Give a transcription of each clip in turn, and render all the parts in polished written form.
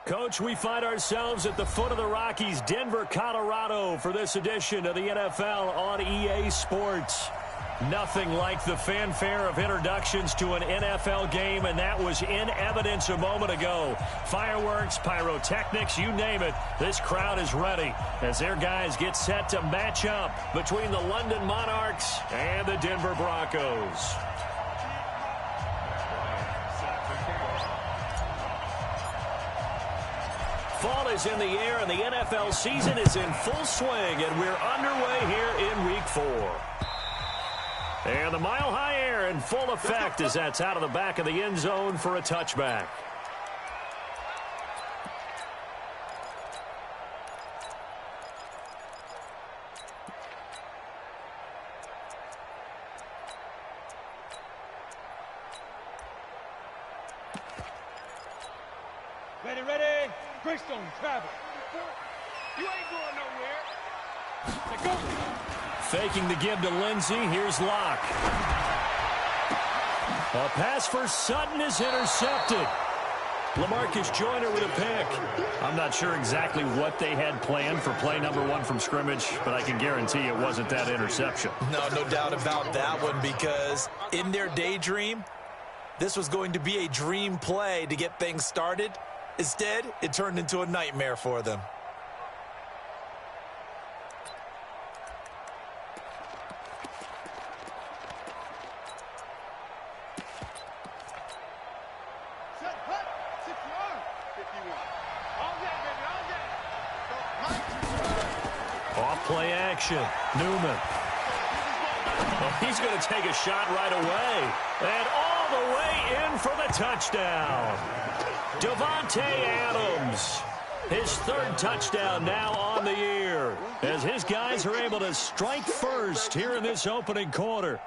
Coach, we find ourselves at the foot of the Rockies, Denver, Colorado, for this edition of the NFL on EA Sports. Nothing like the fanfare of introductions to an NFL game, and that was in evidence a moment ago. Fireworks, pyrotechnics, you name it, this crowd is ready as their guys get set to match up between the London Monarchs and the Denver Broncos. Fall is in the air, and the NFL season is in full swing, and we're underway here in Week 4. And the mile-high air in full effect as that's out of the back of the end zone for a touchback. Ready. Greystone, travel. You ain't going nowhere. Go. Faking the give to Lindsey. Here's Locke. A pass for Sutton is intercepted. LaMarcus Joyner with a pick. I'm not sure exactly what they had planned for play number 1 from scrimmage, but I can guarantee it wasn't that interception. No doubt about that one, because in their daydream, this was going to be a dream play to get things started. Instead, it turned into a nightmare for them. Off play action. Newman. Oh, he's going to take a shot right away. And all the way in for the touchdown. Davante Adams, his 3rd touchdown now on the year, as his guys are able to strike first here in this opening quarter.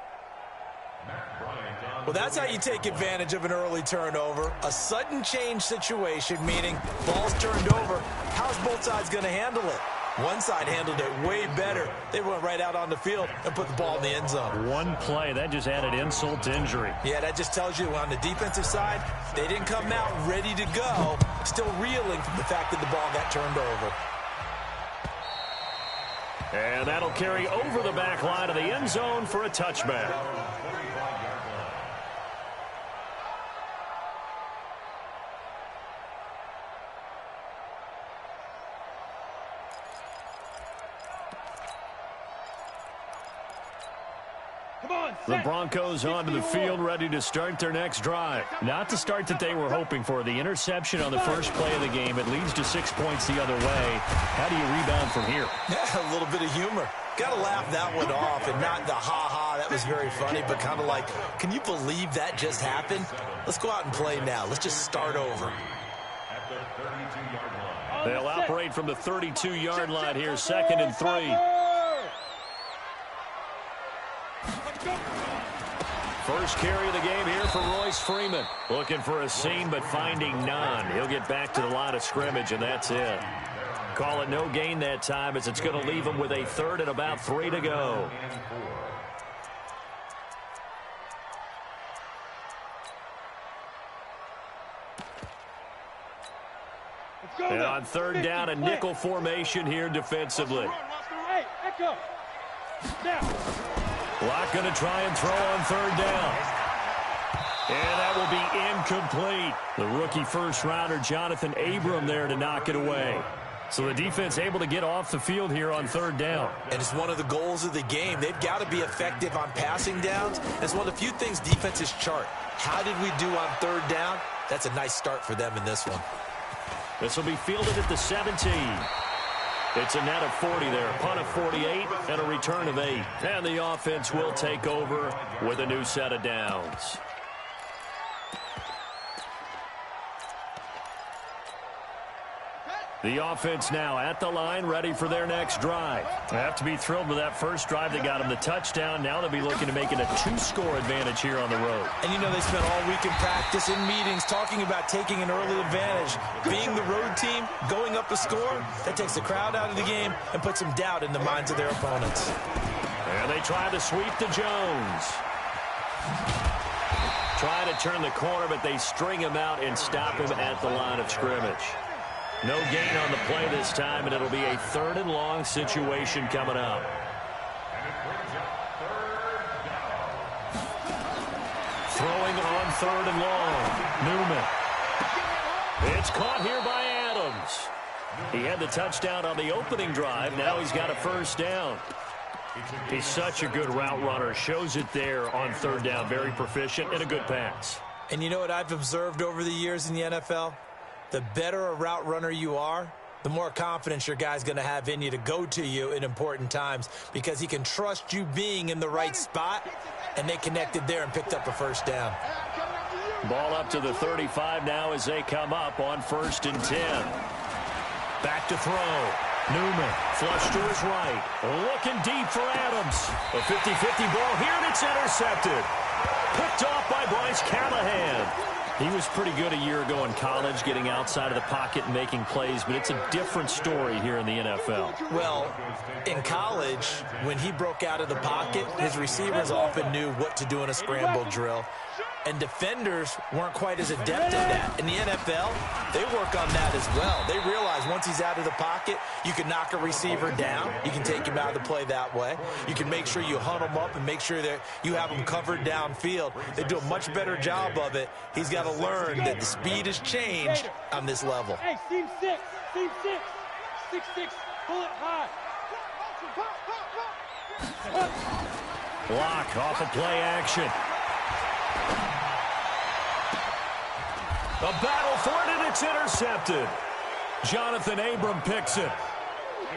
Well, that's how you take advantage of an early turnover. A sudden change situation, meaning ball's turned over. How's both sides going to handle it? One side handled it way better. They went right out on the field and put the ball in the end zone. One play, that just added insult to injury. Yeah, that just tells you on the defensive side, they didn't come out ready to go, still reeling from the fact that the ball got turned over. And that'll carry over the back line of the end zone for a touchback. The Broncos onto the field, ready to start their next drive. Not the start that they were hoping for. The interception on the first play of the game. It leads to 6 points the other way. How do you rebound from here? Yeah, a little bit of humor. Got to laugh that one off, and not the ha-ha, that was very funny, but kind of like, can you believe that just happened? Let's go out and play now. Let's just start over. They'll operate from the 32-yard line here, 2nd and 3. First carry of the game here for Royce Freeman. Looking for a seam, but finding none. He'll get back to the line of scrimmage, and that's it. Call it no gain that time, as it's going to leave him with a 3rd and about 3 to go. And on 3rd down, a nickel formation here defensively. Locke going to try and throw on 3rd down. And that will be incomplete. The rookie first-rounder, Jonathan Abram, there to knock it away. So the defense able to get off the field here on 3rd down. And it's one of the goals of the game. They've got to be effective on passing downs. It's one of the few things defenses chart. How did we do on 3rd down? That's a nice start for them in this one. This will be fielded at the 17. It's a net of 40 there, punt of 48, and a return of 8. And the offense will take over with a new set of downs. The offense now at the line, ready for their next drive. They have to be thrilled with that first drive. They got them the touchdown. Now they'll be looking to make it a 2-score advantage here on the road. And you know they spent all week in practice, in meetings, talking about taking an early advantage. Being the road team, going up a score, that takes the crowd out of the game and puts some doubt in the minds of their opponents. And they try to sweep to Jones. Try to turn the corner, but they string him out and stop him at the line of scrimmage. No gain on the play this time, and it'll be a 3rd and long situation coming up. Throwing on 3rd and long. Newman. It's caught here by Adams. He had the touchdown on the opening drive. Now he's got a 1st down. He's such a good route runner. Shows it there on 3rd down. Very proficient and a good pass. And you know what I've observed over the years in the NFL? The better a route runner you are, the more confidence your guy's going to have in you to go to you in important times because he can trust you being in the right spot, and they connected there and picked up a 1st down. Ball up to the 35 now as they come up on 1st and 10. Back to throw. Newman, flush to his right. Looking deep for Adams. A 50-50 ball here, and it's intercepted. Picked off by Bryce Callahan. He was pretty good a year ago in college, getting outside of the pocket and making plays, but it's a different story here in the NFL. Well, in college, when he broke out of the pocket, his receivers often knew what to do in a scramble drill. And defenders weren't quite as adept at that. In the NFL, they work on that as well. They realize once he's out of the pocket, you can knock a receiver down. You can take him out of the play that way. You can make sure you hunt him up and make sure that you have him covered downfield. They do a much better job of it. He's got to learn that the speed has changed on this level. Hey, seam 6, 6, pull it high. Block off of play action. A battle for it, and it's intercepted. Jonathan Abram picks it.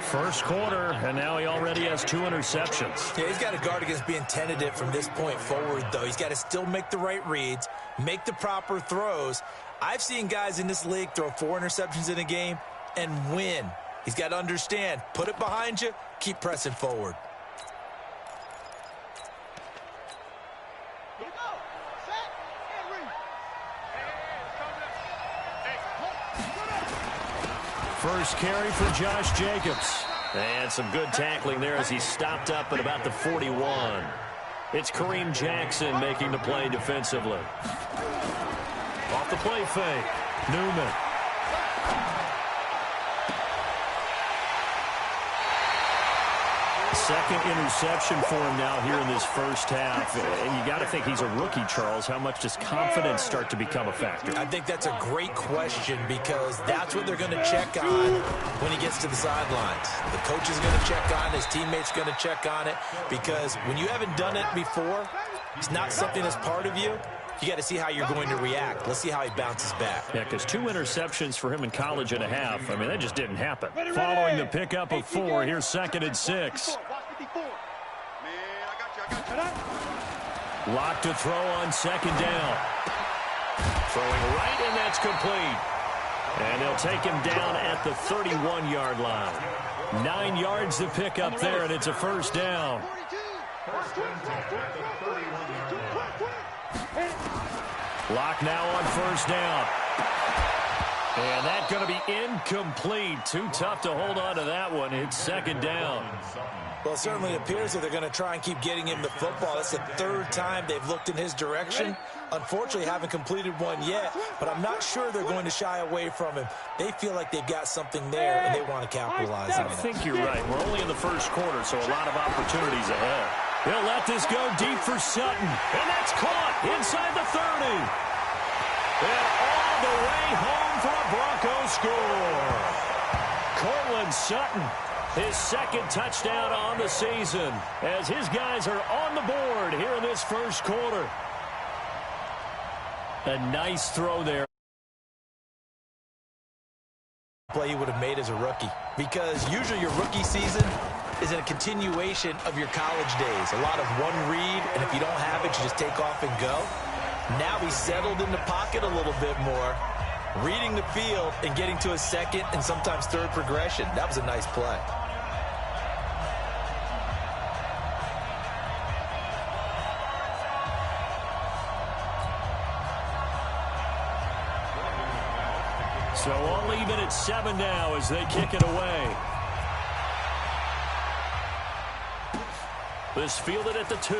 1st quarter, and now he already has 2 interceptions. Yeah, he's got to guard against being tentative from this point forward, though. He's got to still make the right reads, make the proper throws. I've seen guys in this league throw 4 interceptions in a game and win. He's got to understand, put it behind you, keep pressing forward. First carry for Josh Jacobs. And some good tackling there as he stopped up at about the 41. It's Kareem Jackson making the play defensively. Off the play fake. Newman. Second interception for him now here in this 1st half. And you got to think he's a rookie, Charles. How much does confidence start to become a factor? I think that's a great question because that's what they're going to check on when he gets to the sidelines. The coach is going to check on it. His teammates are going to check on it because when you haven't done it before, it's not something that's part of you. You got to see how you're going to react. Let's see how he bounces back. Yeah, because 2 interceptions for him in college and a half. I mean, that just didn't happen. Following the pickup of 4, here's 2nd and 6. Lock to throw on 2nd down. Throwing right, and that's complete. And they'll take him down at the 31-yard line. 9 yards to pick up there, and it's a 1st down. Lock now on 1st down. And that's going to be incomplete. Too tough to hold on to that one. It's 2nd down. Well, it certainly appears that they're going to try and keep getting him the football. That's the 3rd time they've looked in his direction. Unfortunately, haven't completed one yet, but I'm not sure they're going to shy away from him. They feel like they've got something there, and they want to capitalize on it. I think you're right. We're only in the 1st quarter, so a lot of opportunities ahead. He'll let this go deep for Sutton, and that's caught inside the 30. And all the way home for a Broncos score. Cortland Sutton, his 2nd touchdown on the season as his guys are on the board here in this 1st quarter. A nice throw there. Play he would have made as a rookie because usually your rookie season is a continuation of your college days. A lot of one read, and if you don't have it, you just take off and go. Now he's settled in the pocket a little bit more, reading the field and getting to a 2nd and sometimes 3rd progression. That was a nice play. So all even at 7 now as they kick it away. This fielded at the 2.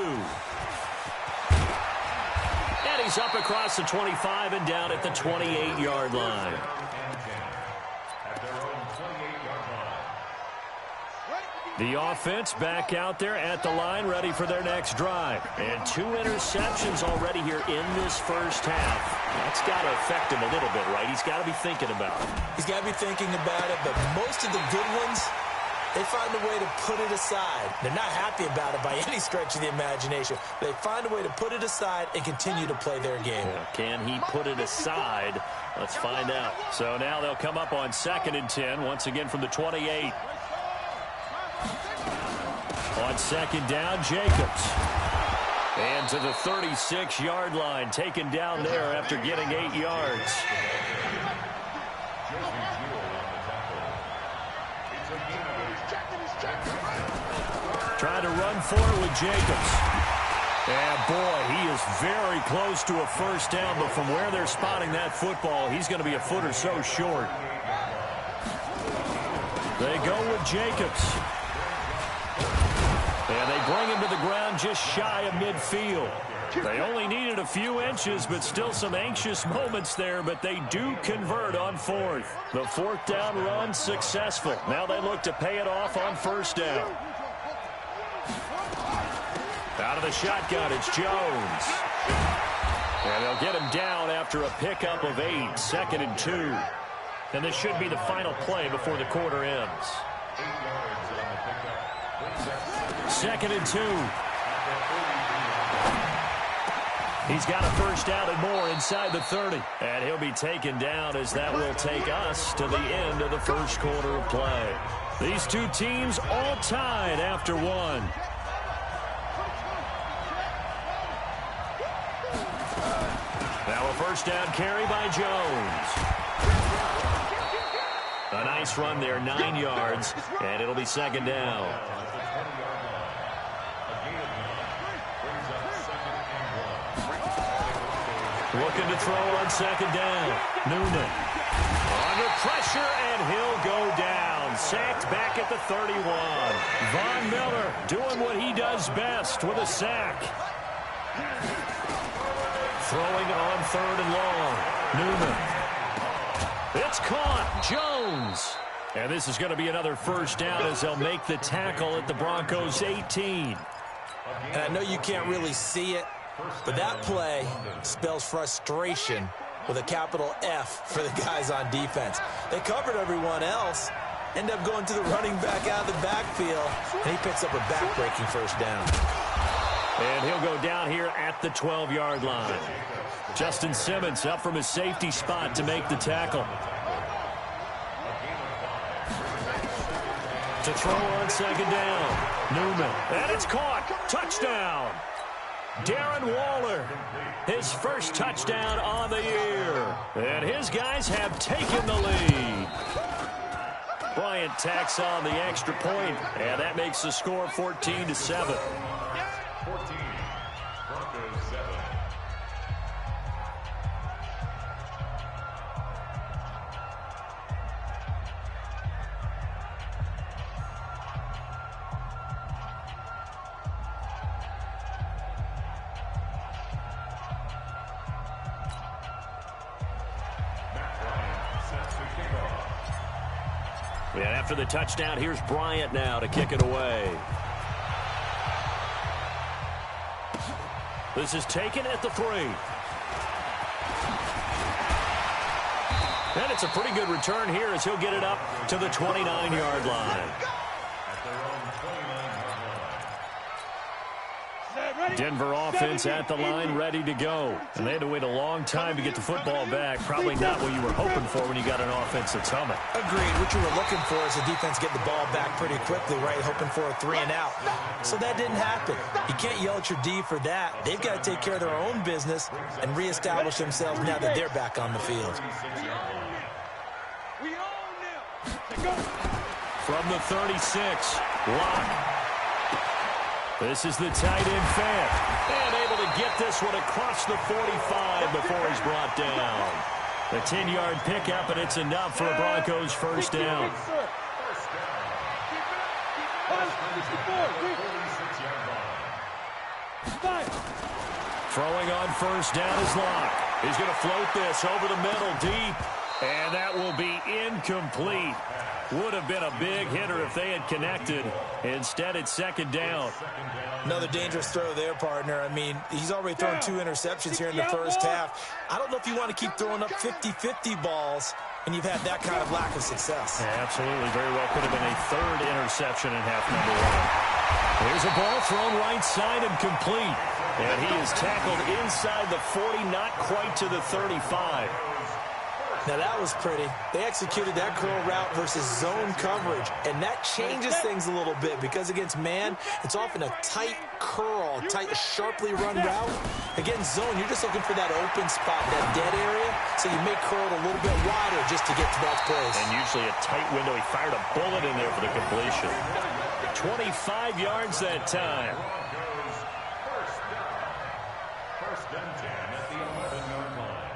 And he's up across the 25 and down at the 28-yard line. The offense back out there at the line, ready for their next drive. And 2 interceptions already here in this first half. That's got to affect him a little bit, right? He's got to be thinking about it. He's got to be thinking about it, but most of the good ones, they find a way to put it aside. They're not happy about it by any stretch of the imagination. They find a way to put it aside and continue to play their game. Yeah, can he put it aside? Let's find out. So now they'll come up on 2nd and 10, once again from the 28. On 2nd down, Jacobs. And to the 36-yard line, taken down there after getting 8 yards. Trying to run for it with Jacobs. And boy, he is very close to a first down, but from where they're spotting that football, he's going to be a foot or so short. They go with Jacobs. And they bring him to the ground just shy of midfield. They only needed a few inches, but still some anxious moments there, but they do convert on 4th. The 4th down run successful. Now they look to pay it off on 1st down. Out of the shotgun, it's Jones. And they'll get him down after a pickup of 8, 2nd and 2. And this should be the final play before the quarter ends. 2nd and 2. He's got a first down and more inside the 30. And he'll be taken down as that will take us to the end of the first quarter of play. These two teams all tied after 1. Now a first down carry by Jones. A nice run there, 9 yards, and it'll be 2nd down. Looking to throw on 2nd down. Noonan under pressure, and he'll go down. Sacked back at the 31. Von Miller doing what he does best with a sack. Throwing on 3rd and long. Noonan. It's caught. Jones. And this is going to be another first down as they'll make the tackle at the Broncos' 18. And I know you can't really see it, but that play spells frustration with a capital F for the guys on defense. They covered everyone else, end up going to the running back out of the backfield, and he picks up a back-breaking first down. And he'll go down here at the 12-yard line. Justin Simmons up from his safety spot to make the tackle. To throw on 2nd down. Newman. And it's caught. Touchdown. Darren Waller, his first touchdown on the year. And his guys have taken the lead. Bryant tacks on the extra point, and that makes the score 14-7. 14, Broncos 7. And after the touchdown, here's Bryant now to kick it away. This is taken at the 3. And it's a pretty good return here as he'll get it up to the 29-yard line. Denver offense at the line, ready to go. And they had to wait a long time to get the football back. Probably not what you were hoping for when you got an offense that's humming. Agreed. What you were looking for is the defense get the ball back pretty quickly, right? Hoping for a 3 and out. So that didn't happen. You can't yell at your D for that. They've got to take care of their own business and reestablish themselves now that they're back on the field. From the 36, Locke. This is the tight end fan. And able to get this one across the 45 before he's brought down. The 10-yard pickup, and it's enough for a Broncos first down. Throwing on first down is Locke. He's going to float this over the middle deep. And that will be incomplete. Would have been a big hitter if they had connected. Instead, it's second down. Another dangerous throw there, partner. I mean, he's already thrown 2 interceptions here in the first half. I don't know if you want to keep throwing up 50-50 balls when you've had that kind of lack of success. Yeah, absolutely. Very well could have been a 3rd interception in half number 1. Here's a ball thrown right side and complete. And he is tackled inside the 40, not quite to the 35. Now, that was pretty. They executed that curl route versus zone coverage, and that changes things a little bit because against man, it's often a tight curl, tight, sharply run route. Against zone, you're just looking for that open spot, that dead area, so you may curl it a little bit wider just to get to that place. And usually a tight window. He fired a bullet in there for the completion. 25 yards that time. First and 10 at the 11-yard line.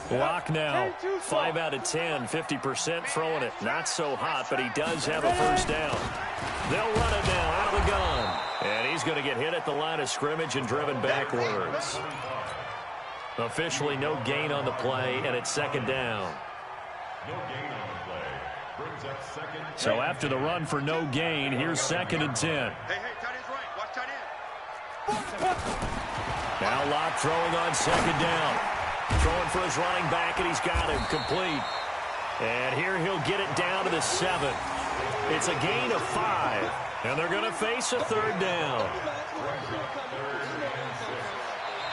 Block now. 5 out of 10, 50% throwing it. Not so hot, but he does have a first down. They'll run it now out of the gun. And he's going to get hit at the line of scrimmage and driven backwards. Officially no gain on the play, and it's second down. No gain on the play. Brings up second. So after the run for no gain, here's second and 10. Hey, tight end's right. Watch tight end. Now Locke throwing on second down. Throwing for his running back, and he's got him complete. And here he'll get it down to the 7. It's a gain of 5, and they're going to face a 3rd down.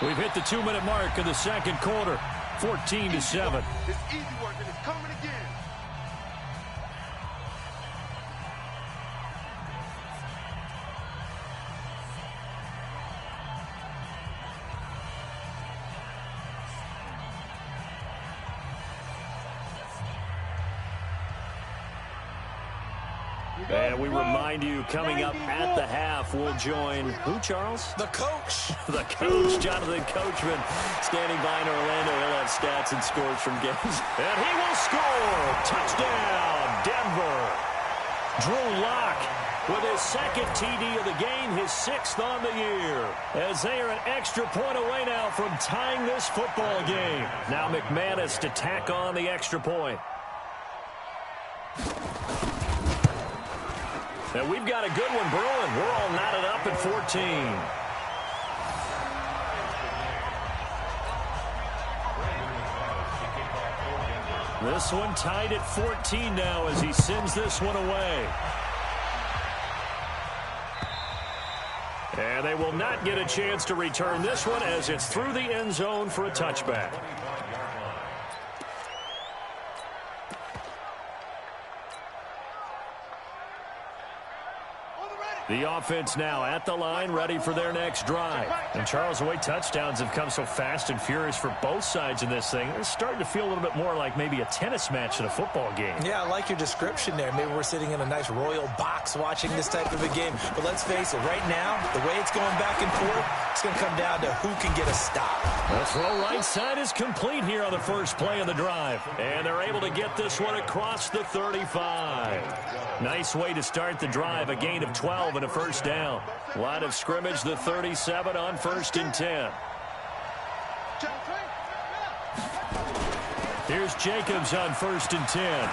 We've hit the 2-minute mark of the second quarter, 14-7. It's easy work, and it's coming again. And we remind you, coming up at the half, we'll join who, Charles? The coach. The coach, Jonathan Coachman, standing by in Orlando. He'll have stats and scores from games. And he will score. Touchdown, Denver. Drew Lock with his 2nd TD of the game, his 6th on the year. As they are an extra point away now from tying this football game. Now McManus to tack on the extra point. And we've got a good one brewing. We're all knotted up at 14. This one tied at 14 now as he sends this one away. And they will not get a chance to return this one as it's through the end zone for a touchback. The offense now at the line, ready for their next drive. And Charles, the way touchdowns have come so fast and furious for both sides in this thing, it's starting to feel a little bit more like maybe a tennis match than a football game. Yeah, I like your description there. Maybe we're sitting in a nice royal box watching this type of a game. But let's face it, right now, the way it's going back and forth, it's going to come down to who can get a stop. The throw right side is complete here on the first play of the drive. And they're able to get this one across the 35. Nice way to start the drive, a gain of 12 and a first down. Line of scrimmage, the 37 on 1st and 10. Here's Jacobs on 1st and 10.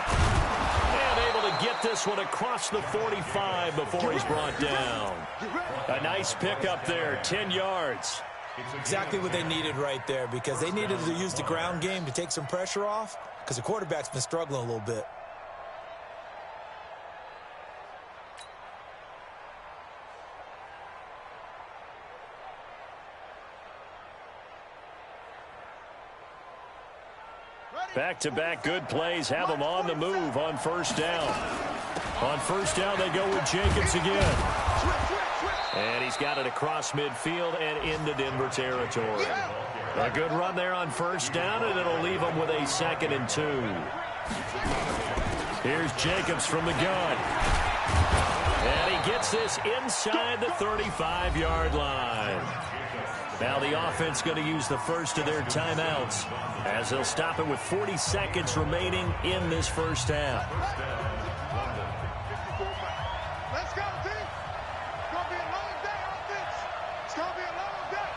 And able to get this one across the 45 before he's brought down. A nice pickup there, 10 yards. Exactly what they needed right there, because they needed to use the ground game to take some pressure off, because the quarterback's been struggling a little bit. Back-to-back good plays have them on the move on first down. On first down, they go with Jacobs again. And he's got it across midfield and into Denver territory. A good run there on first down, and it'll leave them with a 2nd and 2. Here's Jacobs from the gun. And he gets this inside the 35-yard line. Now the offense going to use the first of their timeouts as they'll stop it with 40 seconds remaining in this first half. Let's go, team. It's going to be a long day on this. It's going to be a long day.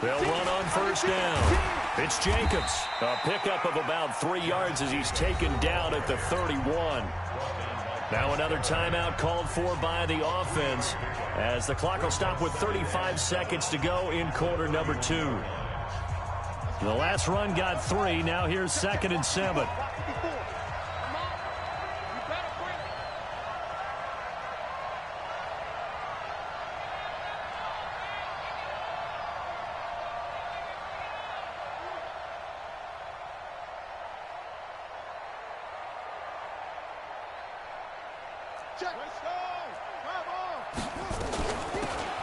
They'll run on first down. It's Jacobs. A pickup of about 3 yards as he's taken down at the 31. Now another timeout called for by the offense as the clock will stop with 35 seconds to go in quarter number 2. The last run got 3. Now here's 2nd and 7.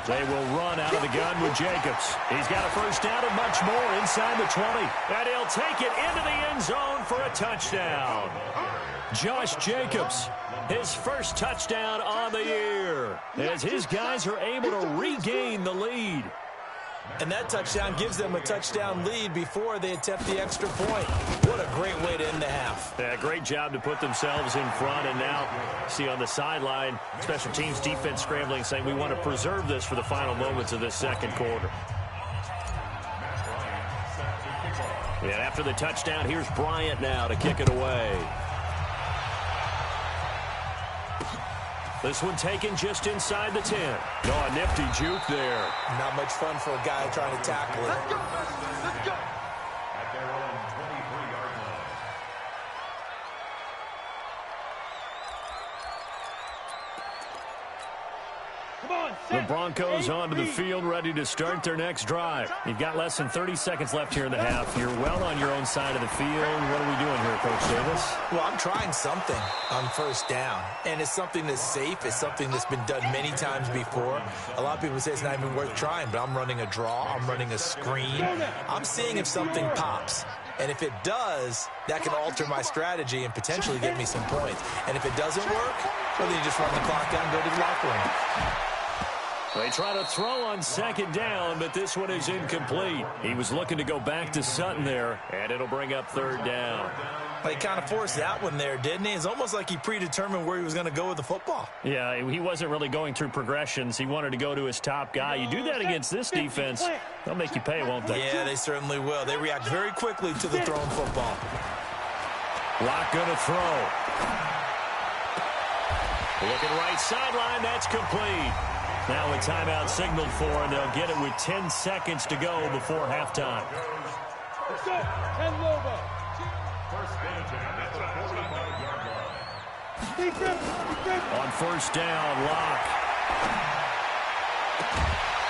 They will run out of the gun with Jacobs. He's got a first down and much more inside the 20. And he'll take it into the end zone for a touchdown. Josh Jacobs, his first touchdown on the year, as his guys are able to regain the lead. And that touchdown gives them a touchdown lead before they attempt the extra point. What a great way to end the half. Yeah, great job to put themselves in front. And now, see on the sideline, special teams defense scrambling, saying we want to preserve this for the final moments of this second quarter. Yeah, after the touchdown, here's Bryant now to kick it away. This one taken just inside the 10. Oh, a nifty juke there. Not much fun for a guy trying to tackle it. Let's go. Let's go. At their own 23-yard line. Come on, The Broncos onto the field, ready to start their next drive. You've got less than 30 seconds left here in the half. You're well on your own side of the field. What are we doing here, Coach Davis? Well, I'm trying something on first down, and it's something that's safe. It's something that's been done many times before. A lot of people say it's not even worth trying, but I'm running a draw. I'm running a screen. I'm seeing if something pops. And if it does, that can alter my strategy and potentially get me some points. And if it doesn't work, well, then you just run the clock down and go to the locker room. They try to throw on second down, but this one is incomplete. He was looking to go back to Sutton there, and it'll bring up third down. He kind of forced that one there, didn't he? It's almost like he predetermined where he was going to go with the football. Yeah, he wasn't really going through progressions. He wanted to go to his top guy. You do that against this defense, they'll make you pay, won't they? Yeah, they certainly will. They react very quickly to the thrown football. Lock going to throw. Looking right sideline, that's complete. Now a timeout signaled for, and they'll get it with 10 seconds to go before halftime. Let's go. 10 Lobo. First and 10 at the 45-yard line. Defense. On first down, Lock.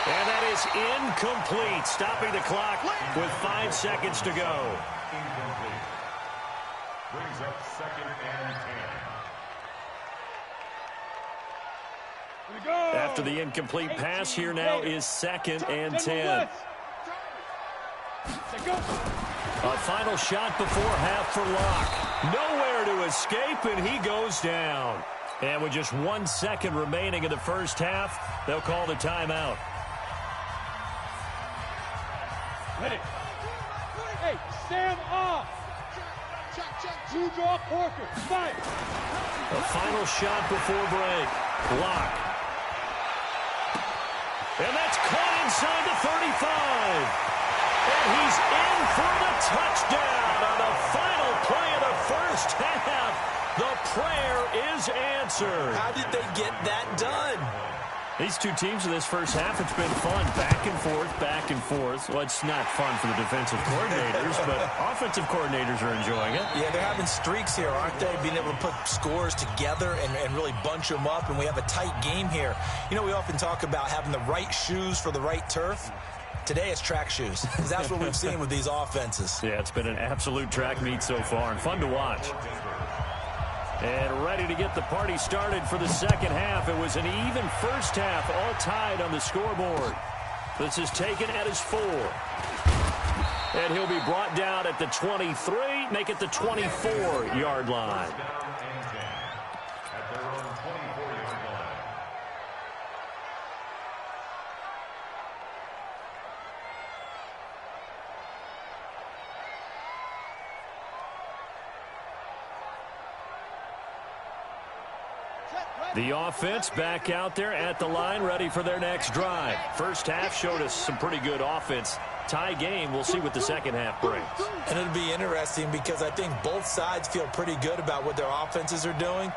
And that is incomplete, stopping the clock with 5 seconds to go. Incomplete. Brings up 2nd and 10. After the incomplete pass, here now is 2nd and 10. A final shot before half for Locke. Nowhere to escape, and he goes down. And with just 1 second remaining in the first half, they'll call the timeout. Ready. Hey, stand off. You draw Porker. Fire. A final shot before break. Locke. And that's caught inside the 35. And he's in for the touchdown on the final play of the first half. The prayer is answered. How did they get that done? These two teams in this first half, it's been fun. Back and forth, back and forth. Well, it's not fun for the defensive coordinators, but offensive coordinators are enjoying it. Yeah, they're having streaks here, aren't they? Being able to put scores together and really bunch them up, and we have a tight game here. You know, we often talk about having the right shoes for the right turf. Today it's track shoes. That's what we've seen with these offenses. Yeah, it's been an absolute track meet so far and fun to watch. And ready to get the party started for the second half. It was an even first half, all tied on the scoreboard. This is taken at his 4. And he'll be brought down at the 23, make it the 24-yard line. The offense back out there at the line, ready for their next drive. First half showed us some pretty good offense. Tie game. We'll see what the second half brings. And it'll be interesting because I think both sides feel pretty good about what their offenses are doing.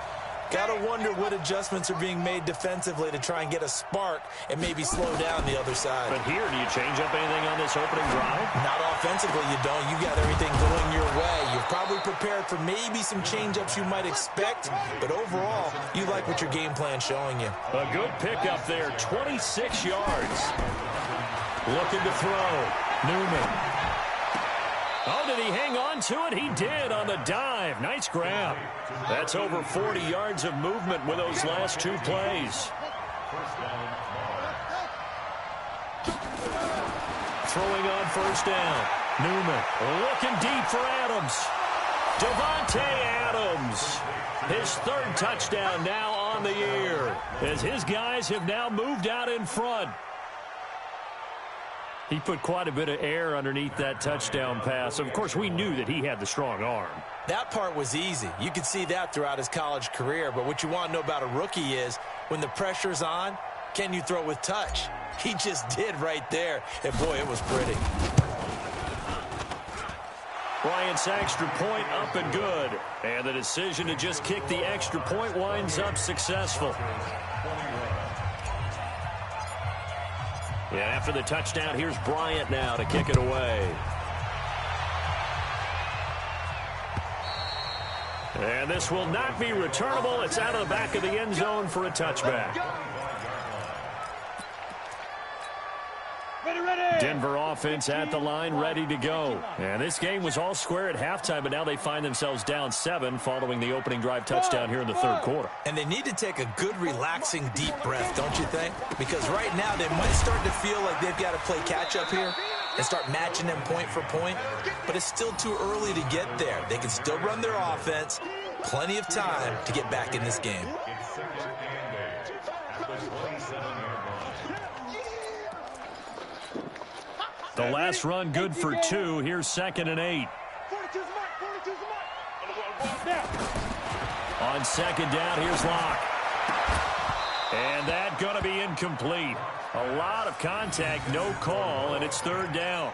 Got to wonder what adjustments are being made defensively to try and get a spark and maybe slow down the other side. But here, do you change up anything on this opening drive? Not offensively, you don't. You got everything going your way. You're probably prepared for maybe some change-ups you might expect, but overall, you like what your game plan's showing you. A good pickup there, 26 yards. Looking to throw. Newman. Oh, did he hang on to it? He did on the dive. Nice grab. That's over 40 yards of movement with those last two plays. Throwing on first down. Newman looking deep for Adams. Davante Adams. His third touchdown now on the year as his guys have now moved out in front. He put quite a bit of air underneath that touchdown pass. Of course, we knew that he had the strong arm. That part was easy. You could see that throughout his college career. But what you want to know about a rookie is when the pressure's on, can you throw with touch? He just did right there. And, boy, it was pretty. Bryant's extra point up and good. And the decision to just kick the extra point winds up successful. Yeah, after the touchdown, here's Bryant now to kick it away. And this will not be returnable. It's out of the back of the end zone for a touchback. Denver offense at the line, ready to go. And this game was all square at halftime, but now they find themselves down 7 following the opening drive touchdown here in the third quarter. And they need to take a good, relaxing, deep breath, don't you think? Because right now they might start to feel like they've got to play catch-up here and start matching them point for point. But it's still too early to get there. They can still run their offense. Plenty of time to get back in this game. The last run good for 2. Here's 2nd and 8. On second down, here's Locke. And that going to be incomplete. A lot of contact, no call, and it's 3rd down.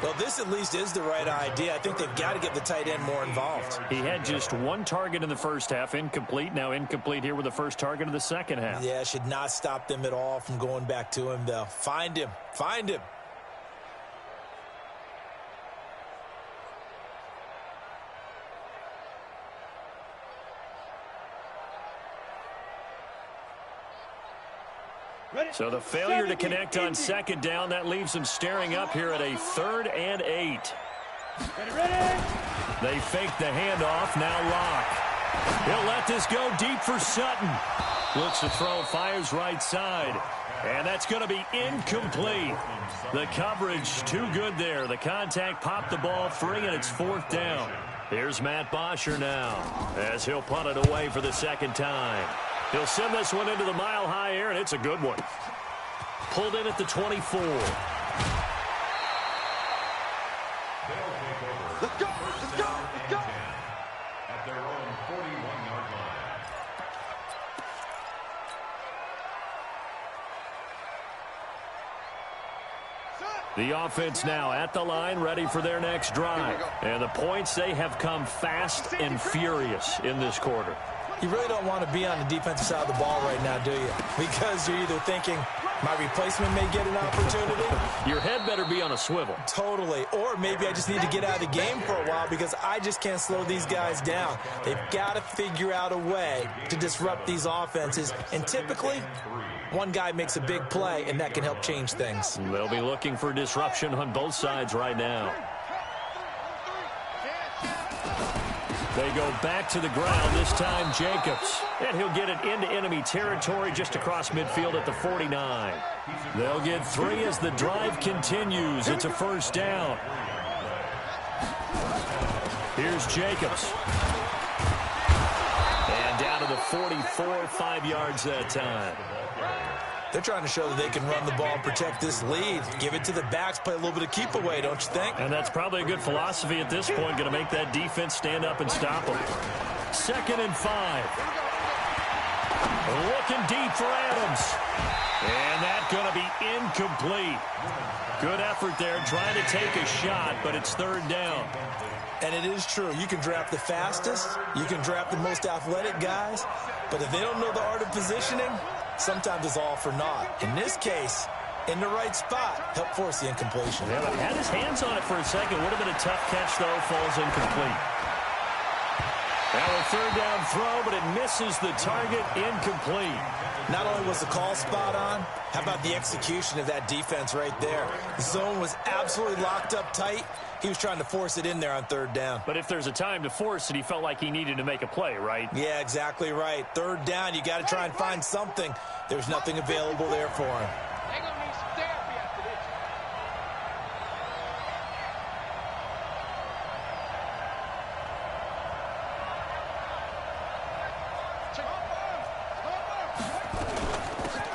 Well, this at least is the right idea. I think they've got to get the tight end more involved. He had just 1 target in the first half, incomplete. Now incomplete here with the first target of the second half. Yeah, should not stop them at all from going back to him, though. Find him. Find him. So the failure to connect on second down, that leaves them staring up here at a 3rd and 8. They fake the handoff, now Locke. He'll let this go deep for Sutton. Looks to throw, fires right side. And that's going to be incomplete. The coverage too good there. The contact popped the ball free, and it's 4th down. Here's Matt Bosher now as he'll punt it away for the second time. He'll send this one into the mile-high air, and it's a good one. Pulled in at the 24. Let's go! Let's go! Let's go! At their own 41-yard line. The offense now at the line, ready for their next drive. And the points, they have come fast and furious in this quarter. You really don't want to be on the defensive side of the ball right now, do you? Because you're either thinking, my replacement may get an opportunity. Your head better be on a swivel. Totally. Or maybe I just need to get out of the game for a while because I just can't slow these guys down. They've got to figure out a way to disrupt these offenses. And typically, one guy makes a big play, and that can help change things. They'll be looking for disruption on both sides right now. They go back to the ground, this time Jacobs. And he'll get it into enemy territory just across midfield at the 49. They'll get 3 as the drive continues. It's a 1st down. Here's Jacobs. And down to the 44, 5 yards that time. They're trying to show that they can run the ball and protect this lead. Give it to the backs, play a little bit of keep away, don't you think? And that's probably a good philosophy at this point, going to make that defense stand up and stop them. 2nd and 5. Looking deep for Adams. And that's going to be incomplete. Good effort there trying to take a shot, but it's third down. And it is true. You can draft the fastest. You can draft the most athletic guys. But if they don't know the art of positioning, sometimes it's all for naught. In this case, in the right spot, help force the incompletion. Yeah, but had his hands on it for a second. Would have been a tough catch, though. Falls incomplete. Now a third down throw, but it misses the target. Incomplete. Not only was the call spot on, how about the execution of that defense right there? The zone was absolutely locked up tight. He was trying to force it in there on third down. But if there's a time to force it, he felt like he needed to make a play, right? Yeah, exactly right. Third down, you got to try and find something. There's nothing available there for him. They're going to need some therapy after this.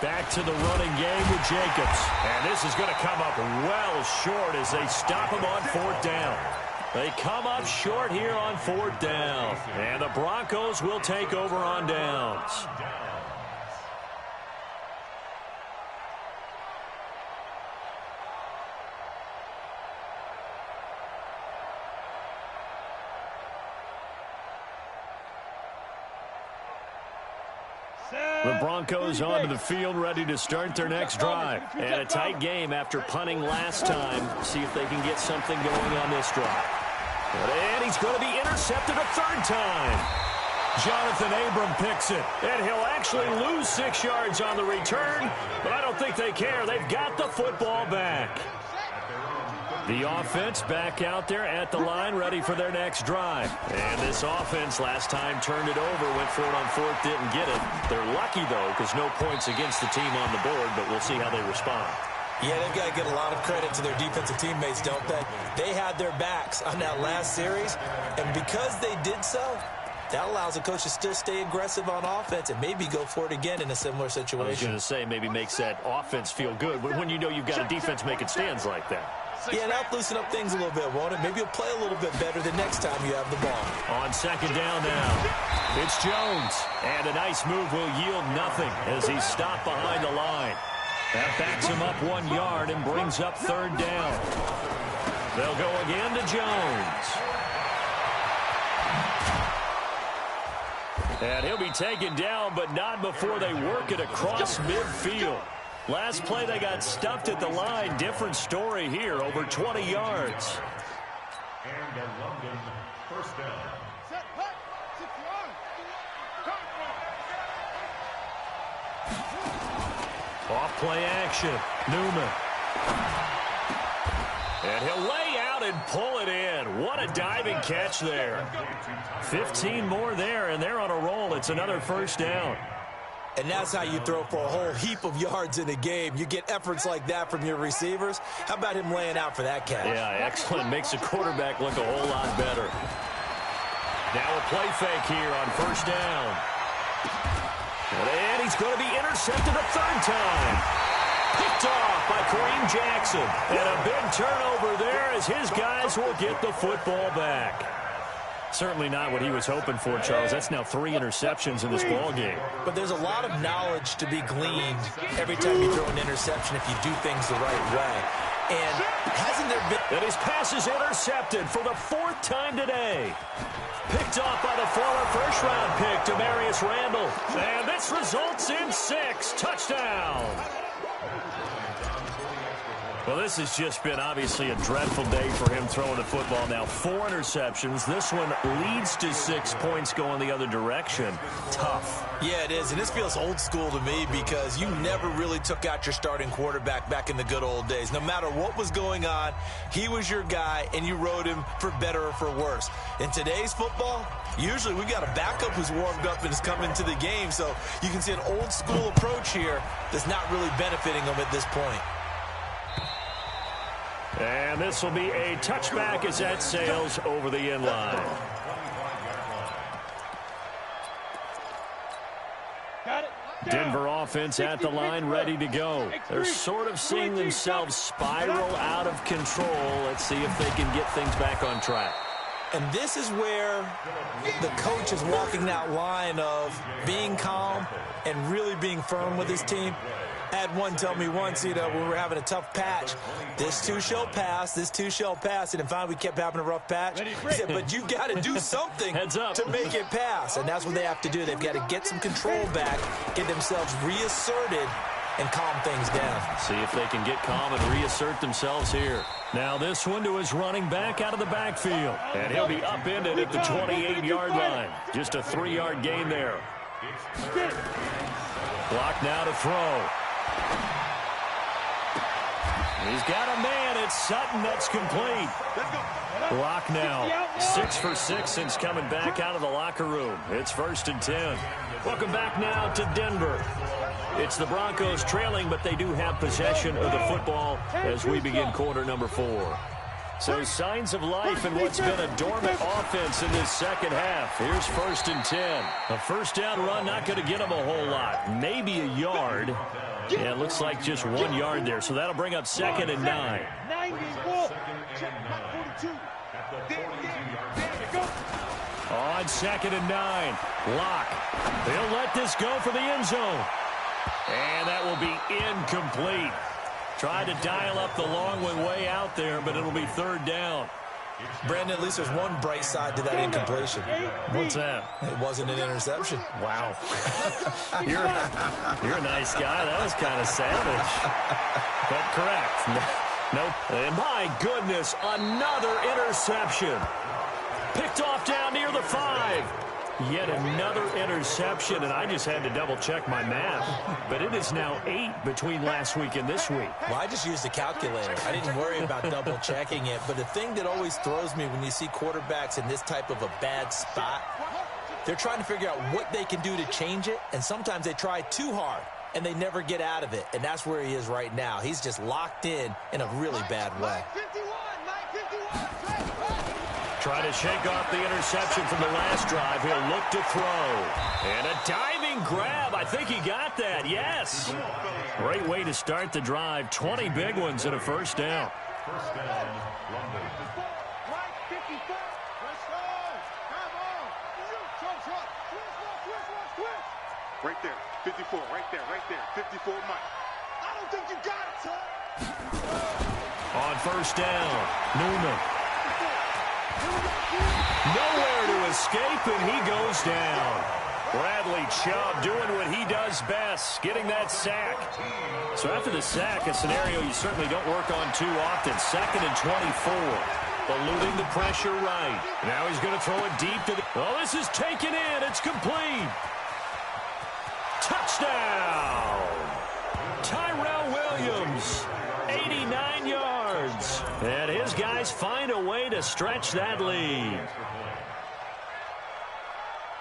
Back to the running game with Jacobs. And this is going to come up well short as they stop him on fourth down. They come up short here on fourth down. And the Broncos will take over on downs. The Broncos onto the field, ready to start their next drive. And a tight game after punting last time. See if they can get something going on this drive. And he's going to be intercepted a third time. Jonathan Abram picks it. And he'll actually lose 6 yards on the return. But I don't think they care. They've got the football back. The offense back out there at the line, ready for their next drive. And this offense last time turned it over, went for it on fourth, didn't get it. They're lucky, though, because no points against the team on the board, but we'll see how they respond. Yeah, they've got to get a lot of credit to their defensive teammates, don't they? They had their backs on that last series, and because they did so, that allows the coach to still stay aggressive on offense and maybe go for it again in a similar situation. I was going to say, maybe makes that offense feel good when you know you've got a defense making stands like that. Yeah, that'll loosen up things a little bit, won't it? Maybe you'll play a little bit better the next time you have the ball. On second down now, it's Jones. And a nice move will yield nothing as he's stopped behind the line. That backs him up 1 yard and brings up third down. They'll go again to Jones. And he'll be taken down, but not before they work it across midfield. Last play, they got stuffed at the line. Different story here, over 20 yards. And the London first down. Set, hut, 6 yards. Off play action. Newman. And he'll lay out and pull it in. What a diving catch there. 15 more there, and they're on a roll. It's another first down. And that's how you throw for a whole heap of yards in a game. You get efforts like that from your receivers. How about him laying out for that catch? Yeah, excellent. Makes the quarterback look a whole lot better. Now a play fake here on first down. And he's going to be intercepted a third time. Picked off by Kareem Jackson. And a big turnover there as his guys will get the football back. Certainly not what he was hoping for, Charles. That's now 3 interceptions in this ball game. But there's a lot of knowledge to be gleaned every time you throw an interception if you do things the right way. And hasn't there been... And his pass is intercepted for the 4th time today. Picked off by the former first-round pick, Demarius Randall. And this results in 6 touchdowns. Well, this has just been obviously a dreadful day for him throwing the football. Now 4 interceptions. This one leads to 6 points going the other direction. Tough. Yeah, it is. And this feels old school to me because you never really took out your starting quarterback back in the good old days. No matter what was going on, he was your guy, and you rode him for better or for worse. In today's football, usually we've got a backup who's warmed up and is coming to the game. So you can see an old school approach here that's not really benefiting them at this point. And this will be a touchback as that sails over the end line. Got it. Denver offense at the line, ready to go. They're sort of seeing themselves spiral out of control. Let's see if they can get things back on track. And this is where the coach is walking that line of being calm and really being firm with his team. I had one tell me once, when we were having a tough patch, this too shall pass, this too shall pass. And finally, we kept having a rough patch. He said, but you've got to do something to make it pass. And that's what they have to do. They've got to get some control back, get themselves reasserted, and calm things down. See if they can get calm and reassert themselves here. Now this one to his running back out of the backfield. And he'll be upended at the 28-yard line. Just a 3-yard gain there. Block now to throw. He's got a man. It's Sutton. That's complete. Block now. 6 for 6 since coming back out of the locker room. It's 1st and 10. Welcome back now to Denver. It's the Broncos trailing, but they do have possession of the football as we begin quarter number 4. So signs of life in what's been a dormant offense in this second half. Here's 1st and 10. A first down run, not going to get them a whole lot. Maybe a yard. Yeah, it looks like just 1 yard there. So that'll bring up 2nd and 9. On 2nd and 9. Lock. They'll let this go for the end zone. And that will be incomplete. Tried to dial up the long one way out there, but it'll be 3rd down. Brandon, at least there's one bright side to that incompletion. What's that? It wasn't an interception. Wow. You're a nice guy. That was kind of savage. But correct. Nope. And my goodness, another interception. Picked off down near the 5. Yet another interception, and I just had to double-check my math. But it is now 8 between last week and this week. Well, I just used the calculator. I didn't worry about double-checking it. But the thing that always throws me when you see quarterbacks in this type of a bad spot, they're trying to figure out what they can do to change it, and sometimes they try too hard, and they never get out of it. And that's where he is right now. He's just locked in a really bad way. Try to shake off the interception from the last drive. He'll look to throw. And a diving grab. I think he got that. Yes. Great way to start the drive. 20 big ones and a first down. First down, London. Right there, 54, right there, 54, Mike. I don't think you got it, son. On first down, Newman. Nowhere to escape, and he goes down. Bradley Chubb doing what he does best, getting that sack. So after the sack, a scenario you certainly don't work on too often. 2nd and 24. Eluding the pressure right. Now he's going to throw it deep to the... Oh, this is taken in. It's complete. Touchdown! Tyrell Williams, 89 yards. And his guys find a way to stretch that lead.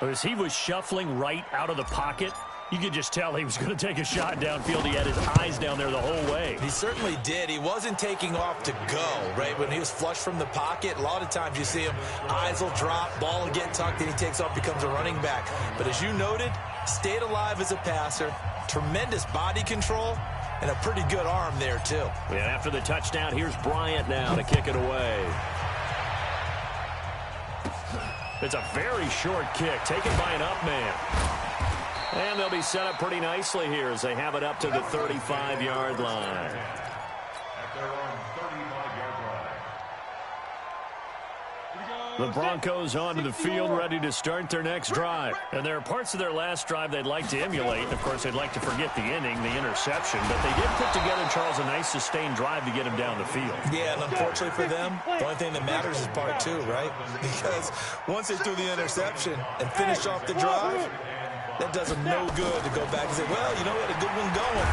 As he was shuffling right out of the pocket, you could just tell he was going to take a shot downfield. He had his eyes down there the whole way. He certainly did. He wasn't taking off to go, right? When he was flush from the pocket, a lot of times you see him, eyes will drop, ball will get tucked, and he takes off, becomes a running back. But as you noted, stayed alive as a passer, tremendous body control, and a pretty good arm there, too. And after the touchdown, here's Bryant now to kick it away. It's a very short kick, taken by an up man. And they'll be set up pretty nicely here as they have it up to the 35-yard line. At their own 35-yard line. The Broncos onto the field, ready to start their next drive. And there are parts of their last drive they'd like to emulate. Of course, they'd like to forget the inning, the interception. But they did put together, Charles, a nice sustained drive to get him down the field. Yeah, and unfortunately for them, the only thing that matters is part 2, right? Because once they threw the interception and finished off the drive, that does them no good to go back and say, well, you know, we had a good one going.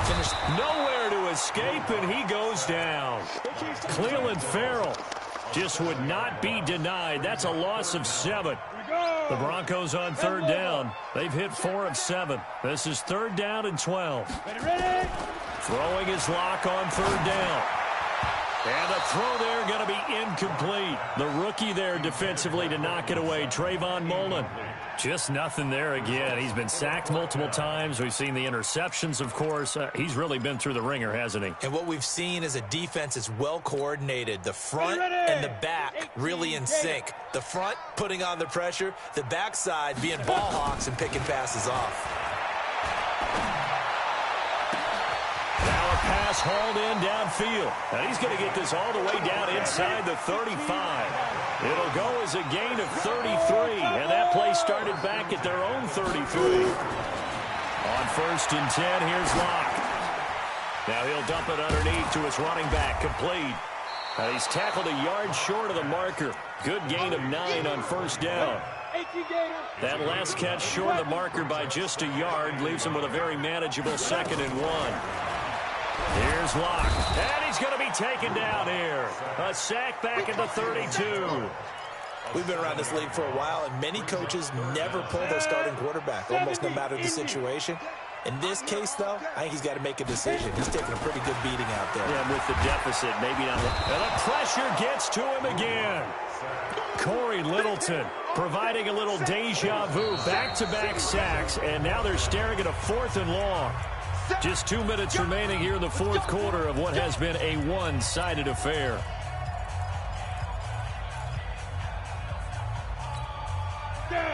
Finished. Nowhere to escape, and he goes down. Cleveland Farrell just would not be denied. That's a loss of 7. The Broncos on 3rd down. They've hit 4 of 7. This is 3rd down and 12. Ready? Throwing his lock on 3rd down. And the throw there going to be incomplete. The rookie there defensively to knock it away, Trayvon Mullen. Just nothing there again. He's been sacked multiple times. We've seen the interceptions, of course. He's really been through the ringer, hasn't he? And what we've seen is a defense that's well coordinated. The front and the back really in sync. The front putting on the pressure. The backside being ball hawks and picking passes off. Now a pass hauled in downfield. Now he's going to get this all the way down inside the 35. It'll go as a gain of 33, and that play started back at their own 33. On 1st and 10, here's Locke. Now he'll dump it underneath to his running back, complete. He's tackled a yard short of the marker. Good gain of 9 on 1st down. That last catch short of the marker by just a yard leaves him with a very manageable 2nd and 1. Here's Locke, and he's going to be taken down here. A sack back at the 32. We've been around this league for a while, and many coaches never pull their starting quarterback, almost no matter the situation. In this case, though, I think he's got to make a decision. He's taking a pretty good beating out there. Yeah, with the deficit, maybe not. And the pressure gets to him again. Corey Littleton providing a little deja vu, back-to-back sacks, and now they're staring at a 4th and long. Just 2 minutes remaining here in the 4th quarter of what has been a one-sided affair.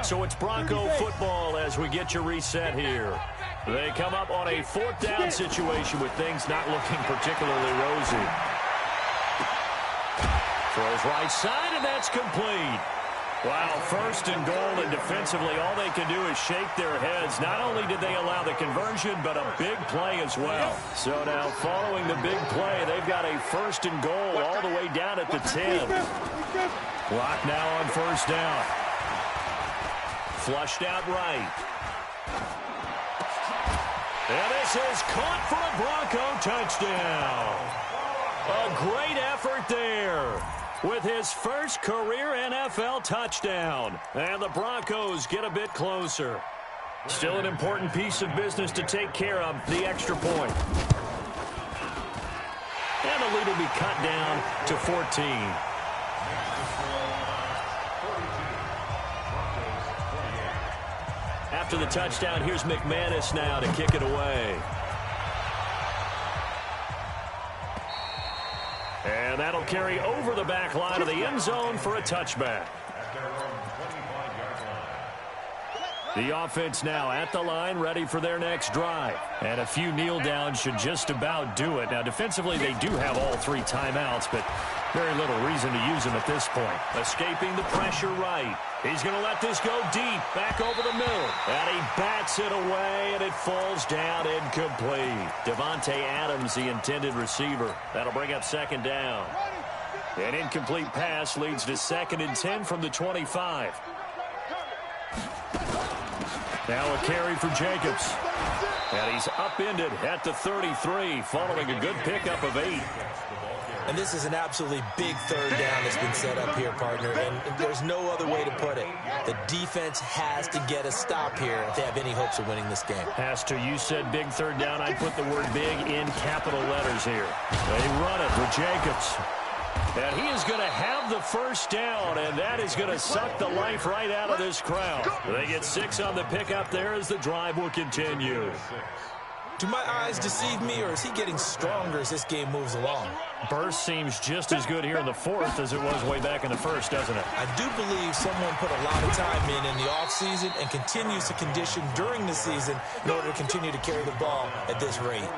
So it's Bronco football as we get you reset here. They come up on a 4th down situation with things not looking particularly rosy. Throws right side, and that's complete. Wow, 1st and goal, and defensively, all they can do is shake their heads. Not only did they allow the conversion, but a big play as well. So now, following the big play, they've got a 1st and goal all the way down at the 10. Clock now on 1st down. Flushed out right. And this is caught for a Bronco touchdown. A great effort there with his first career NFL touchdown. And the Broncos get a bit closer. Still an important piece of business to take care of, the extra point. And the lead will be cut down to 14. After the touchdown, here's McManus now to kick it away. And that'll carry over the back line of the end zone for a touchback. The offense now at the line, ready for their next drive. And a few kneel downs should just about do it. Now, defensively, they do have all 3 timeouts, but very little reason to use them at this point. Escaping the pressure right. He's going to let this go deep, back over the middle. And he bats it away, and it falls down incomplete. Devontae Adams, the intended receiver. That'll bring up 2nd down. An incomplete pass leads to 2nd and 10 from the 25. Now a carry for Jacobs. And he's upended at the 33, following a good pickup of 8. And this is an absolutely big 3rd down that's been set up here, partner, and there's no other way to put it. The defense has to get a stop here if they have any hopes of winning this game. Has to. You said big 3rd down. I put the word big in capital letters here. They run it with Jacobs. And he is going to have the 1st down, and that is going to suck the life right out of this crowd. They get 6 on the pickup there as the drive will continue. Do my eyes deceive me, or is he getting stronger as this game moves along? Burst seems just as good here in the 4th as it was way back in the 1st, doesn't it? I do believe someone put a lot of time in the offseason and continues to condition during the season in order to continue to carry the ball at this rate.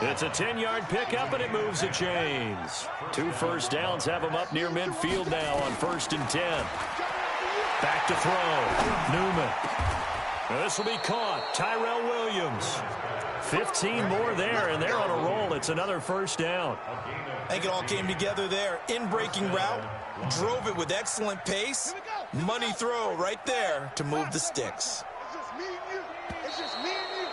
It's a 10-yard pickup, and it moves the chains. 2 1st downs have him up near midfield now on 1st and 10. Back to throw. Newman. This will be caught. Tyrell Williams. 15 more there, and they're on a roll. It's another 1st down. I think it all came together there. In-breaking route. Drove it with excellent pace. Money throw right there to move the sticks. It's just me and you. It's just me and you.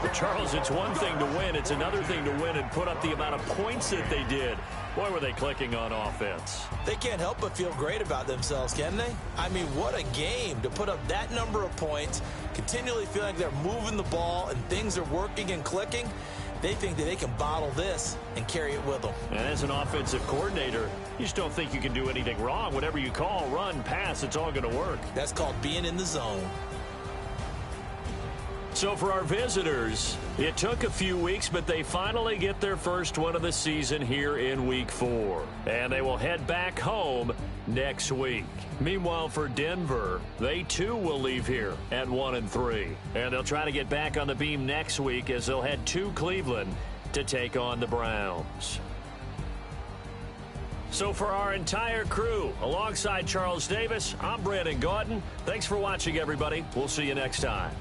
But Charles, it's one thing to win. It's another thing to win and put up the amount of points that they did. Boy, were they clicking on offense. They can't help but feel great about themselves, can they? I mean, what a game to put up that number of points, continually feeling like they're moving the ball and things are working and clicking. They think that they can bottle this and carry it with them. And as an offensive coordinator, you just don't think you can do anything wrong. Whatever you call, run, pass, it's all going to work. That's called being in the zone. So for our visitors, it took a few weeks, but they finally get their first one of the season here in Week 4. And they will head back home next week. Meanwhile, for Denver, they too will leave here at 1-3. And they'll try to get back on the beam next week as they'll head to Cleveland to take on the Browns. So for our entire crew, alongside Charles Davis, I'm Brandon Gaudin. Thanks for watching, everybody. We'll see you next time.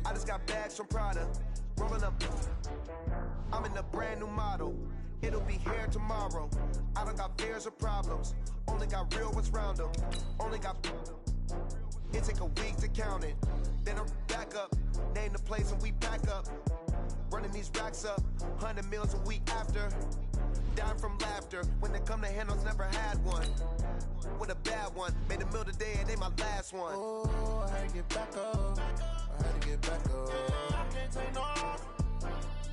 I just got bags from Prada, rolling up. I'm in a brand new model. It'll be here tomorrow. I don't got fears or problems. Only got real ones round them. Only got. It take a week to count it. Then I'm back up. Name the place and we pack up. Running these racks up. 100 meals a week after. Dying from laughter. When they come to handles, never had one. With a bad one. Made a meal today and they my last one. Oh, I had to get back up. I had to get back up. I can't take no off.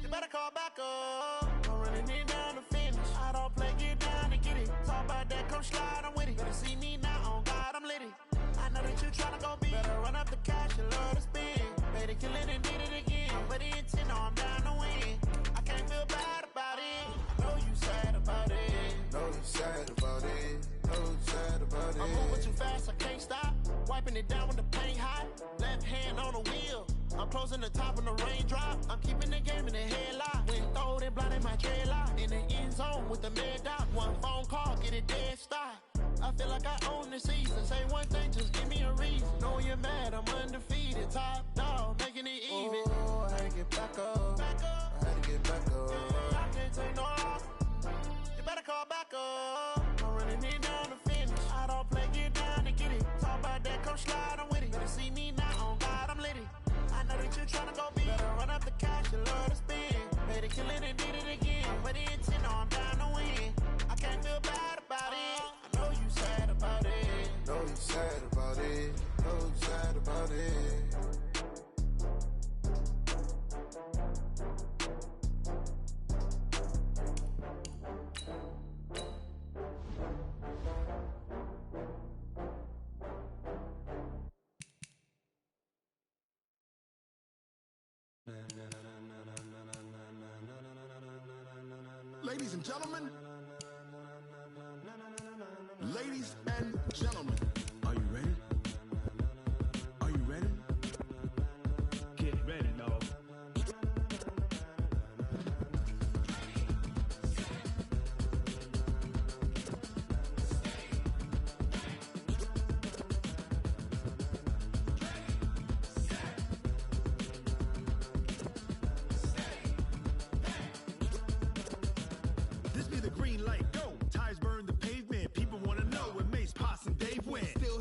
You better call back up. I'm running it down to finish. I don't play, get down and get it. Talk about that, come slide, I'm with it. Better see me now, on God, I'm litty. I know that you tryna go big. Better run up the cash, you love to spin. Better kill it and did it again. But the intent, no, I'm down to win. I can't feel bad about it. I know you sad about it. Know you sad about it. Know you sad about it. I'm moving too fast, I can't stop. Wiping it down with the paint hot. Left hand on the wheel. I'm closing the top when the raindrop. I'm keeping the game in the headlock. When throwed and blinded my dreadlock. In the end zone with the mad dot. One phone call, get it dead stop. I feel like I own the season. Say one thing, just give me a reason. Know you're mad, I'm undefeated. Top dog, making it even. Oh, I had to get back up. I had to get back up. I can't take no off. You better call back up. I'm running it down to finish. I don't play, get down and get it. Talk about that, come slide, I'm with it. Better see me now, on God, I'm litty. I know that you tryna go big. Better run up the cash, you love to spin. Better kill it and did it again. But the intent, no, I'm down to win. I can't feel bad about it. I know you sad about it. Know you sad about it. Know you sad about it. Ladies and gentlemen, ladies and gentlemen, are you ready? Are you ready? Get ready, dog. This be the green light, go. Tires burn the pavement. People want to know where Mace, Poss, and Dave went. Still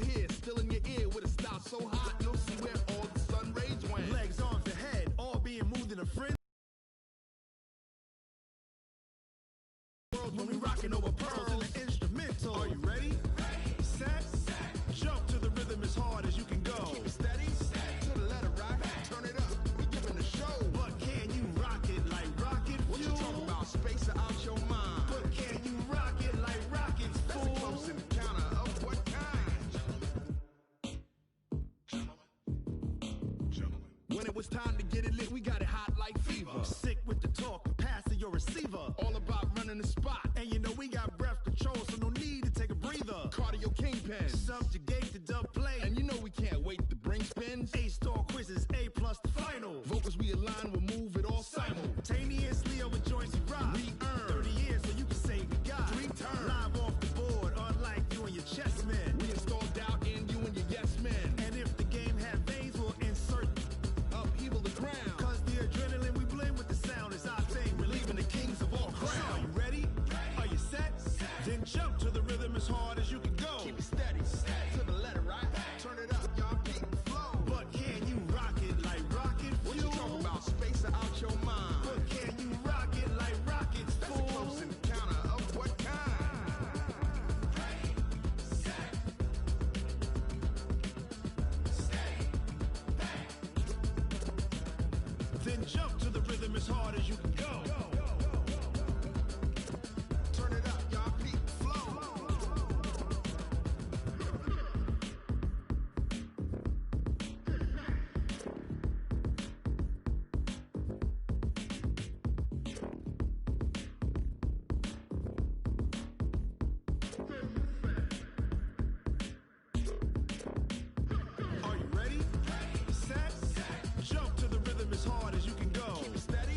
it's time to get it lit. We got it hot like fever. Sick with the talk, passing your receiver. All about running the spot. And you know we got breath control, so no need to take a breather. Cardio kingpin. Subjugate the dub play. And you know we can't wait to bring spins. A-star quizzes, A+ the final. Vocals we align, we'll move it all simultaneously over joints we rock. We earn 30 years so you can say we got 3 turns. Live off the board, unlike you and your chess men. We install doubt in you and your yes men. And if the game had veins, we'll insert upheaval the ground. Cause the adrenaline we blend with the sound is our thing. Relieving the kings of all crowns. Are you ready? Are you set? Then jump to the rhythm as hard as you can go. Keep it steady, to the letter, right? Turn it up, y'all, keep the flow. But can you rock it like rocket fuel? What you talking about? Space out your mind. But can you rock it like rockets, That's fool? a close encounter of what kind? Ready, set, stay back. Then jump to the rhythm as hard as you can go. Turn it up, y'all, keep the flow. Are you ready? Set, jump to the rhythm as hard as you can go. Keep it steady,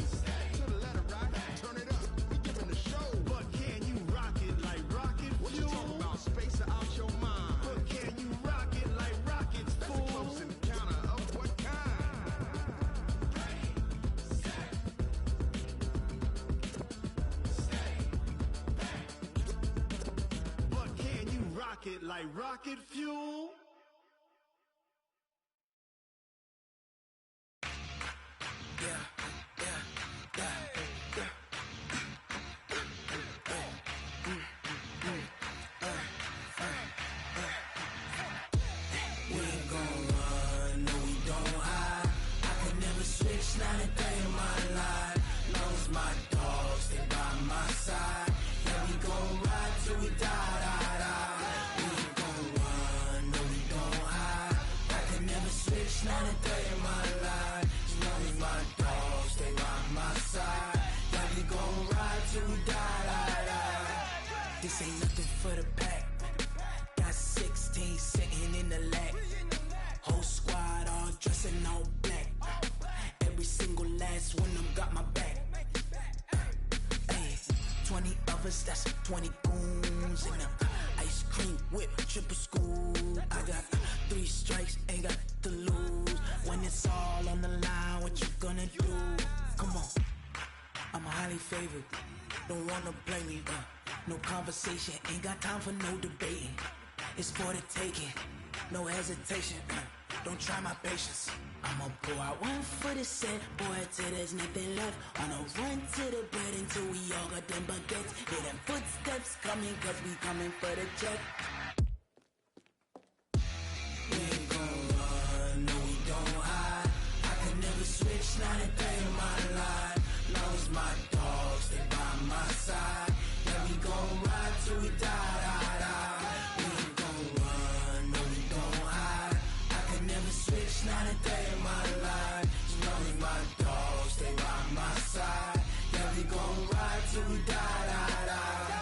to the letter, right? Turn it up, we giving the show. But can you rock it like rocket What you fuel? talking about? Space out your mind. But can you rock it like rockets, That's a fool? close encounter of what kind? But can you rock it like rocket fuel? We ain't gon' run, no we don't hide. I could never switch, not a day in my life. Long as my dogs stay by my side. Yeah, we gon' ride till we die, die, die. We ain't gon' run, no we don't hide. I could never switch, not a day in my life. As long as my dogs stay by my side. Yeah, we gon' ride till we die, die, die. This ain't nothing for the pack. Got 16 sitting in the lag. Whole squad all dressing all black. Every single last one of them got my back. Hey, 20 of us, that's 20 goons in the ice cream whip, triple scoop. I got 3 strikes, ain't got to lose. When it's all on the line, what you gonna do? Come on, I'm highly favored. Don't wanna play me, no conversation, ain't got time for no debating. It's for the taking, no hesitation. Don't try my patience. I'ma pour out one for the set, boy, till there's nothing left. Wanna run to the bread until we all got them baguettes. Hear them footsteps coming, cause we coming for the check. We ain't gon' run, no we don't hide. I could never switch, not a day in my life. Long as my dogs stay by my side. Yeah, we gon' ride till we die, die, die. We ain't gon' run, no we don't hide. I could never switch, not a day in my life. As long as my dogs stay by my side. Yeah, we gon' ride till we die, die, die.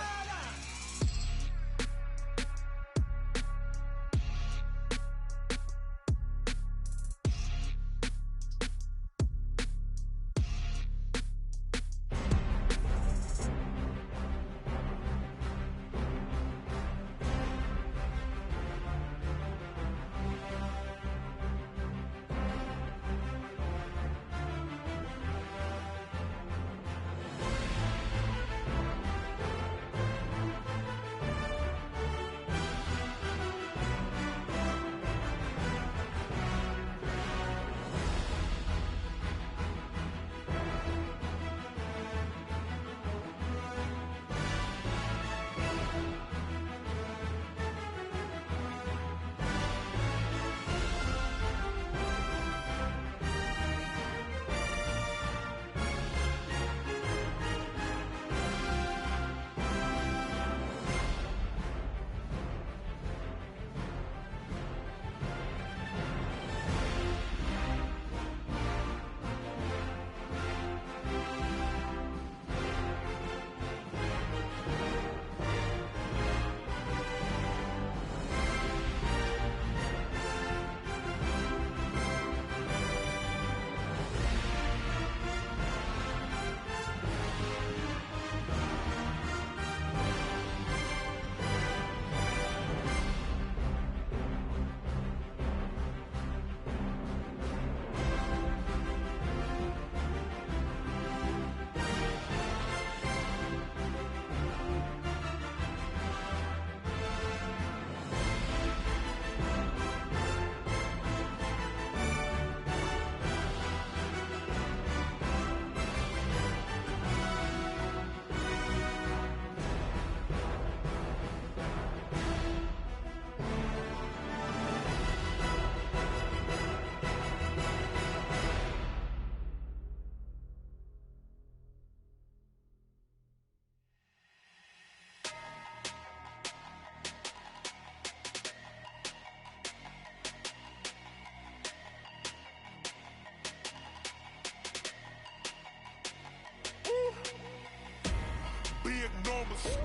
big numbers,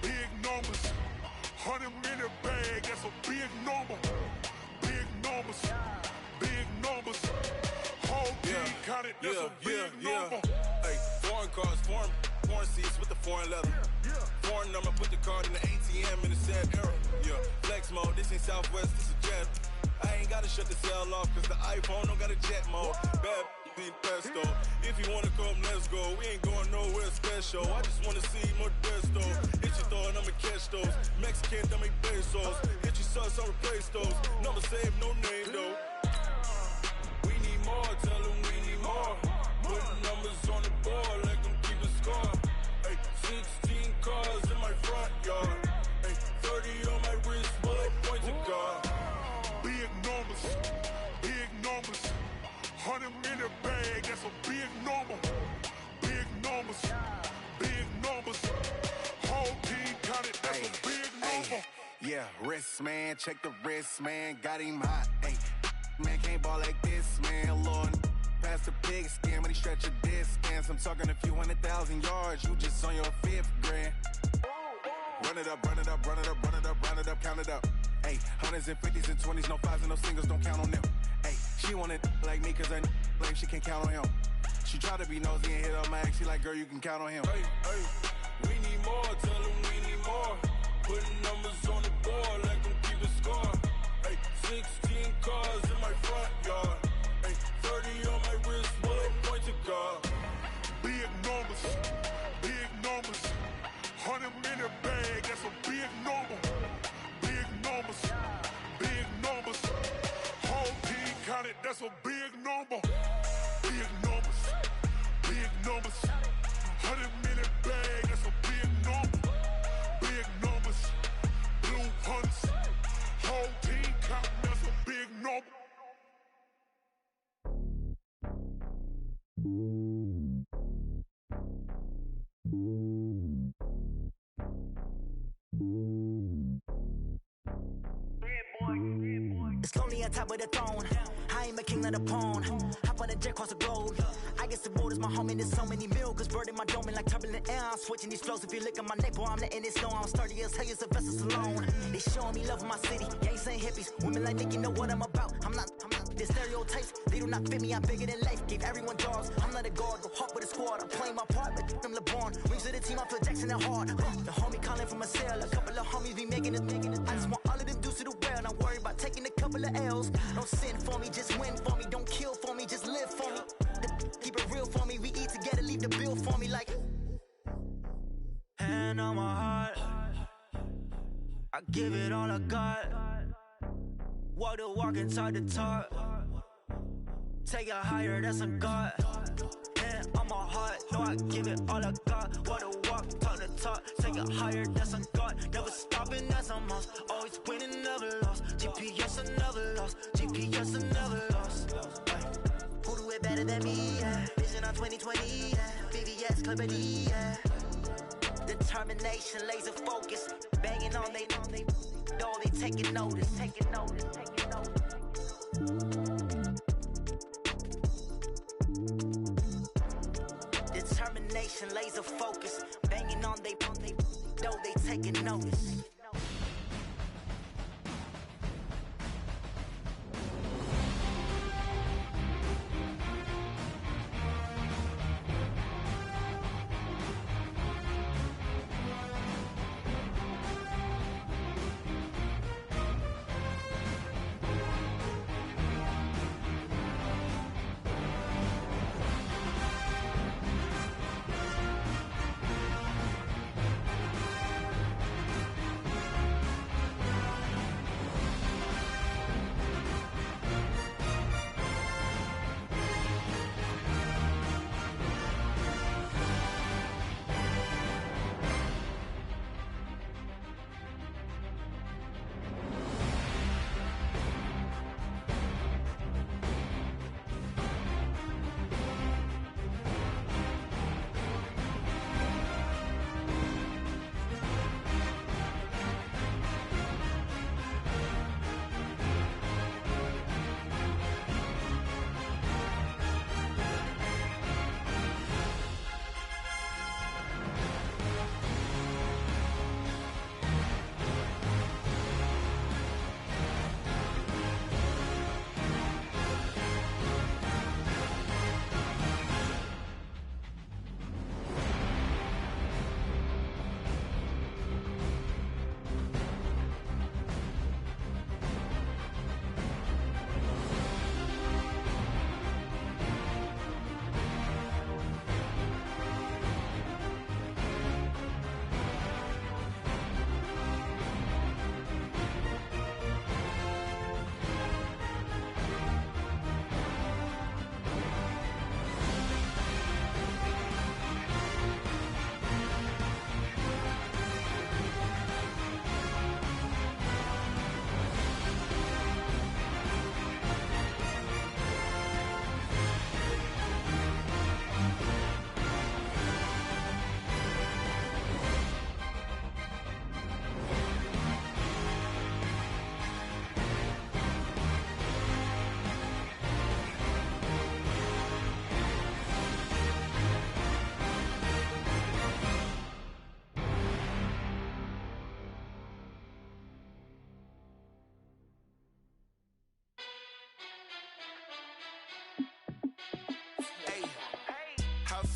big numbers. 100-minute bag, that's a big number. Big numbers, big numbers. Whole team counted, that's a big number. Hey, foreign cars, foreign seats with the foreign leather. Foreign number, put the card in the ATM in the sad era. Yeah, flex mode, this ain't Southwest, this is jet. I ain't gotta shut the cell off, cause the iPhone don't got a jet mode. Bad need pesto. If you wanna come, let's go. We ain't going nowhere special. I just wanna see more desto. Hit your throw and I'ma catch those. Mexican, don't make pesos. Hit your sauce, I'll replace those. Number save, no name though. We need more, tell them we need more. Putting numbers on the board, like them keep a score. Hey, 16 cars in my front yard. Hey, 30 on my wrist, bullet point to God. Big numbers, big numbers. 100-minute bag, that's a big number. Big numbers, big numbers. Whole team counted, that's a big number. Yeah, wrist man, check the wrist man, got him hot. Ay, man can't ball like this, man. Lord, past the pig skin when he stretch a distance. I'm talking a few 100,000 yards, you just on your 5th grand. Run it up, run it up, run it up, run it up, run it up, count it up. Ay, hundreds and 50s and 20s, no 5s and no singles, don't count on them. Ay, she wanted like me cause her blame, she can't count on him. She tried to be nosy and hit up my ex, she like, girl, you can count on him. Hey, we need more, tell them we need more. Putting numbers on the board, like them keep a score. Hey, 16 cars in my front yard. Hey, 30 on my wrist, bullet point to God. Big numbers, big numbers. 100-minute bag, that's a big number. Big numbers, big numbers. Whole team counted, that's a big number. Big numbers, big numbers. 100-minute bag, that's a big number. Big numbers, blue hunts. Whole team counting, that's a big number. It's lonely on top of the throne. I ain't a king of the pawn. Hop on a jet across the globe. I guess the road is my home and there's so many milkers burning my dome like turbulent air. I'm switching these flows. If you look at my neck, boy, I'm letting it snow. I'm sturdy as hell, Sylvester Stallone. They showing me love in my city. Gangs ain't hippies. Women like think you know what I'm about. I'm not. The stereotypes, they do not fit me. I'm bigger than life. Gave everyone jobs. I'm not a guard. Go hawk with a squad. I'm playing my part, but them LeBron. Rings to the team. I feel Jackson and hard. The homie calling from a cell. A couple of homies be making it. I just want all of them dudes to do well. Not worry about taking a couple of L's. Don't sin for me, just win for me. Don't kill for me, just live for me. Keep it real for me. We eat together, leave the bill for me like. Hand on my heart, I give it all I got. Walk the walk and talk the talk. Take it higher, that's a God. Hand on my heart, no, I give it all I got. Walk the walk, talk the talk. Take it higher, that's a God. Never stopping, that's a must. Always winning, never lost. GPS, I never lost. GPS, I never lost. Who do it better than me? Yeah. Vision on 2020, yeah. VVS, Clippity, yeah. Determination, laser focus. Banging on they, though they taking notice. Taking notice, taking notice. Determination, laser focus. Banging on they, though they taking notice.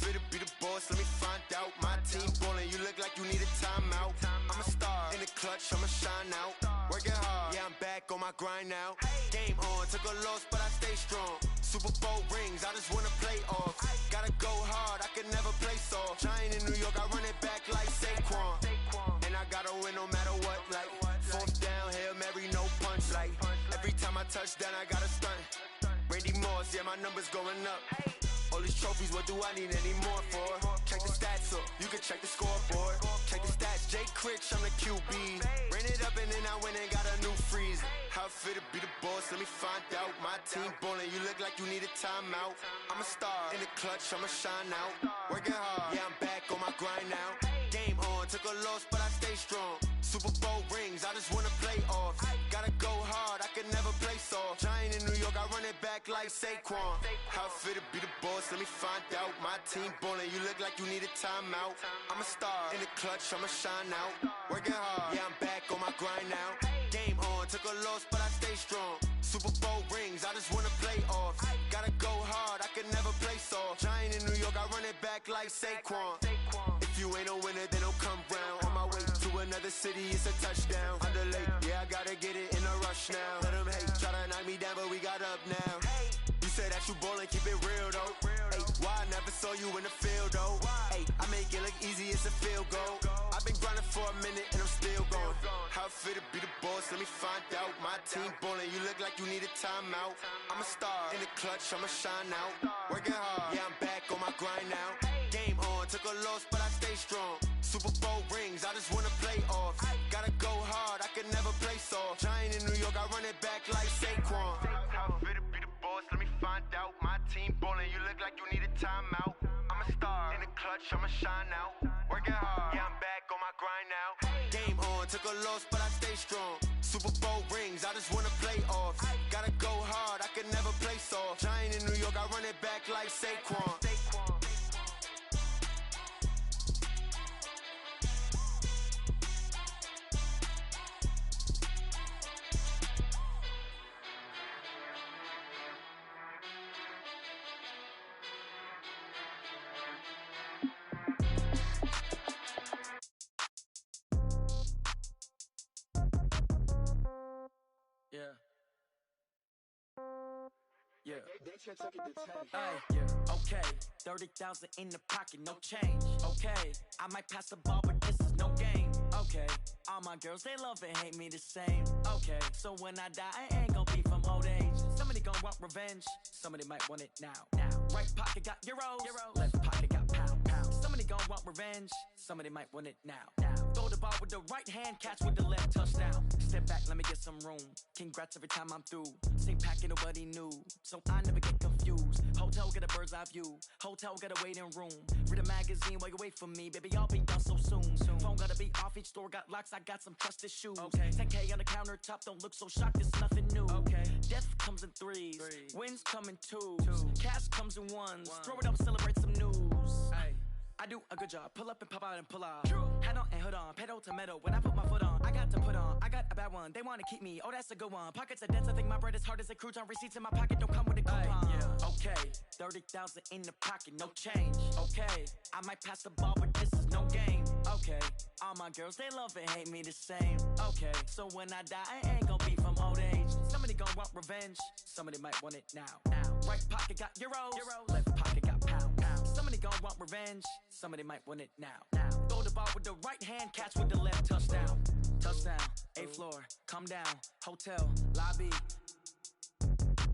fit to be the boss? Let me find out. My team ballin', you look like you need a timeout. I'm a star in the clutch, I'ma shine out. Working hard, yeah, I'm back on my grind now. Game on, took a loss, but I stay strong. Super Bowl rings, I just wanna play off. Gotta go hard, I can never play soft. Giant in New York, I run it back like Saquon. And I gotta win no matter what, like fourth down, Hail Mary, no punch. Like every time I touch down, I gotta stunt. Randy Moss, yeah, my numbers going up. All these trophies, what do I need any more for? Check the stats up, you can check the scoreboard. Check the stats, Jay Critch, I'm the QB. Ran it up and then I went and got a new freezer. How it fit to be the boss, let me find out. My team ballin', you look like you need a timeout. I'm a star in the clutch, I'ma shine out. Working hard, yeah, I'm back on my grind now. Game on, took a loss, but I stay strong. Super Bowl rings, I just wanna play off. Gotta go hard, I can never play soft. Giant in New York, I run it back like Saquon. How it fit to be the boss, let me find out. My team ballin', you look like you need a timeout. I'm a star in the clutch, I'ma shine out. Working hard, yeah, I'm back on my grind now. Game on, took a loss, but I stay strong. Super Bowl rings, I just wanna play off. Gotta go hard, I can never play soft. Giant in New York, I run it back like Saquon. If you ain't a winner, then don't come round. On my way to another city, it's a touchdown. Underlay, yeah, I gotta get it in a rush now. Let them hate, try to knock me down, but we got up now. You say that you ballin', keep it real though. Ay, why I never saw you in the field though? Ay, I make it look easy, it's a field goal. I've been grinding for a minute and I'm still going. How it fit to be the boss, let me find out. My team ballin', you look like you need a timeout. I'm a star in the clutch, I'ma shine out. Working hard, yeah, I'm back on my grind now. Game on, took a loss, but I stay strong. Super Bowl rings, I just wanna play off. Gotta go hard, I can never play soft. Giant in New York, I run it back like Saquon. How it fit to be the boss, let me find out. My team ballin', you look like you need a timeout. I'm a star in the clutch, I'ma shine out. Working hard, yeah, I'm back on my grind now. Game on, took a loss, but I stay strong. Super Bowl rings, I just wanna play off. Gotta go hard, I can never play soft. Giant in New York, I run it back like Saquon. Yeah. Yeah. Ay, yeah. Okay. 30,000 in the pocket, no change. Okay. I might pass the ball, but this is no game. Okay. All my girls, they love and hate me the same. Okay. So when I die, I ain't gonna be from old age. Somebody gonna want revenge. Somebody might want it now. Right pocket got euros. Left pocket got pound. Somebody gonna want revenge. Somebody might want it now. Throw the ball with the right hand, catch with the left, touchdown. Step back, let me get some room. Congrats every time I'm through. Same packet, nobody knew, so I never get confused. Hotel get a bird's eye view. Hotel get a waiting room. Read a magazine while you wait for me, baby. I'll be done so soon. Phone gotta be off, each store got locks. I got some trusted shoes. Okay. 10K on the countertop, don't look so shocked. It's nothing new. Okay. Death comes in threes. Wins come in twos. Cash comes in ones. Throw it up, celebrate some news. Ay. I do a good job. Pull up and pop out and pull out. Head on and hood on. Pedal to metal. When I put my foot on, I got to put on. I got a bad one. They want to keep me. Oh, that's a good one. Pockets are dense. I think my bread is hard as a crouton. Receipts in my pocket don't come with a coupon. Yeah. Okay. 30,000 in the pocket. No change. Okay. I might pass the ball, but this is no game. Okay. All my girls, they love and hate me the same. Okay. So when I die, I ain't gonna be from old age. Somebody gonna want revenge. Somebody might want it now. Right pocket got euros. Left pocket got pound. Somebody gonna want revenge. Somebody might want it now. Throw the ball with the right hand, catch with the left, touchdown. Touchdown, 8th floor, come down, hotel, lobby.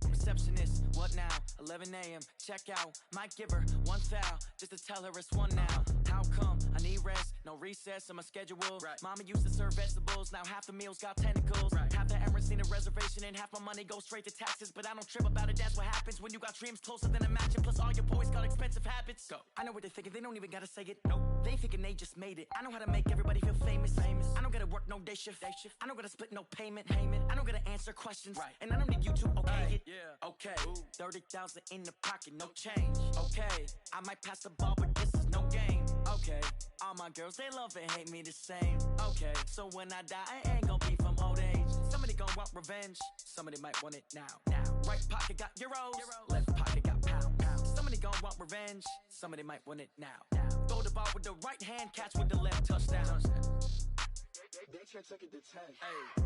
Receptionist, what now? 11 a.m., check out. Might give her one foul, just to tell her it's one now. How come? I need rest, no recess in my schedule. Right. Mama used to serve vegetables, now half the meals got tentacles. Right. Half the Emirates need a reservation and half my money goes straight to taxes. But I don't trip about it, that's what happens when you got dreams closer than a match. And plus all your boys got expensive habits. Go. I know what they're thinking, they don't even gotta say it. Nope. They thinking they just made it. I know how to make everybody feel famous. I don't gotta work no day shift. I don't gotta split no payment. I don't gotta answer questions. Right. And I don't need you to okay it. Yeah. Okay. 30,000 in the pocket, no change. Okay. I might pass the ball, but this is no game. Okay. All my girls, they love and hate me the same. Okay. So when I die, I ain't gonna be from old age. Somebody gonna want revenge. Somebody might want it now. Right pocket got euros. Left pocket got pound. Somebody gonna want revenge, somebody might want it now. Throw the ball with the right hand, catch with the left, touchdown. They took it to 10. Hey.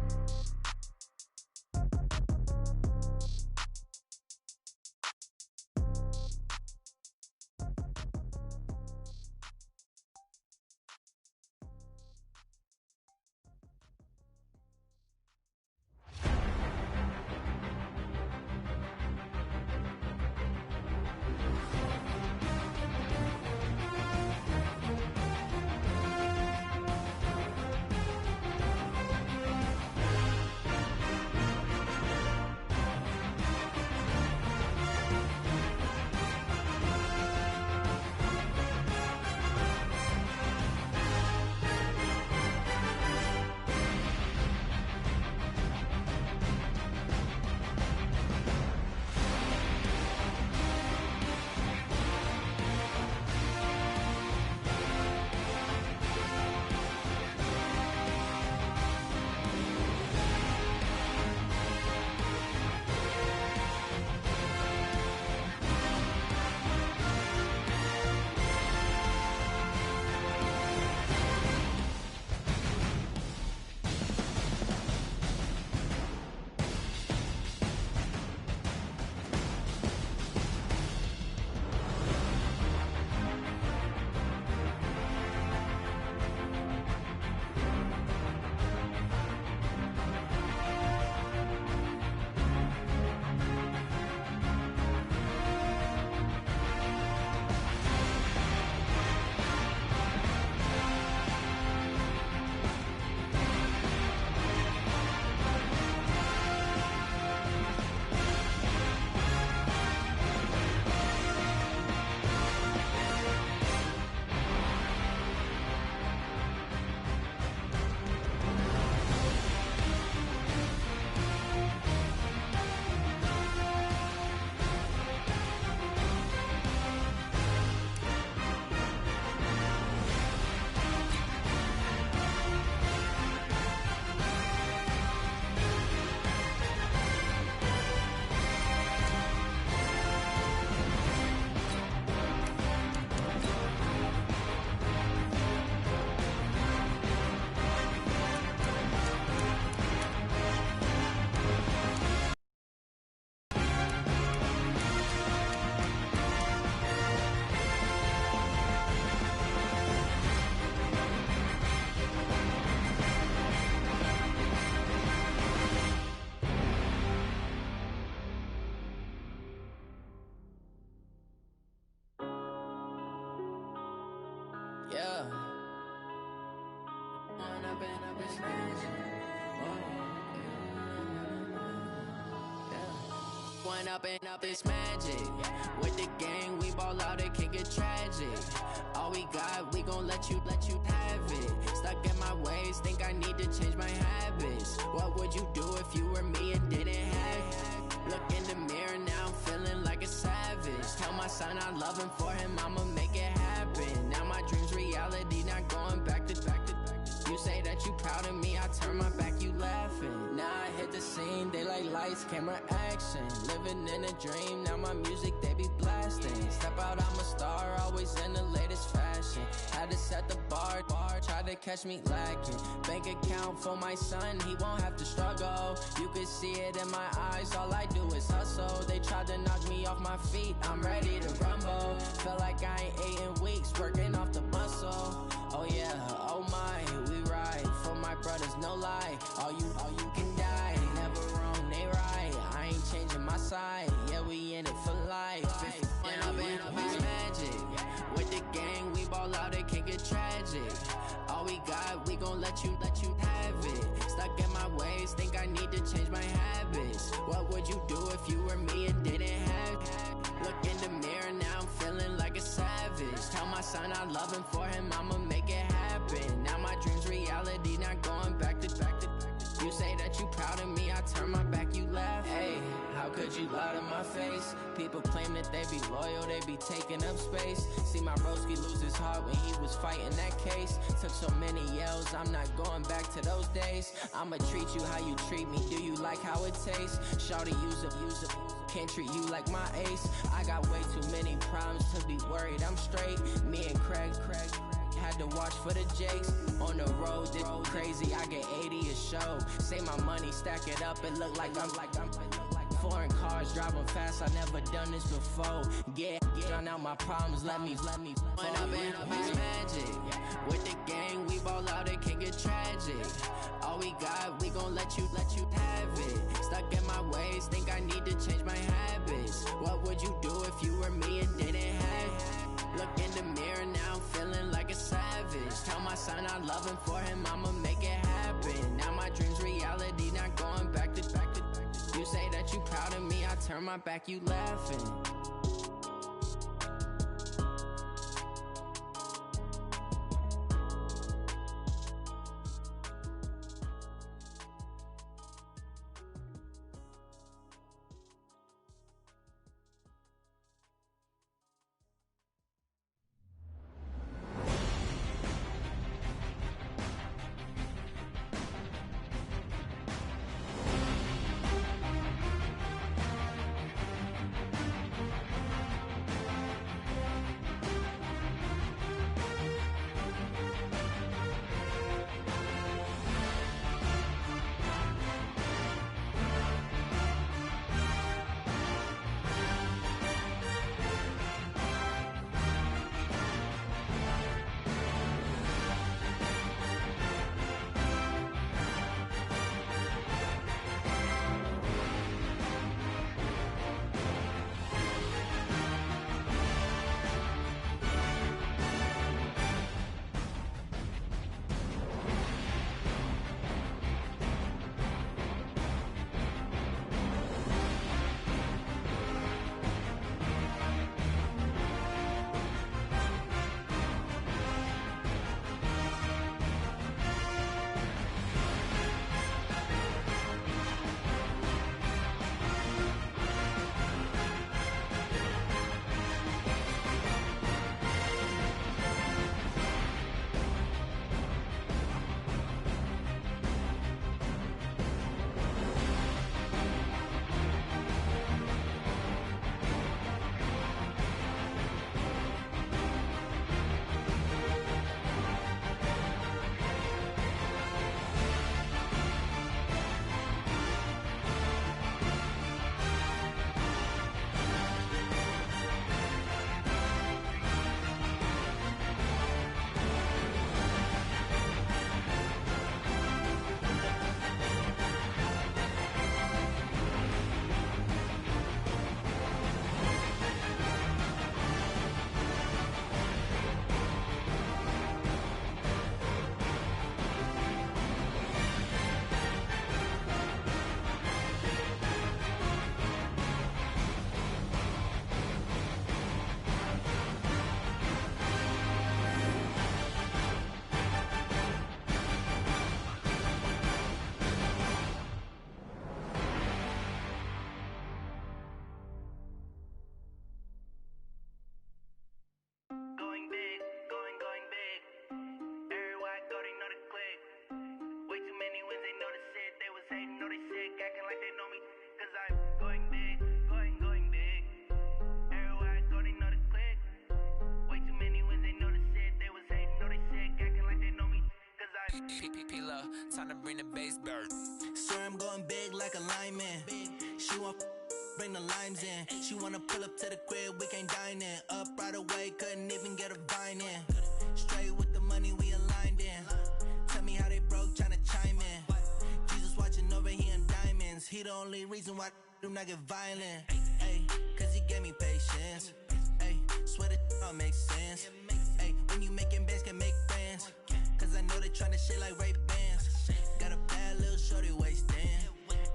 Yeah. One up and up, it's magic. With the gang, we ball out, it can get tragic. All we got, we gon' let you have it. Stuck in my ways, think I need to change my habits. What would you do if you were me and didn't have it? Look in the mirror, now I'm feeling like a savage. Tell my son I love him, for him I'ma make it happen. Now my dream's reality, not going back to. You say that you proud of me, I turn my back, you laughing. Now I hit the scene, they like lights, camera, action. Living in a dream, now my music, they be blasting. Step out, I'm a star, always in the latest fashion. Had to set the bar, try to catch me lacking. Bank account for my son, he won't have to struggle. You can see it in my eyes, all I do is hustle. They tried to knock me off my feet, I'm ready to rumble. Feel like I ain't ate in weeks, working off the muscle. Oh yeah, oh my, we ride for my brothers, no lie. All you can die, never wrong, they right. I ain't changing my side, yeah, we in it for life. It's magic. With the gang, we ball out, it can get tragic. All we got, we gon' let you have it. Stuck in my ways, think I need to change my habits. What would you do if you were me and didn't have it? Look in the mirror, now I'm feeling like a savage. Tell my son I love him, for him I'ma make it happen. Now my dream's reality, not going back to. You say that you proud of me, I turn my back, you laugh. Hey, how could you lie to my face? People claim that they be loyal, they be taking up space. See my broski lose his heart when he was fighting that case. Took so many yells, I'm not going back to those days. I'ma treat you how you treat me, do you like how it tastes? Shawty, use a can't treat you like my ace. I got way too many problems to to be worried, I'm straight. Me and Craig had to watch for the Jakes. On the road, this crazy, I get 80 a show. Say my money, stack it up, it look like I'm foreign cars, driving fast, I never done this before. Drown out my problems, let me When up in it's magic. With the gang, we ball out, it can get tragic. All we got, we gon' let you have it. Stuck in my ways, think I need to change my habits. What would you do if you were me and didn't have it? Look in the mirror now, I'm feeling like a savage. Tell my son I love him, for him I'ma make it happen. Now my dream's reality, not going back to. You say that you proud of me, I turn my back, you laughing. Time to bring the bass back. Swear I'm going big like a lineman. She want bring the limes in. She wanna pull up to the crib, we can't dine in. Up right away, couldn't even get a vine in. Straight with the money we aligned in. Tell me how they broke, tryna chime in. Jesus watching over here in diamonds. He the only reason why I do not get violent. Ay, cause he gave me patience. Ay, swear that all makes sense. Ay, when you making bands can make friends. Cause I know they tryna shit like Ray Bans. Got a bad little shorty wasting.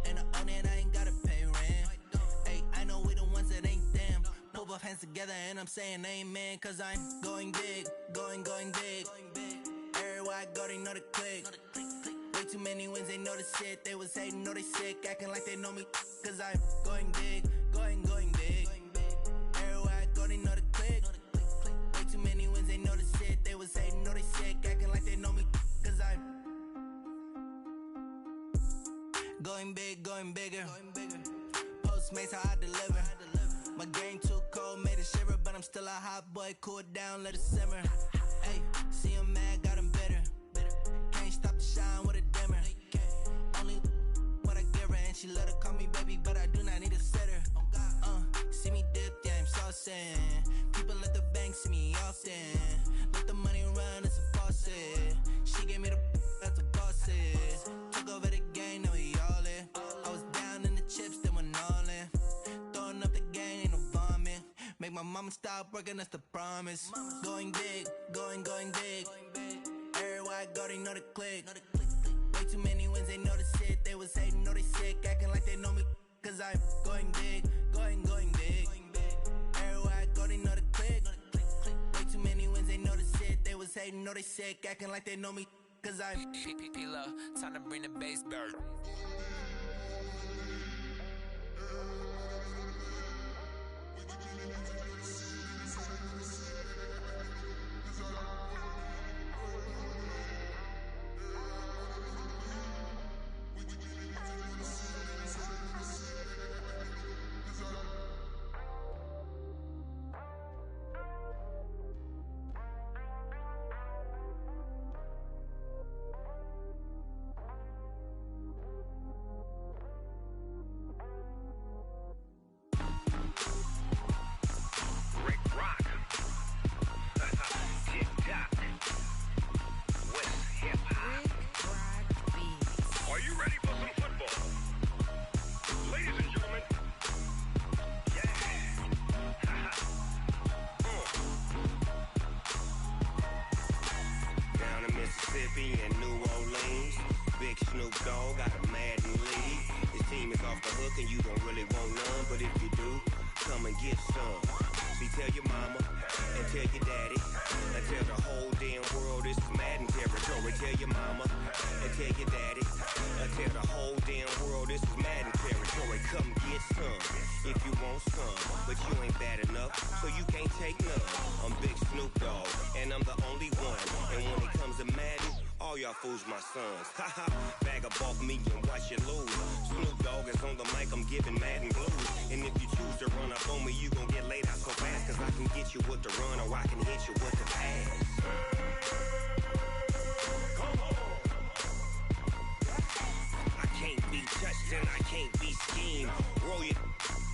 And I own it, I ain't gotta pay rent. Ay, I know we the ones that ain't them. Pull both hands together and I'm saying amen. Cause I'm going big, going big. Everywhere I go, they know the click. Way too many wins, they know the shit. They was hating, know they sick, acting like they know me. Cause I'm going big, going big. Everywhere I go, they know the click. Way too many wins, they know the shit. They was hating, know they sick, acting like they know me. Cause I'm going big, going bigger. Postmates how I deliver. My game too cold, made it shiver, but I'm I'm still a hot boy, cool it down, let it simmer. Hey, see him mad, got him bitter. Can't stop the shine with a dimmer. Only what I give her, and she let her call me baby, but I do not need a sitter. See me dip, yeah, I'm saucing. People at the bank see me often. Let the money run, it's a faucet. She gave me the that's a bosses. Took over the game, now we all in. I was down in the chips, then went all in. Throwing up the game, ain't no vomit. Make my mama stop working, that's the promise. Going big, going big. Everywhere I go, they know the click. Way too many wins, they know the shit. They was hating, know they sick, acting like they know me. Cause I'm going big, going big. Everywhere I go, they know the click. Way too many wins, they know the shit. They was hating, know they sick, acting like they know me. Cause I'm P-P-P-Lo, time to bring the bass back. Fools my sons. Haha, bag up off me and watch you lose. Snoop Dogg is on the mic, I'm giving Madden blues. And if you choose to run up on me, you gon' get laid out so fast. Cause I can get you with the run or I can hit you with the pass. Come on. I can't be touched and I can't be schemed. Roll you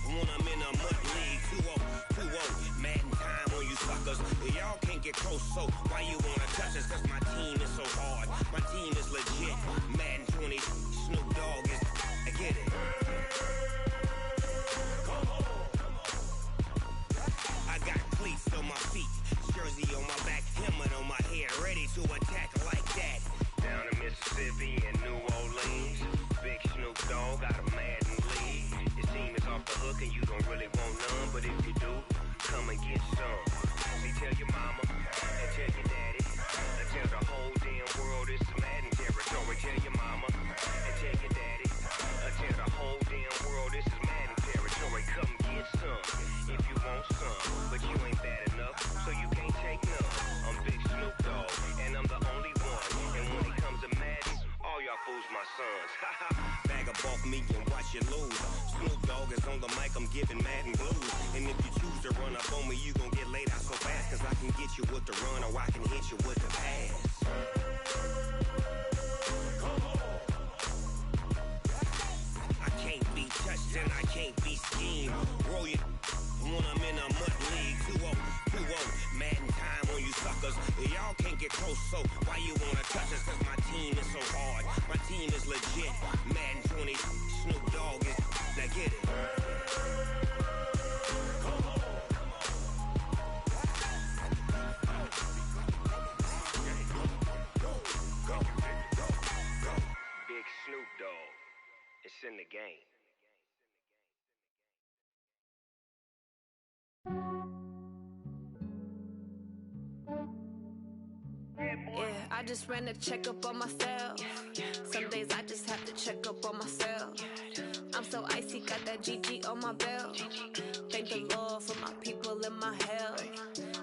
when I'm in a mud league. 2-0, Madden time on you suckers. Y'all can't get close, so why you wanna touch us? Cause my team is so hard. My team is legit. Madden 20, Snoop Dogg is. I get it. Come on. I got cleats on my feet, jersey on my back, helmet on my head, ready to attack like that. Down in Mississippi and New Orleans, big Snoop Dogg got a Madden league. Your team is off the hook and you don't really want none, but if you do, come and get some. See, tell your mama and tell your daddy, and tell the whole damn world this is Madden territory. Tell your mama and tell your daddy, and tell the whole damn world this is Madden territory. Come get some if you want some, but you ain't bad enough, so you can't take none. I'm Big Snoop Dogg, and I'm the only one. And when it comes to Madden, all y'all fools my sons. Bag up off me and watch you lose. Snoop Dogg is on the mic, I'm giving Madden blues. And if you choose to run up on me, you gon' get laid out so fast. Cause I can get you with the run or I can hit you with the pass. Come on. I can't be touched and I can't be schemed. Roll you when I'm in a mud league. 2-0, Madden time on you suckers. Y'all can't get close, so why you wanna touch us? Cause my team is so hard. My team is legit. Madden 20, Snoop Dogg is. Now get it. Come on. Go. Big Snoop Dogg. It's in the game. Yeah, I just ran a checkup on myself. Some days I just have to check up on myself. I'm so icy, got that GG on my belt. Thank the Lord for my people and my health.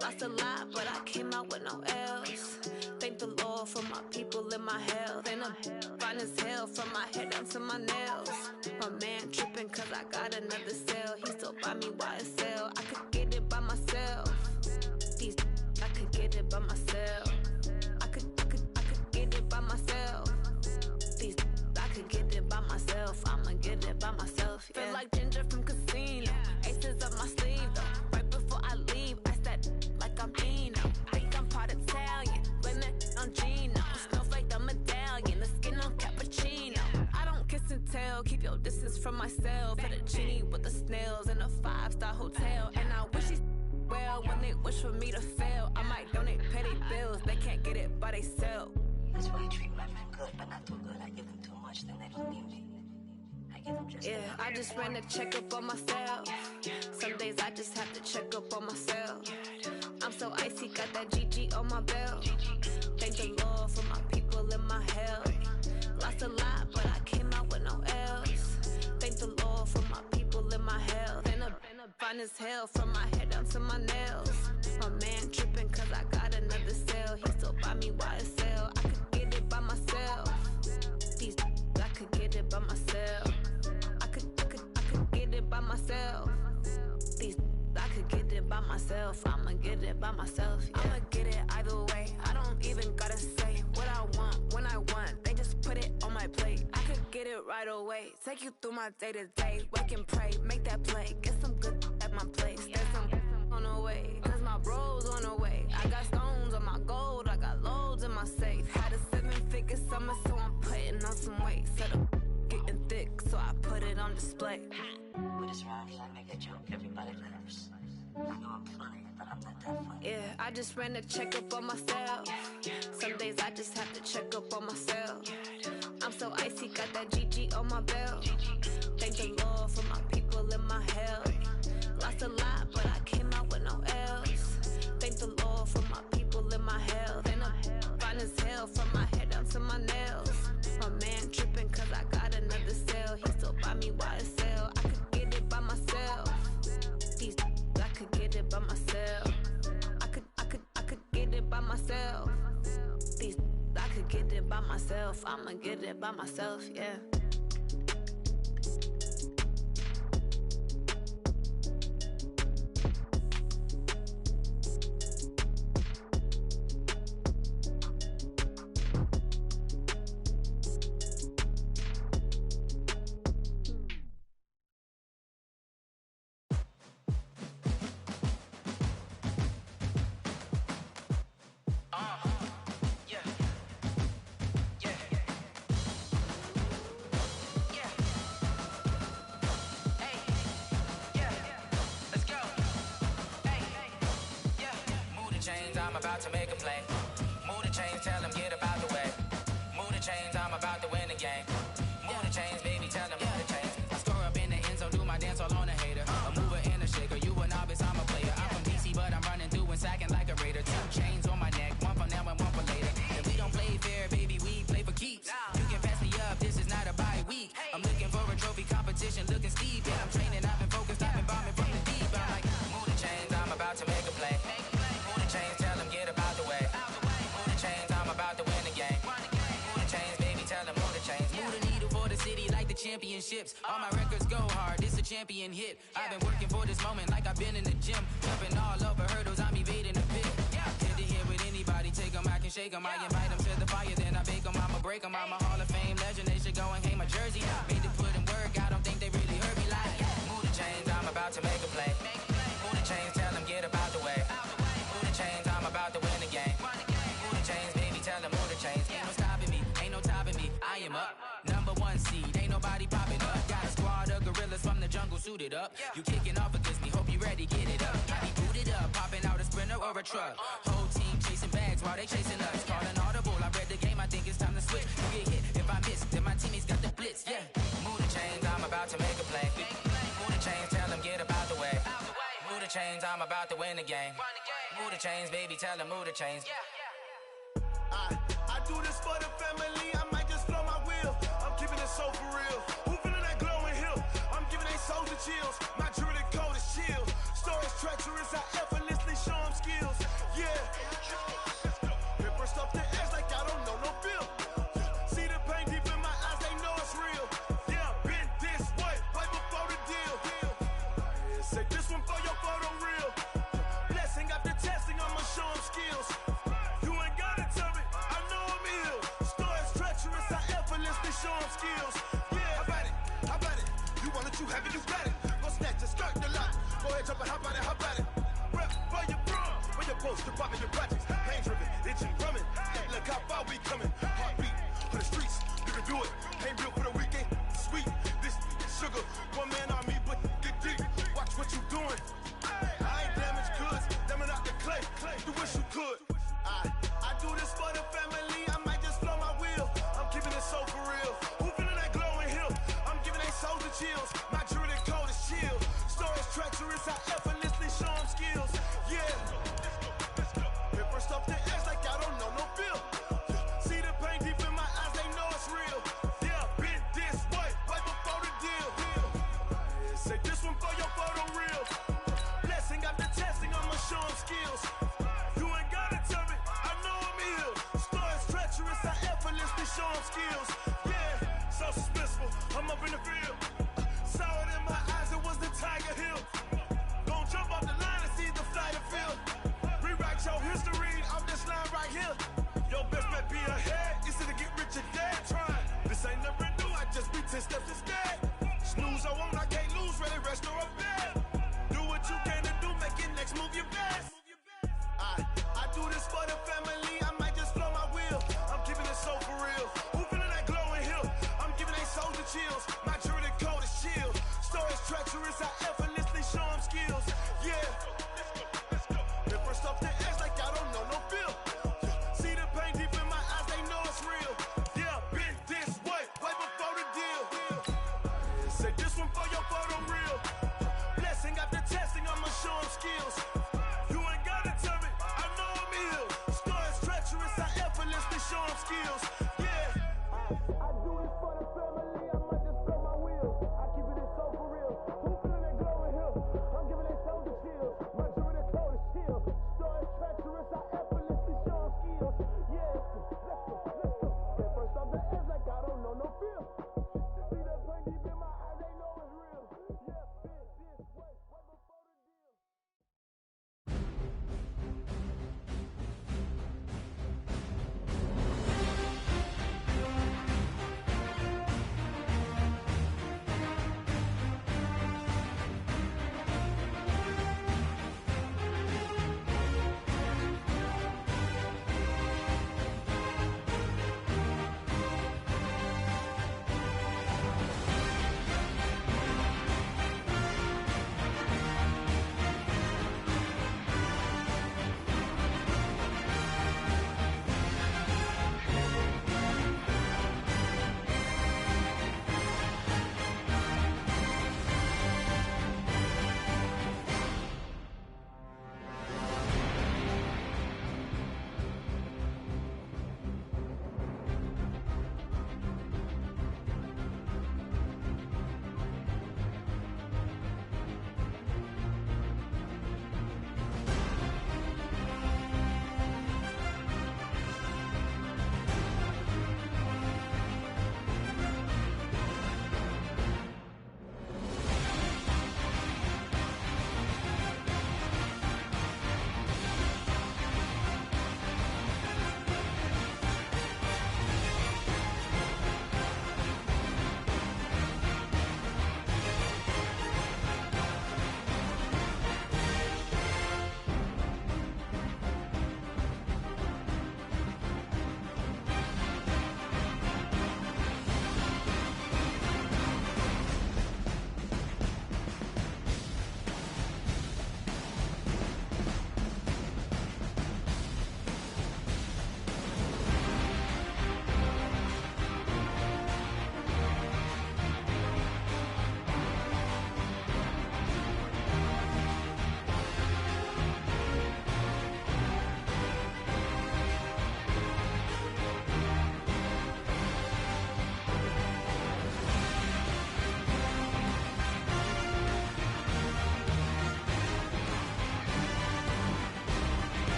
Lost a lot, but I came out with no L's. Thank the Lord for my people and my health. And I'm fine as hell from my head down to my nails. My man tripping cause I got another cell. He still buy me YSL. I could get it by myself. from myself. For the genie with the snails in a 5-star hotel. And I wish he's well when they wish for me to fail. I might donate petty bills, they can't get it by themselves. That's why I treat my friend good, but not too good. I give them too much, then they don't need me. I give them just I just ran a checkup on myself. Some days I just have to check up on myself. I'm so icy, got that GG on my belt. Thank the Lord for my people in my health. Lost a lot, but I came out with no else. Thank the Lord for my people in my health. And a fine as hell from my head down to my nails. My man tripping cause I got another cell. He still buy me YSL. I could get it by myself. These I could get it by myself. I could get it by myself. These I could get it by myself. I'ma get it by myself. Yeah. I'ma get it either way. I don't even gotta say what I want when I want. They just put it on my plate. I could get it right away. Take you through my day to day. Wake and pray, make that play. Get some good at my place. There's some on the way. Cause my bros on the way. I got stones on my gold. I got loads in my safe. Had a 7-figure summer, so I'm putting on some weight. Set up getting thick, so I put it on display. With this rhyme, I make a joke, everybody laughs. I know I'm funny, but I'm not that funny. Yeah, I just ran a checkup on myself. Some days I just have to check up on myself. I'm so icy, got that GG on my belt. Thank the Lord for my people in my health. Lost a lot, but I came out with no else. Thank the Lord for my people in my health. And I'm fine as hell from my head down to my nails. My man tripping cause I got another cell. He still buy me YSL. I could get it by myself. These I could get it by myself. I could get it by myself. These I could get it by myself. I'ma get it by myself, yeah. I'm about to make a play. Move the chains, tell them get about the way. Move the chains, I'm about to win the game. Move the chains, baby, tell them move the chains. I score up in the end zone, do my dance all on a hater. A mover and a shaker, you a novice, I'm a player. I'm from DC, but I'm running through and sacking like a raider. 2 chains on my neck, one for now and one for later. If we don't play fair, baby, we play for keeps. You can pass me up, this is not a bye week. I'm looking for a trophy competition, looking steep. Yeah, I'm training, I've been focused, I've been bombing from the deep. I'm like, move the chains, I'm about to make a play. Move the chains, tell them get about the way. Move the chains, I'm about to win the game. Move the chains, baby, tell them move the chains. Move the needle for the city like the championships. All my records go hard, this a champion hit. I've been working for this moment like I've been in the gym. Jumping all over hurdles, I'm evading the pit. Head to head with anybody, take them, I can shake them. I invite them to the fire, then I bake them, I'ma break them. I'm a Hall of Fame legend, they should go and hang my jersey. Made to put in work, I don't think they really heard me like. Move the chains, I'm about to make a play. Move the chains, tell them get about the way. Move the chains, I'm about to win the game. Move the chains, baby, tell them move the chains. Ain't no stopping me, ain't no topping me. I am up, #1 seed, ain't nobody popping up. Got a squad of gorillas from the jungle suited up. You kicking off against me, hope you ready, get it up. I be booted up, popping out a sprinter or a truck. Whole team chasing bags while they chasing us. Calling audible, I read the game, I think it's time to switch. You get hit, if I miss, then my teammates got the blitz, yeah. Move the chains, I'm about to make a play. Move the chains, tell them get about the way. Move the chains, I'm about to win the game. Move the chains, baby, tell them move the chains. I do this for the family, I might just blow my wheel. I'm keeping it so for real. Who feeling that glowing hill? I'm giving they souls the chills. My jewelry code is chill. Stories treacherous, I effortlessly show them skills. Yeah. Ripper stuff the edge like I don't know no feel. See the pain deep in my eyes, they know it's real. Yeah, been this way, right before the deal. Say this one for your photo reel. Blessing after testing, I'ma show them skills. You ain't gotta tell me, I know I'm ill. Stories treacherous, I effortlessly show them skills. Yeah, how about it? You want it, you have it, you got it. Go snatch it, skirt the lot. Go ahead, jump it, how about it? Rep for your brum, where your post, the pop in your projects. Pain driven, itching, drumming. Look how far we coming. Heartbeat for the streets, you can do it. Ain't real for the weekend, sweet. This sugar nigga. One man on me, but get deep. Watch what you doing. I ain't damaged goods, damn it out the clay. You wish you could. I do this for the family. I might just blow my wheel. I'm keeping it so for real. Who feeling that glowing hill? I'm giving they souls the chills. My jewelry code is chill. Stories treacherous, I effortlessly show them skills. Yeah. Hit first off the edge like I don't know no feel. See the pain deep in my eyes, they know it's real. Yeah, been this way, way before the deal. Say this one for your photo reel. Blessing after testing, I'ma show them skills. You ain't gotta tell me, I know I'm ill. Stories treacherous, I effortlessly show them skills. Yeah, so suspenseful, I'm up in the field. Saw it in my eyes, it was the Tiger Hill. Gon' jump off the line and see the flight of field. Rewrite your history off this line right here. Your best bet be ahead, instead to get rich or dead trying. This ain't never new, I just be 10 steps instead. Snooze I won't, I can't lose, ready, rest or a bed. Do what you can to do, make your next move your best. I do this for the family, I might just blow my wheel. I'm keeping it so for real. Who feeling that glowing hill? I'm giving they souls the chills. My jewelry code is chill. Stories treacherous, I effortlessly show them skills. Yeah. Hit first off the edge like I don't know no feel. See the pain deep in my eyes, they know it's real. Yeah, been this way, way before the deal. Say this one for your photo reel. Blessing after testing, I'ma show them skills. You ain't gotta tell me, I know I'm ill. Stories treacherous, I effortlessly show them skills. Yeah. I do this for the family, I might just blow my wheel. I keep it so for real. Who feeling that glowing hill? I'm giving they souls the chills. My jewelry code is chill. Stories treacherous, I effortlessly show them skills. Yeah, let's go. Get first off the edge like I don't know no feel. See that pain deep in my eyes, they know it's real. Yeah, been this way, way before the deal.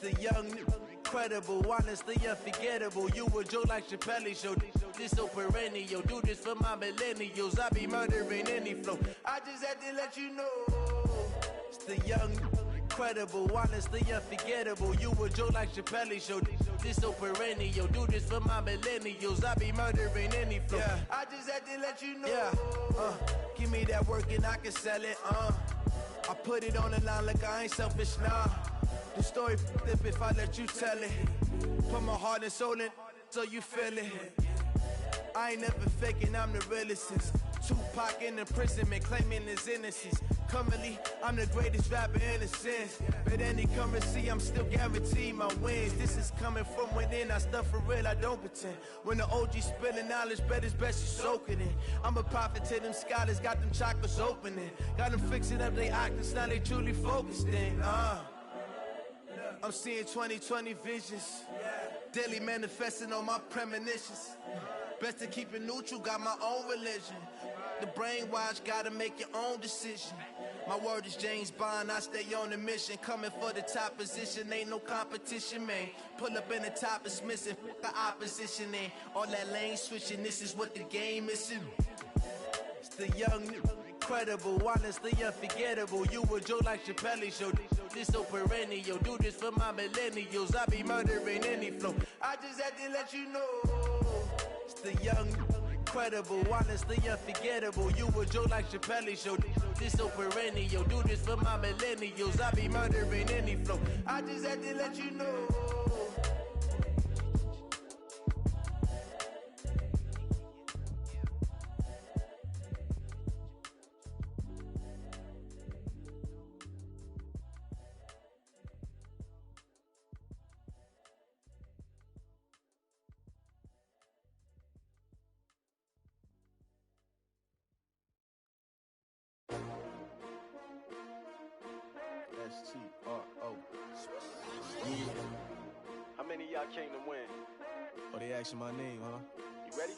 the young, incredible, honestly unforgettable. You a joke like Chappelle Show. This so perennial. Do this for my millennials. I be murdering any flow. I just had to let you know. It's the young, incredible, honestly unforgettable. You a joke like Chappelle Show. This so perennial. Do this for my millennials. I be murdering any flow. Yeah. I just had to let you know. Yeah. Give me that work and I can sell it. I put it on the line like I ain't selfish, nah. The story flip if I let you tell it. Put my heart and soul in so you feel it. I ain't never faking, I'm the realest since Tupac in imprisonment, claiming his innocence. Currently, I'm the greatest rapper in a sense. But any currency, I'm still guaranteed my wins. This is coming from within, I stuff for real, I don't pretend. When the OG spilling knowledge, bet it's best you soak it in. I'm a prophet to them scholars, got them chakras opening. Got them fixing up they octaves, now they truly focused in. I'm seeing 2020 visions. Daily manifesting on my premonitions. Best to keep it neutral, got my own religion. The brainwash, gotta make your own decision. My word is James Bond, I stay on the mission. Coming for the top position, ain't no competition, man. Pull up in the top is missing, the opposition ain't. All that lane switching, this is what the game is. It's the young, incredible, honestly unforgettable. You a joke like Chappelle Show. This so perennial. Do this for my millennials. I be murdering any flow. I just had to let you know. It's the young, incredible, honestly unforgettable. You a joke like Chappelle Show. This so perennial. Do this for my millennials. I be murdering any flow. I just had to let you know. S-T-R-O. Yeah. How many of y'all came to win? Oh, they asking my name, huh? You ready?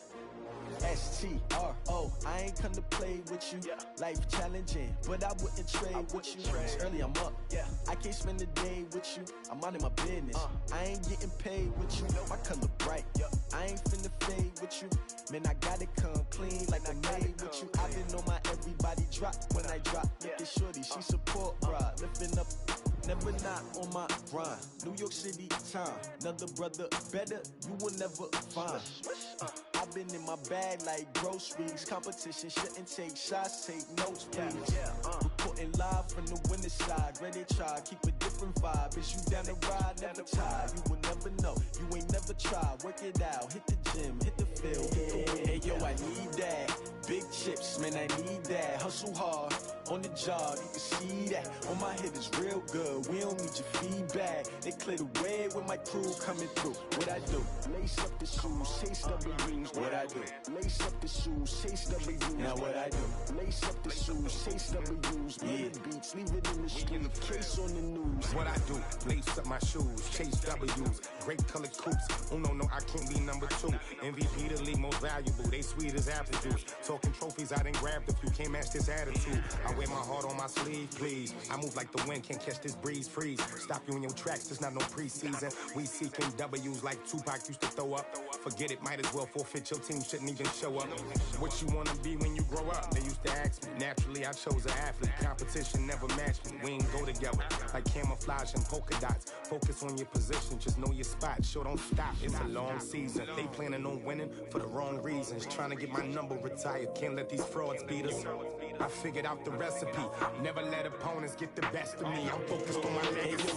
S-T-R-O. I ain't come to play with you. Yeah. Life challenging, but I wouldn't trade with you. It's early, I'm up. Yeah. I can't spend the day with you. I'm minding my business. I ain't getting paid with you. My color bright. I ain't finna fade with you. Man, I gotta come clean like I made with you. I've been on my everybody drop when I drop. Look at shorty, she support, bruh. Lifting up, never not on my grind. New York City time. Another brother better, you will never find. I've been in my bag like groceries. Competition shouldn't take shots, take notes, please. Reporting live from the winning side. Ready to try, keep a different vibe. Is you down the ride, never tired. You will never know, you ain't never tried. Work it out, hit the gym, hit the field, hit the win. Hey yo, I need that. Big chips, man, I need that. Hustle hard, on the job, you can see that. On my hit is real good, we don't need your feedback. They clear the way with my crew coming through. What I do? Lace up the shoes, chase W's. What I do? Lace up the shoes, chase W's. Now what I do? Lace up the shoes, chase W's. Yeah. Beats, leave it in the street, case on the news. What I do? Lace up my shoes, chase W's. Great colored coops. Oh no, I can't be number 2. MVP the league most valuable. They sweet as apple juice. Talking trophies, I done grabbed a few. Can't match this attitude. I wear my heart on my sleeve, please. I move like the wind, can't catch this breeze, freeze. Stop you in your tracks, there's not no preseason. We seeking W's like Tupac used to throw up. Forget it, might as well forfeit. Your team shouldn't even show up. What you wanna be when you grow up? They used to ask me. Naturally, I chose an athlete. Competition never matched me. We ain't go together like camouflage and polka dots. Focus on your position, just know your spot. Sure, don't stop. It's a long season. They planning on winning for the wrong reasons. Trying to get my number retired. Can't let these frauds beat us. I figured out the recipe. Never let opponents get the best of me. I'm focused on my legacy.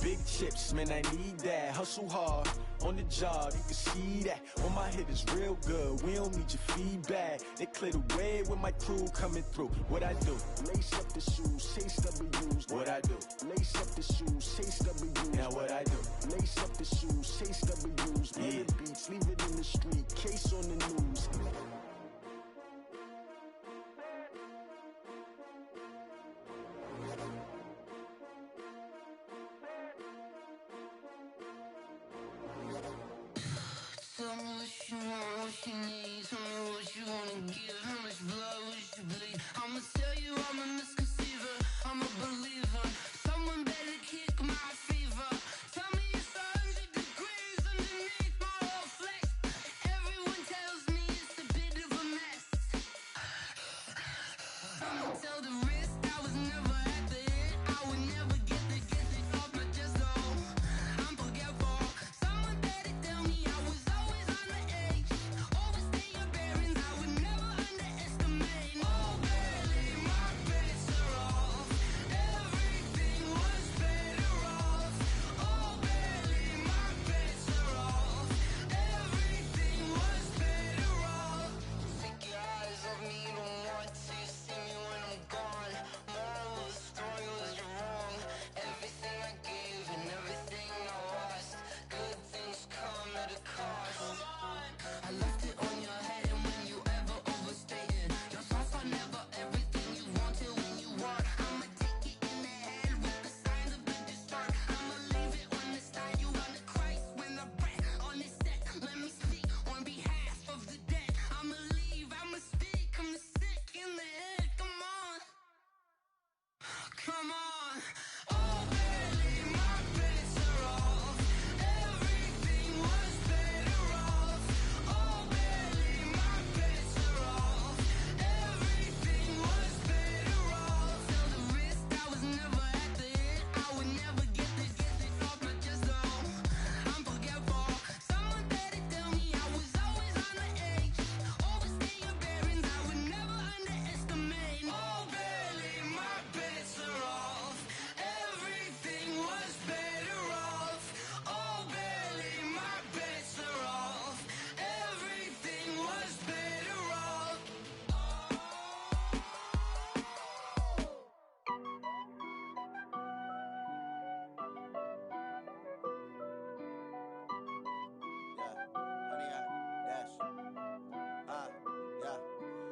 Big chips, man, I need that. Hustle hard, on the job, you can see that. On my hit is real good, we don't need your feedback. They clear the way with my crew coming through. What I do? Lace up the shoes, chase W's. What I do? Lace up the shoes, chase W's. Now what I do? Lace up the shoes, chase W's. Yeah. Beats, leave it in the street, case on the news. Tell me what you want, what you need. Tell me what you wanna give. How much blood would you bleed? I'ma tell you I'm a misconceiver, I'm a believer. Someone better kick my fever.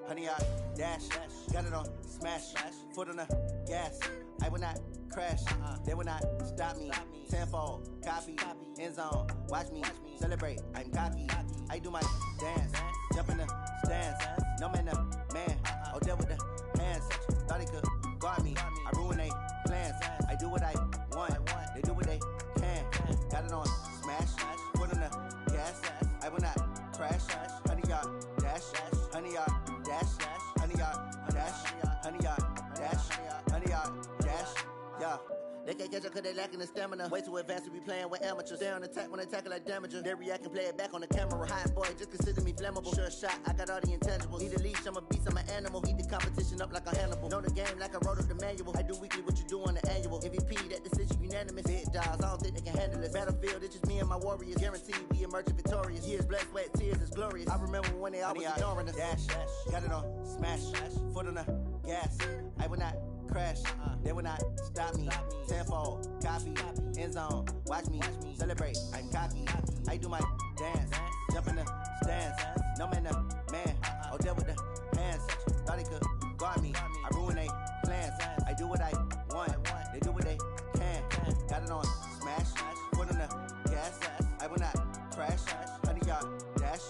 100 yard dash. Got it on smash. Foot on the gas. I will not crash. They will not stop me. Tenfold, copy, end zone. Watch me celebrate. I'm cocky. I do my dance. Jump in the stands. No man, man. Oh, there with the hands. Thought he could guard me. I ruin they plans. I do what I want. They do what they can. Got it on smash. Foot on the gas. I will not crash. 100 yard dash. 100 yard dash. 100 yard dash. 100 yard dash. 100 yard dash. Yeah. They can't catch up cause they lacking the stamina. Way too advanced to be playing with amateurs. Stay on attack when they tackle like damager. They react and play it back on the camera. Hot boy, just consider me flammable. Sure shot, I got all the intangibles. Need a leash, I'm a beast, I'm an animal. Eat the competition up like a Hannibal. Know the game like I wrote up the manual. I do weekly what you do on the annual. MVP, that decision unanimous. Big dogs, I don't think they can handle it. Battlefield, it's just me and my warriors. Guaranteed we emerging victorious. Years, blood, sweat, tears, it's glorious. I remember when they always ignoring us. Dash, got it on smash. Foot on the gas. I will not crash. They will not stop me. Tenfold, copy, end zone. Watch me celebrate. I'm cocky. I do my dance. Jump in the stands. No man, man. Oh, there with the hands. Thought he could guard me. I ruin they plans. I do what I want. They do what they can. Got it on smash. Foot on the gas. I will not crash. 100 yard dash.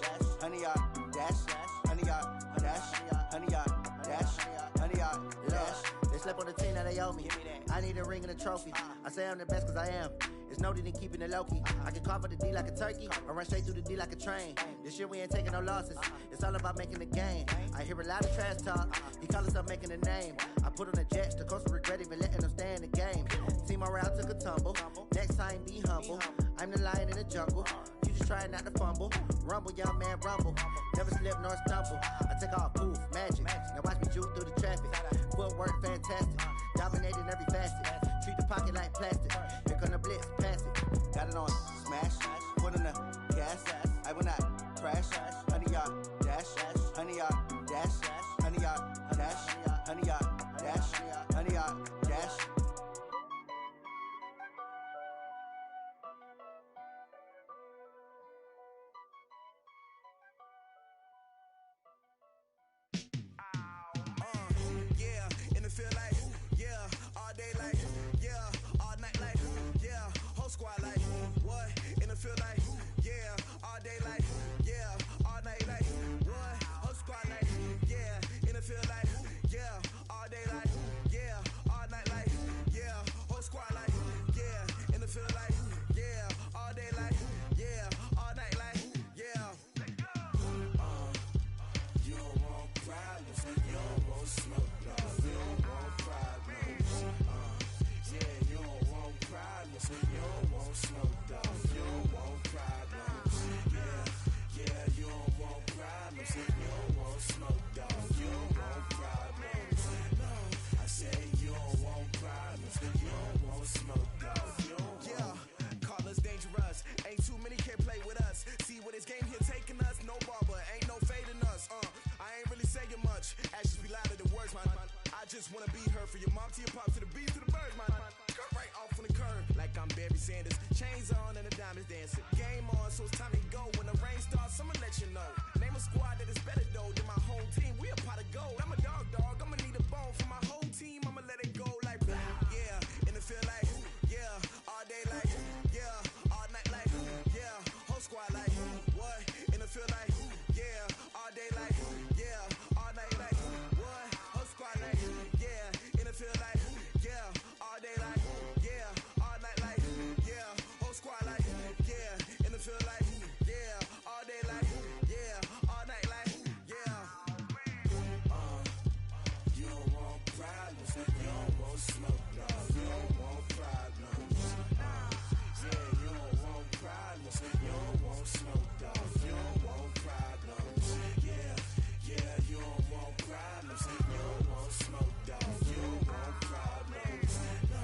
100 yard dash. 100 yard dash. 100 yard dash. 100 yard dash. They slept on the team that they owe me. I need a ring and a trophy. I say I'm the best cause I am. It's no need in keeping it low-key. I can carve up the D like a turkey or run straight through the D like a train. This year we ain't taking no losses. It's all about making the game. I hear a lot of trash talk. He call himself making a name. I put on the Jets. The coach will regret even letting them stay in the game. Team morale took a tumble. Next time be humble. I'm the lion in the jungle. You just try not to fumble. Rumble, young man, rumble. Never slip nor stumble. I take off, poof, magic. Now watch me juke through the traffic. Footwork fantastic. Dominating every facet. Treat the pocket like plastic. Here come the blitz, pass it. Got it on smash. Foot on the gas. I will not crash. 100 yard dash. 100 yard dash. 100 yard dash. 100 yard dash. 100 yard dash. Feel like, yeah, all day like, yeah, all night like, yeah, whole squad like, what? In the feel like, yeah, all day like, yeah, all night like, what? Whole squad like, yeah, in the feel like, yeah, all day like, yeah, all night like, yeah, whole squad like, yeah, in the feel like, yeah, all day like, yeah, all night like, yeah. You don't want problems, you don't want smoke. You don't want problems. Yeah, you don't want problems. You don't want smoke, dog. You don't want problems. Yeah, you don't want problems. You don't want smoke, dog. You don't want problems. No, I say you don't want problems. You don't want smoke, dog. You don't want. Call us dangerous. Ain't too many can play with us. See what this game here taking us. No barber, ain't no fading us. I ain't really saying much. Actions be louder than words, man. I just wanna be heard. For your mom to your pop to the beat to the birds, man. Cut right off on the curb like I'm Barry Sanders. Chains on and the diamonds dancing. Game on, so it's time to go. When the rain starts, I'ma let you know. Name a squad that is better though than my home team. We a pot of gold. I'm a dog. I'ma need a bone for my whole team. I'ma let it go like blah. Yeah, and it feel like yeah, all day like yeah, all night like yeah, whole squad like what? And it feel like yeah, all day like yeah, all night like what? Whole squad like yeah, and it feel like yeah, all day like yeah, all night like yeah, whole squad like yeah, and it feel like yeah, all day like yeah, all night like yeah. You don't want problems, you don't want smoke, dog. You don't want problems. Yeah, you don't want problems, you don't want smoke, dog. You don't want problems. Yeah, you don't want problems, you don't want smoke, dog. You don't want problems. No,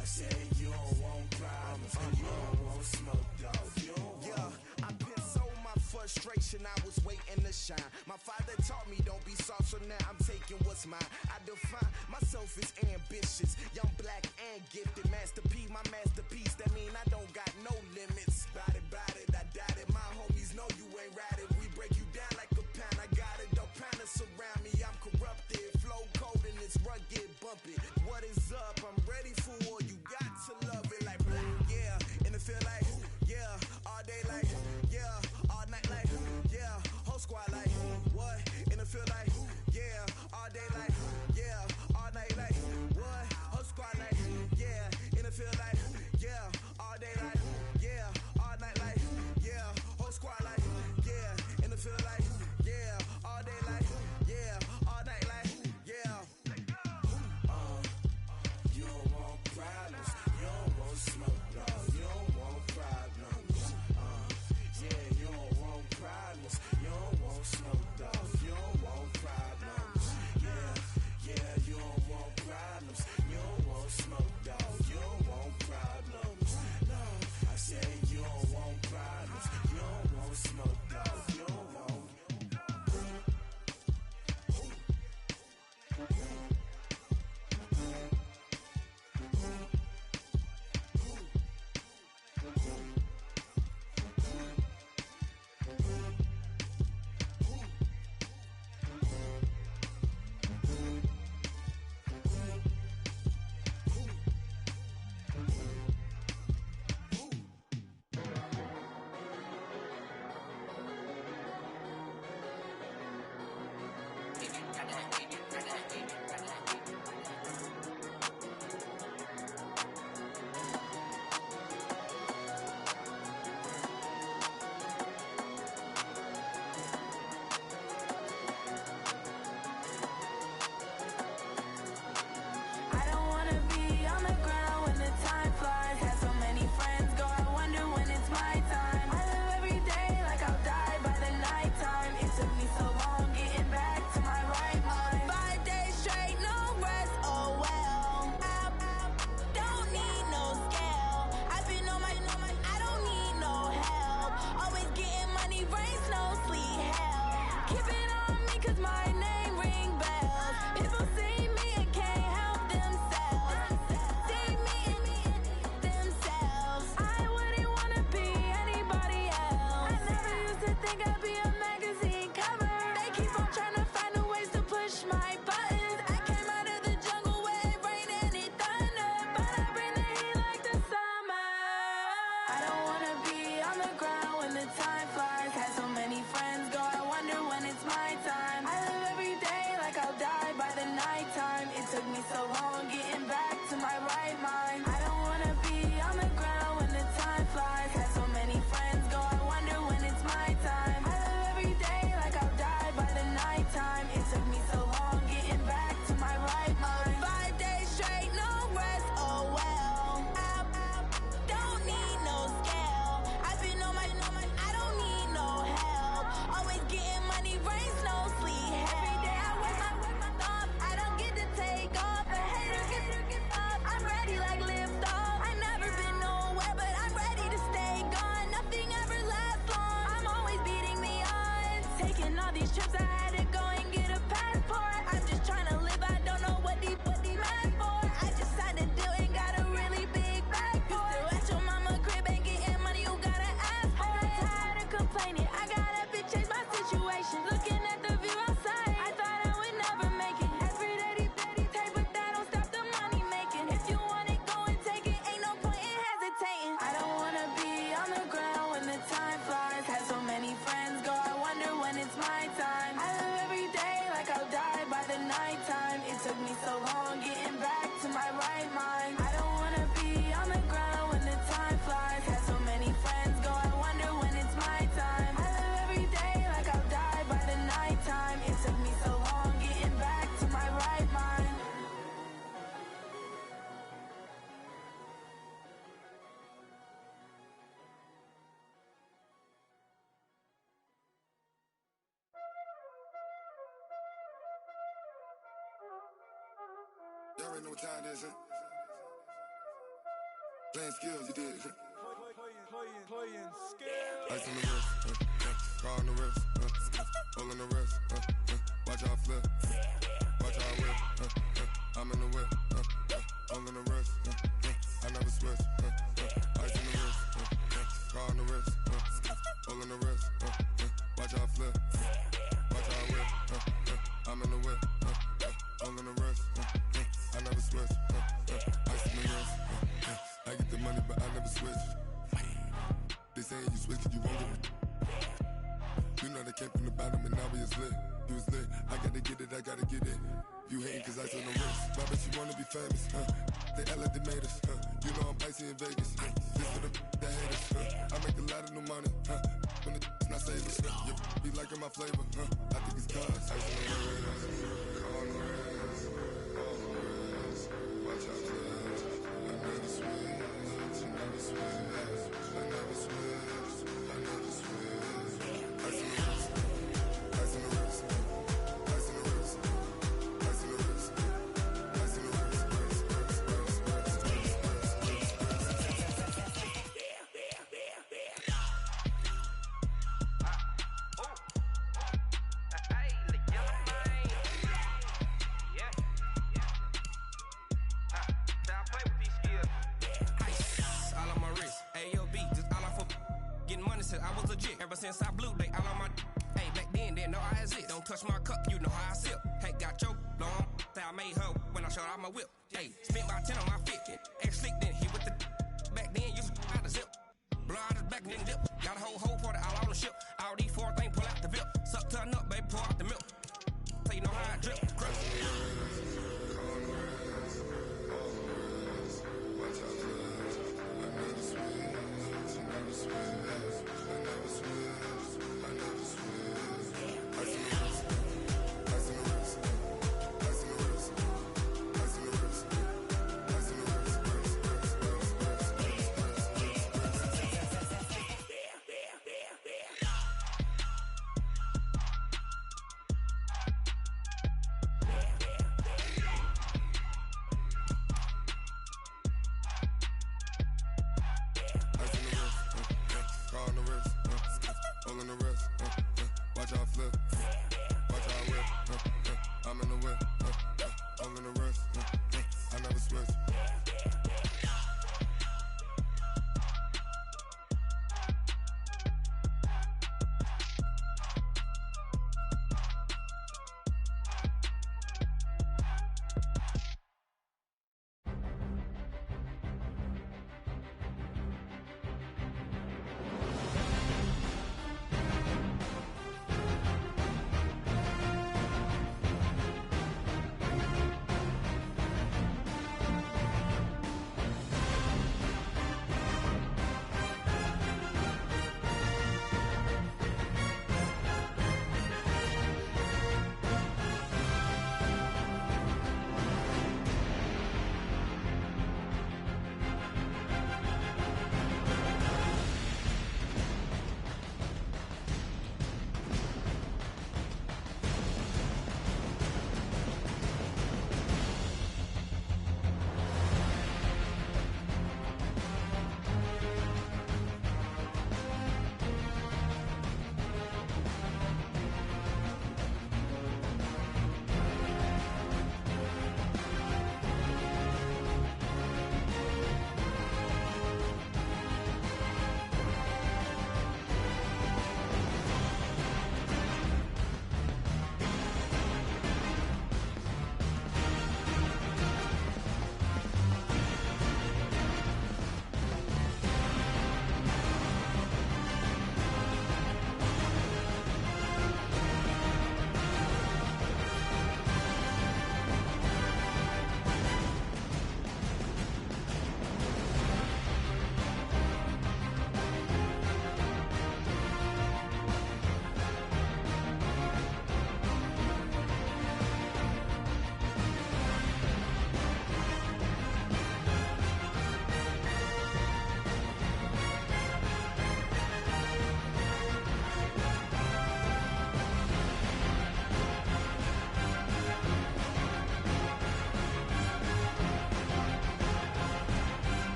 I say you don't want problems, you don't want smoke, dog. You don't want. Yeah, I been so my frustration, I was waiting to shine. My father taught me don't be soft, so now I'm taking what's mine. I define myself as ambitious, young, black, and gifted. Master P, my masterpiece. That mean I don't got no limits. Bout it, I doubt it. My homies know you ain't ride it. We break you down like a pound. I got it, don't pound to surround me. already know what time it is, huh? Playing skills, you did, huh? Playing skills. Ice on the wrist, car on the wrist, hole in the wrist, watch how I flip, watch how I whip, I'm in the whip, hole in the wrist, I never switch, ice on the wrist, car on the wrist, hole in the wrist, watch how I flip, watch how I whip, I'm in the whip, hole in the wrist, I never switch, ice on the wrist, I get the money but I never switch. They saying you switch 'cause you won't get it. You know they came from the bottom and now we is lit. You was lit, I gotta get it, I gotta get it. You hating 'cause I on the wrist. I bet you wanna be famous, They LA they made us, You know I'm icy in Vegas, This for the that hate us, I make a lot of new money, When the not saving, Be liking my flavor, I think it's cause ice on the wrist, on the wrist, on the wrist. Watch out, please. I never switch, I never switch. I never switch, I never switch. Ice in the wrist, ice in the wrist, ice in the wrist, ice in the wrist, ice in the wrist, I was legit ever since I blew they all on my. Hey, back then, didn't know I exist. Don't touch my cup, you know how I sip. Hey, got your long. I made her when I showed out my whip. Hey, spent about 10 on my fit. Ex slick, then hit with the. Back then, you out the zip. Blow out his back, then dip. Got a whole party all on the ship. All these 4 things pull out the VIP. Suck, turn up, baby, pour out the milk. So you know how I drip. Crush.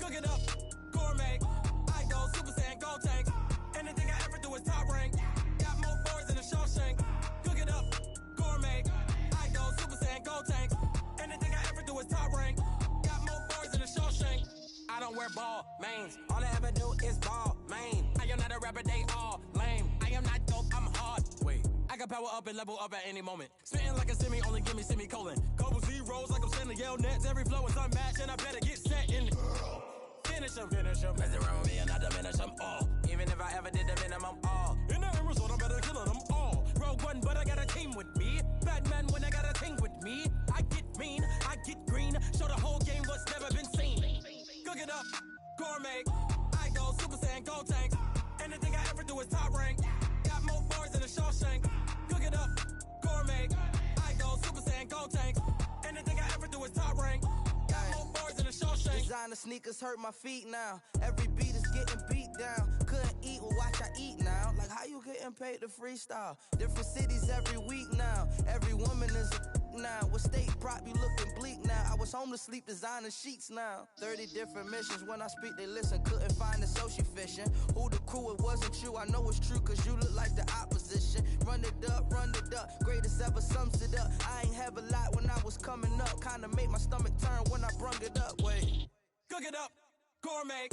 Cook it up, gourmet. I go Super Saiyan, gold tank. Anything I ever do is top rank. Got more boards than a Shawshank. Cook it up, gourmet. I go Super Saiyan, gold tank. Anything I ever do is top rank. Got more boards than a Shawshank. I don't wear ball mains. All I ever do is ball main. I am not a rapper, they all lame. I am not dope, I'm hard. Wait, I can power up and level up at any moment. Spitting like a semi, only give me semicolon. Couple zeros like I'm sending yell nets. Every flow is unmatched and I better get set in. Finish them. Mess around with me and I diminish them all. Even if I ever did the minimum all. In the end result, I'm better killing them all. Rogue One, but I got a team with me. Batman when I got a thing with me. I get mean, I get green. Show the whole game what's never been seen. Cook it up, gourmet. I go Super Saiyan, gold tank. Anything I ever do is top rank. Got more bars than a Shawshank. Cook it up, gourmet. I go Super Saiyan, gold tank. Anything I ever do is top rank. Got more bars than a Shawshank. Designer sneakers hurt my feet now. Every beat is getting beat down. Couldn't eat, well watch I eat now. Like how you getting paid to freestyle? Different cities every week now. Every woman is a now. What state prop you looking bleak now? I was home to sleep designer sheets now. 30 different missions. When I speak they listen. Couldn't find it so she fishing. Who the crew, it wasn't you. I know it's true cause you look like the opposition. Run it up. Greatest ever sums it up. I ain't have a lot when I was coming up. Kinda made my stomach turn when I brung it up. Wait. Cook it up, gourmet.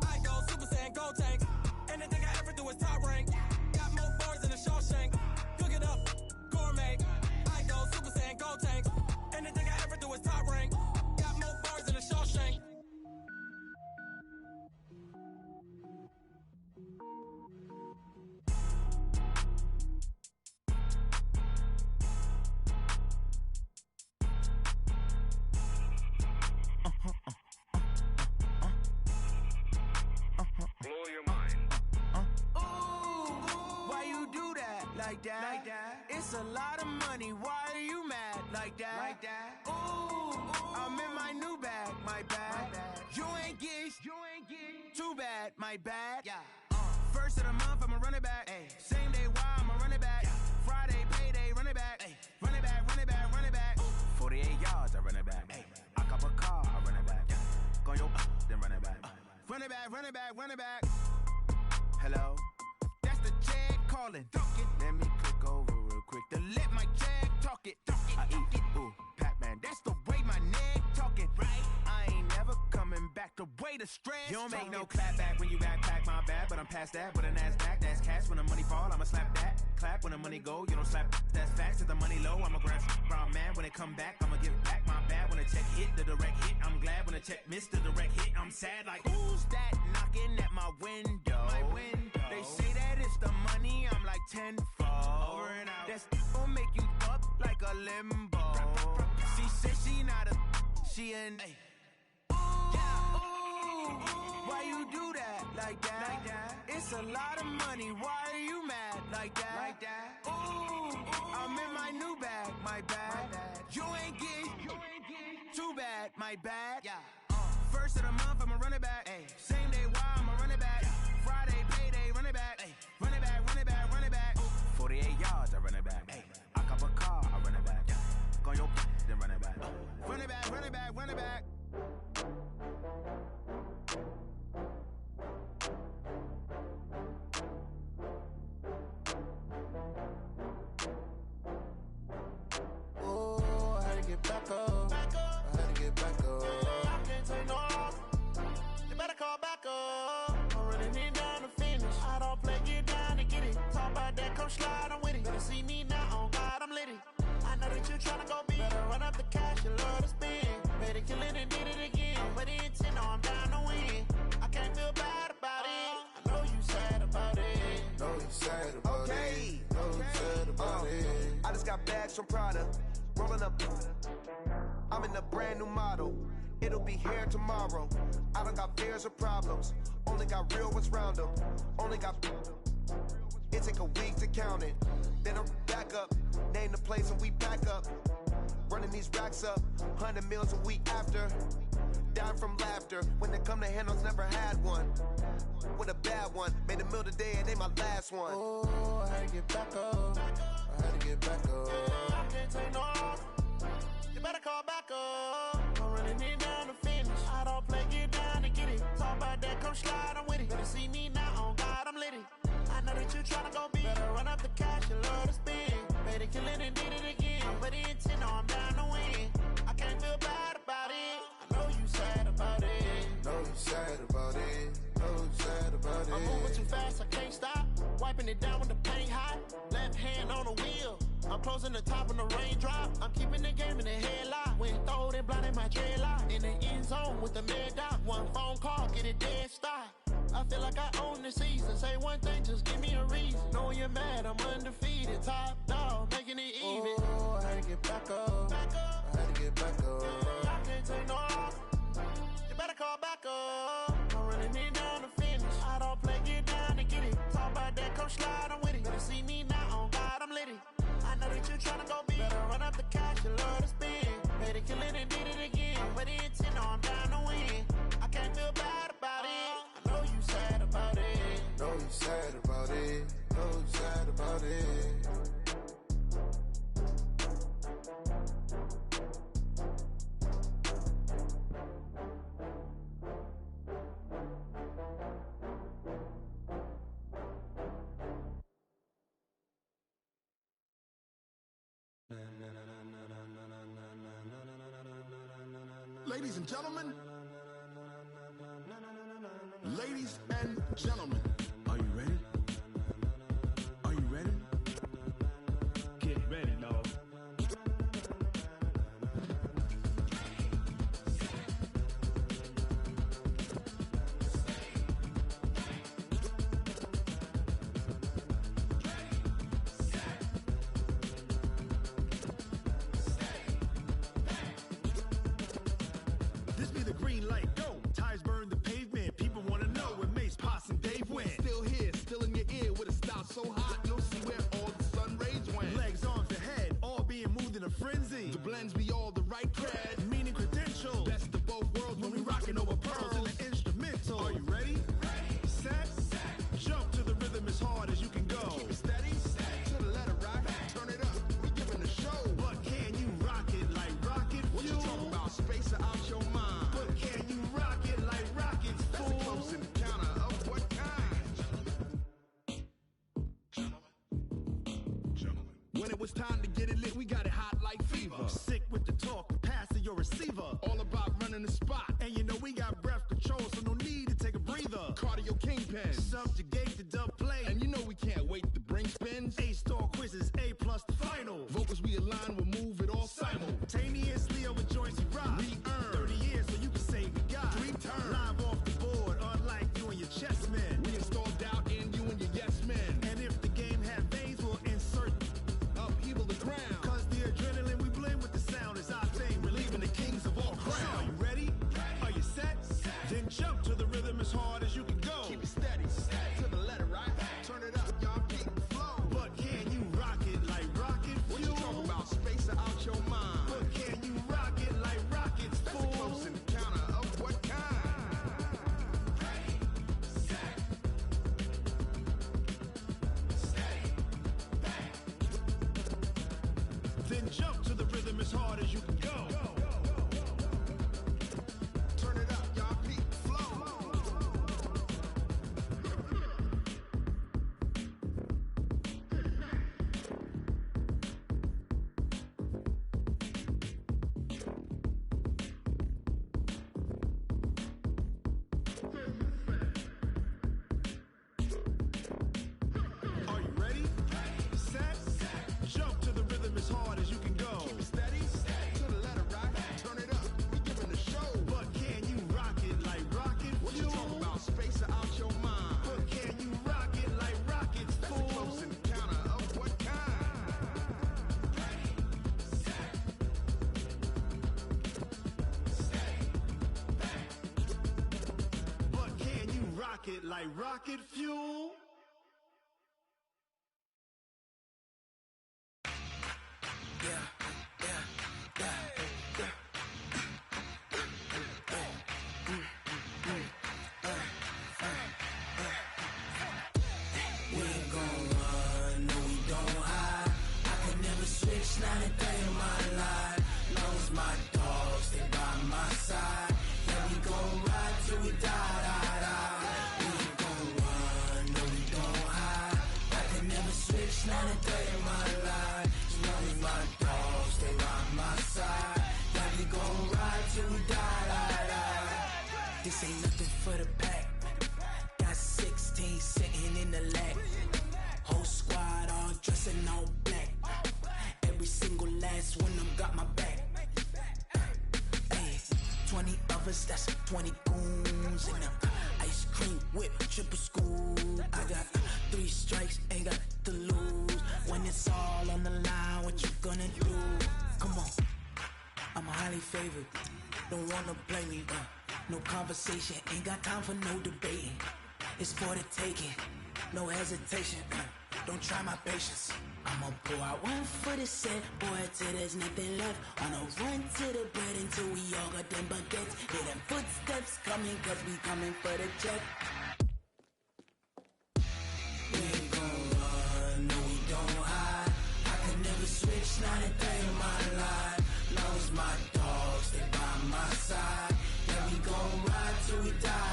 I go Super Saiyan, gold tank. Anything I ever do is top rank. Got more bars than a Shawshank. Cook it up, gourmet. I go Super Saiyan, gold tank. Anything I ever do is top rank. Got more bars than a Shawshank. Blow your mind. Why you do that? Like that? It's a lot of money. Why are you mad? Like that? Ooh, I'm in my new bag. My bad. You ain't get too bad. My bad. Yeah. First of the month, I'ma run it back. Ay. Same day, why I'ma run it back. Friday, payday, run it back. Ay. Run it back, run it back, run it back. 48 yards, I run it back. Ay. I cop a car, I run it back. Go your then run it back. Run it back, run it back, run it back. Hello? That's the Jag calling. Let me click over real quick to let my Jag talk it. I eat it, ooh, Pac-Man. That's the way my neck talking. Right? I ain't never coming back. The way the stress. You don't make no clap back when you backpack, my bad. But I'm past that. But a NASDAQ, that's cash. When the money fall, I'ma slap that. Clap when the money go, you don't slap. That's facts. If the money low, I'ma grab brown man. When it come back, I'ma give it back. My bad when the check hit, the direct hit. I'm glad when the check missed the direct hit. I'm sad like, who's that knocking at my window? My window. They say that it's the money, I'm like tenfold. Over and out. That's gon' make you up like a limbo. She said she not a, she an. Why you do that? Like that? It's a lot of money. Why are you mad? Like that? Ooh, I'm in my new bag. My bad. You ain't get too bad. My bad. Yeah. First of the month, I'ma run it back. Ay. Same day, why I'ma run it back. Friday, payday, run it back. Ay. Run it back, run it back, run it back. 48 yards, I run it back. Ay. I cop a car, I run it back. Go your then run it back. Run it back, run it back, run it back. Oh, I had to get back up. I had to get back up. I can't take no loss. You better call back up. I'm running it down to finish. I don't play, get down to get it. Talk about that, come slide, I'm with it. Better see me now, on God, I'm litty. I know that you tryna go big. Better run up the cash, you love to spend. Better kill it and did it again. But the intent, no, I'm down to win. I can't feel bad about it. I know you sad about it. Know you sad about it. Know you sad about it. I just got bags from Prada. Rolling up. I'm in a brand new model. It'll be here tomorrow. I don't got fears or problems. Only got real ones round them. Only got. It take a week to count it. Then I'm back up. Name the place and we back up. Running these racks up. 100 meals a week after. Dying from laughter. When it come to handles, never had one. With a bad one. Made a meal today and they my last one. Oh, I had to get back up. I had to get back up. I can't take no loss. You better call back up. I'm running it down to finish. I don't play, get down to get it. come slide, I'm with it. Better see me now, on God, I'm litty. I know that you tryna go big. Better run up the cash, you love to spend. Better kill it and did it again. But the intent, no, I'm down to win. I can't feel bad about it. I know you sad about it. Know you sad about it. Know you sad about it. I'm moving too fast, I can't stop. Wiping it down with the paint hot. Left hand on the wheel. I'm closing the top on the raindrop. I'm keeping the game in the headlock. When throwed and blinded my dreadlock. In the end zone with the mad dot. One phone call, get it dead stop. I feel like I own the season. Say one thing, just give me a reason. Knowing you're mad, I'm undefeated. Top dog, making it even. Oh, I had to get back up. Back up. I had to get back up. I can't take no loss. You better call back up. I'm running it down to finish. I don't play, get down to get it. Talk about that, come slide, I'm with it. Better see me now, on God, I'm litty. I know that you tryna go big. Better run up the cash, you love to spend. Pay to kill it and did it again. But the intent, no, I'm down to win. I can't feel bad about it. I know you sad about it. Know you sad about it. Know you sad about it. Ladies and gentlemen, ladies and gentlemen, are you ready? Are you ready? Get ready, dog. This be the green light, go. Tires burn the pavement. People wanna know where Mace, Potts, and Dave went. Still here, still in your ear with a style so hot, you'll see where all the sun rays went. Legs, arms, the head, all being moved in a frenzy. The blends be all the right cred, meaning credentials. Best of both worlds when we rockin' over pearls in the instrumental. Are you ready? Set, jump to the rhythm as hard as you can go. Keep it steady, to the letter right. Turn it up, we giving the show. But can you rock it like rocket fuel? What you talking about? Space out your mind. But can you rock it like rockets, fool? That's a close encounter of what kind? When it was time to get it lit, we got it hot like fever. Sick with the talk, pass to your receiver. All about running the spot. And you know we got breath control, so no need to take a breather. Cardio kingpin, subjugate the dub play. And you know we can't wait to bring spins. A-star quizzes, A+ the final. Vocals we align, we'll move it all simultaneously over joints we rock. We earn 30 years so you can say we got 3 turns. Live off the board, unlike you and your chess men. We install doubt in you and your yes men. And if the game had veins, we'll insert upheaval the ground. Cause the adrenaline we blend with the sound is our thing, relieving the kings of all crowns. So are you ready? Are you set? Then jump to the rhythm as hard as you can go. Keep it steady, to the letter right. Turn it up, y'all keep the flow. But can you rock it like rocket fuel? What you talking about? Space out your mind. But can you rock it like rockets, fool? That's a close encounter of what kind? Ready, set, steady, bang. Then jump to the rhythm as hard as you can go. Turn it up, y'all keep the flow. Are you ready? Set, jump to the rhythm as hard as you can go. Keep it steady, to the letter right. Turn it up, we giving the show. But can you rock it like rocket fuel? What you talking about? Space out your mind. But can you rock it like rockets, fool? That's a close encounter of what kind? Ready, set, steady, bang. But can you rock it like rocket fuel? We ain't gon' run, no we don't hide. I could never switch, not a day in my life. Long as my dogs, they by my side. Yeah, we gon' ride till we die, die, die. 20 goons in them. Ice cream whip, triple school. I got 3 strikes, ain't got to lose. When it's all on the line, what you gonna do? Come on, I'm highly favored. Don't wanna play me, no conversation, ain't got time for no debating. It's for the taking, no hesitation. Don't try my patience. I'ma pour out one for the set, boy, till there's nothing left. On a run to the bread until we all got them baguettes. Hear them footsteps coming, cause we coming for the check. We ain't gon' run, no we don't hide. I could never switch, not a day in my life. Long as my dogs, they by my side. Yeah, we gon' ride till we die.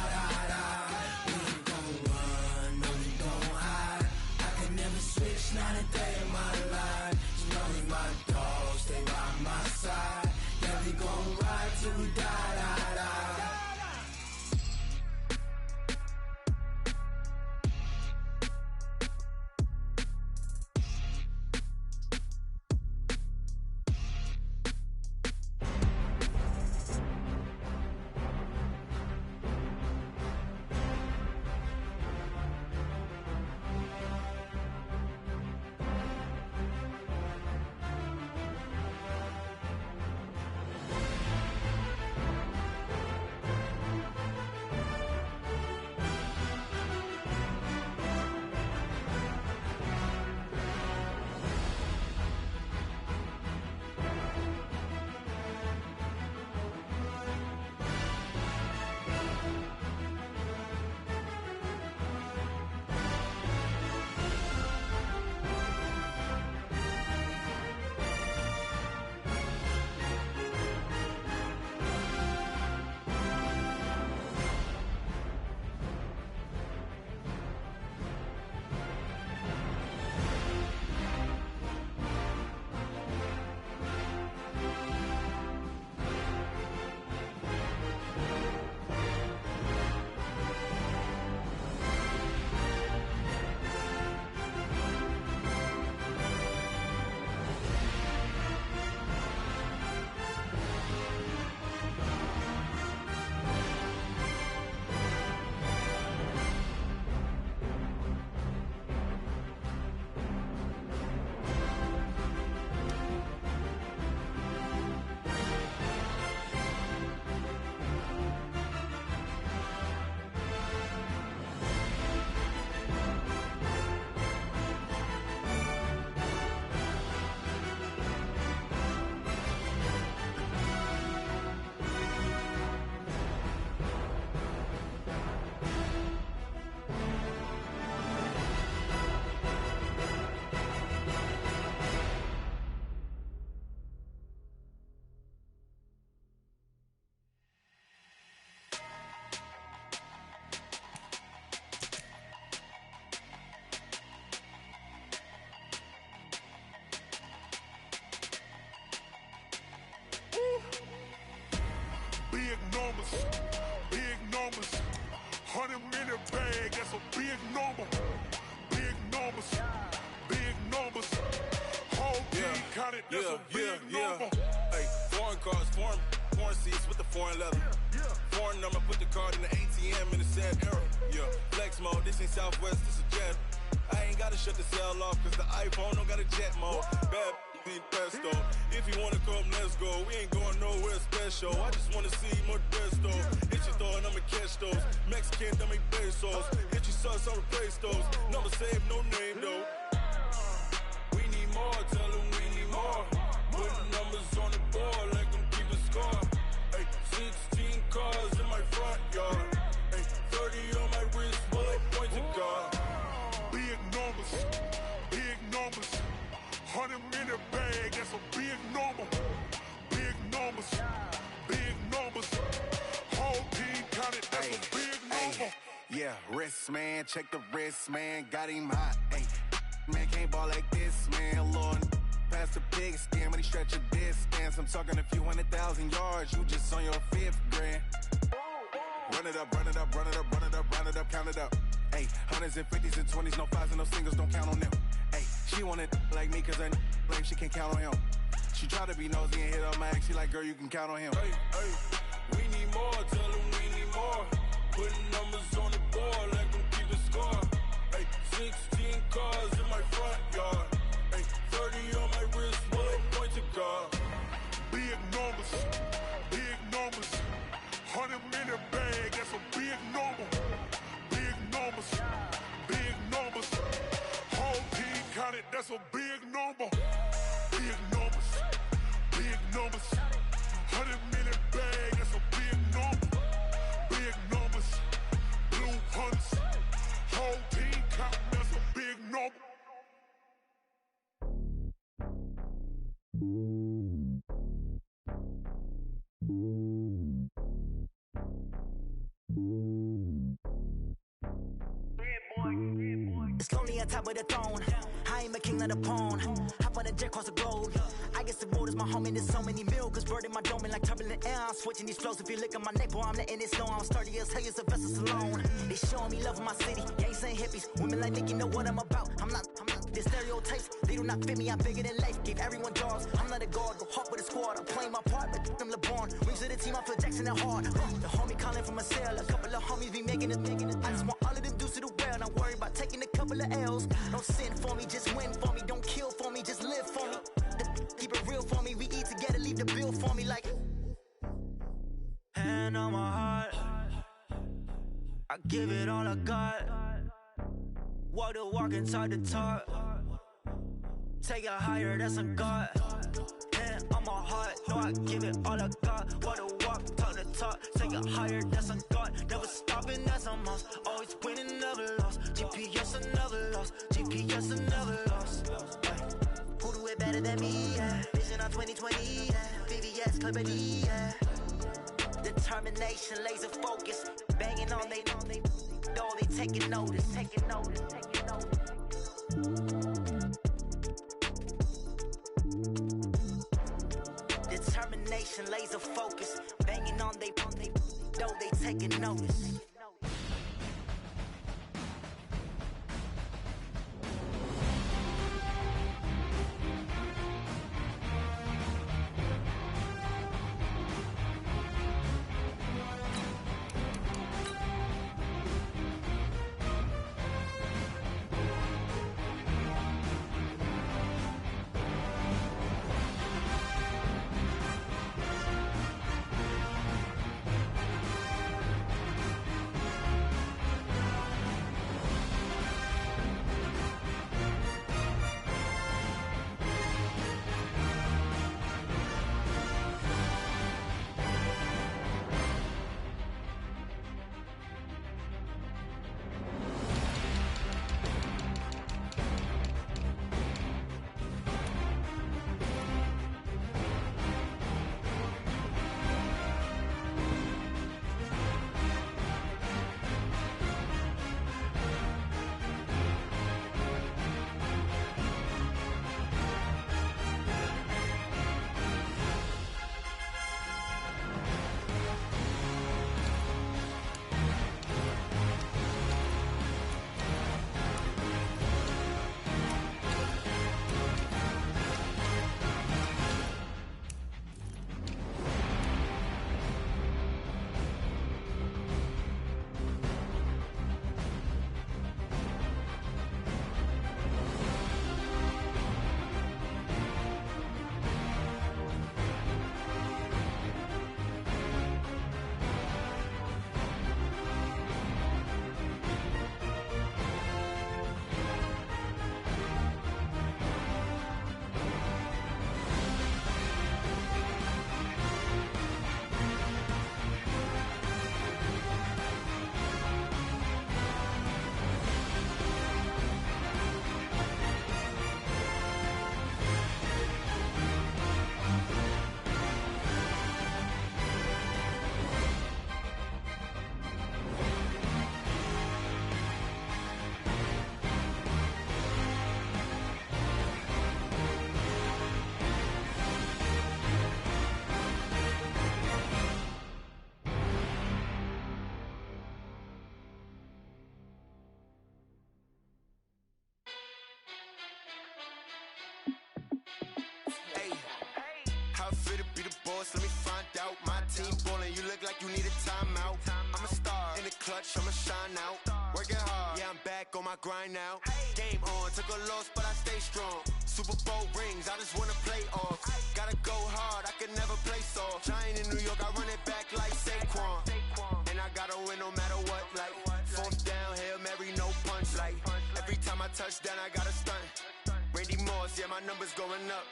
We ain't gon' run, no we don't hide. I could never switch, not a day in my life. As long as my dogs, they by my side. Yeah, we gon' ride till we die. Big numbers, 100-minute bag, that's a big number. Big numbers, big numbers. Whole team counted, that's a big number. Hey, foreign cars, foreign seats with the foreign leather. Foreign number, put the card in the ATM in the sad era. Yeah, flex mode, this ain't Southwest, this a jet. I ain't gotta shut the cell off, cause the iPhone don't got a jet mode. Bad need pesto. If you wanna come, let's go. We ain't going nowhere special. I just wanna see more Modesto. Hit your thought, I'ma catch those. Mexican, don't make pesos. Hit your sus, I'll replace those. Number save, no name though. We need more, tell them we need more. Putting numbers on the board like I'm keeping score. Hey, 16 cars in my front yard. Hey, 30 on my wrist, while I point to God. Big numbers, big numbers. 100-minute bag, that's a big number. Big numbers, big numbers. Whole team counted, that's a big number. Yeah, wrist man, check the wrist man, got him hot. Ay, man can't ball like this, man. Lord, past the pig skin when he stretch a distance. I'm talking a few 100,000 yards, you just on your 5th grand. Run it up, run it up, run it up, run it up, run it up, count it up. Ay, 100s and 50s and 20s, no 5s and no singles, don't count on them. Ay, she wanted like me cause her blame, she can't count on him. She try to be nosy and hit up my ex, she like, girl, you can count on him. Hey, hey, We need more, tell them we need more. Putting numbers on the board, let them keep the score. Hey, 16 cars in my front yard. Hey, 30 on my wrist, one point to guard. Big numbers, big numbers. 100-minute bag, that's a big number. Big numbers, big numbers. Whole team counted, that's a big number. Big numbers, big numbers. 100-minute bag, that's a big number. Big numbers, blue hunters. Whole team counting, that's a big number. It's lonely on top of the throne. I ain't a king of the pawn. Hop on a jet across the globe. I guess the road is my home and there's so many miracles burning my dome like turbulent air. I'm switching these flows. If you look at my neck, boy, I'm letting it snow. I'm sturdy as hell, it's a vessel alone. They showing me love in my city. Gangs ain't hippies. Women like Nicki know what I'm about. I'm not the stereotypes. They do not fit me. I'm bigger than life. Gave everyone jobs. I'm not a guard. Go hard with a squad. I'm playing my part, but I'm LeBron. Rings to the team. I feel Jackson and hard. The homie calling from a cell. A couple of homies be making it. I just want all of them dudes to the well. Not worry about taking a couple of L's. Don't sin for me, just win for me. Don't kill for me, just live for me. Keep it real for me. We eat together, leave the bill for me like. Hand on my heart, I give it all I got. Walk the walk and talk the talk. Take it higher, that's a God. Hand on my heart, no, I give it all I got. Walk the walk, talk the talk. Take it higher, that's a God. Never stopping, that's a must. Always winning, never lost. GPS, I never lost. GPS, I never lost. Who do it better than me? Yeah. Vision on 2020. Yeah. VVS, Clipper D. Yeah. Determination, laser focus. Banging on they know they taking notice. Taking notice. Taking notice. Determination, laser focus. Banging on they know they taking notice. boss, let me find out. My team ballin', you look like you need a timeout. I'm a star in the clutch, I'ma shine out. Working hard, yeah, I'm back on my grind now. Game on, took a loss, but I stay strong. Super Bowl rings, I just wanna play off. Gotta go hard, I can never play soft. Giant in New York, I run it back like Saquon. And I gotta win no matter what, like fourth down, Hail Mary, no punch. Like every time I touch down, I gotta stunt. Randy Moss, yeah, my numbers going up.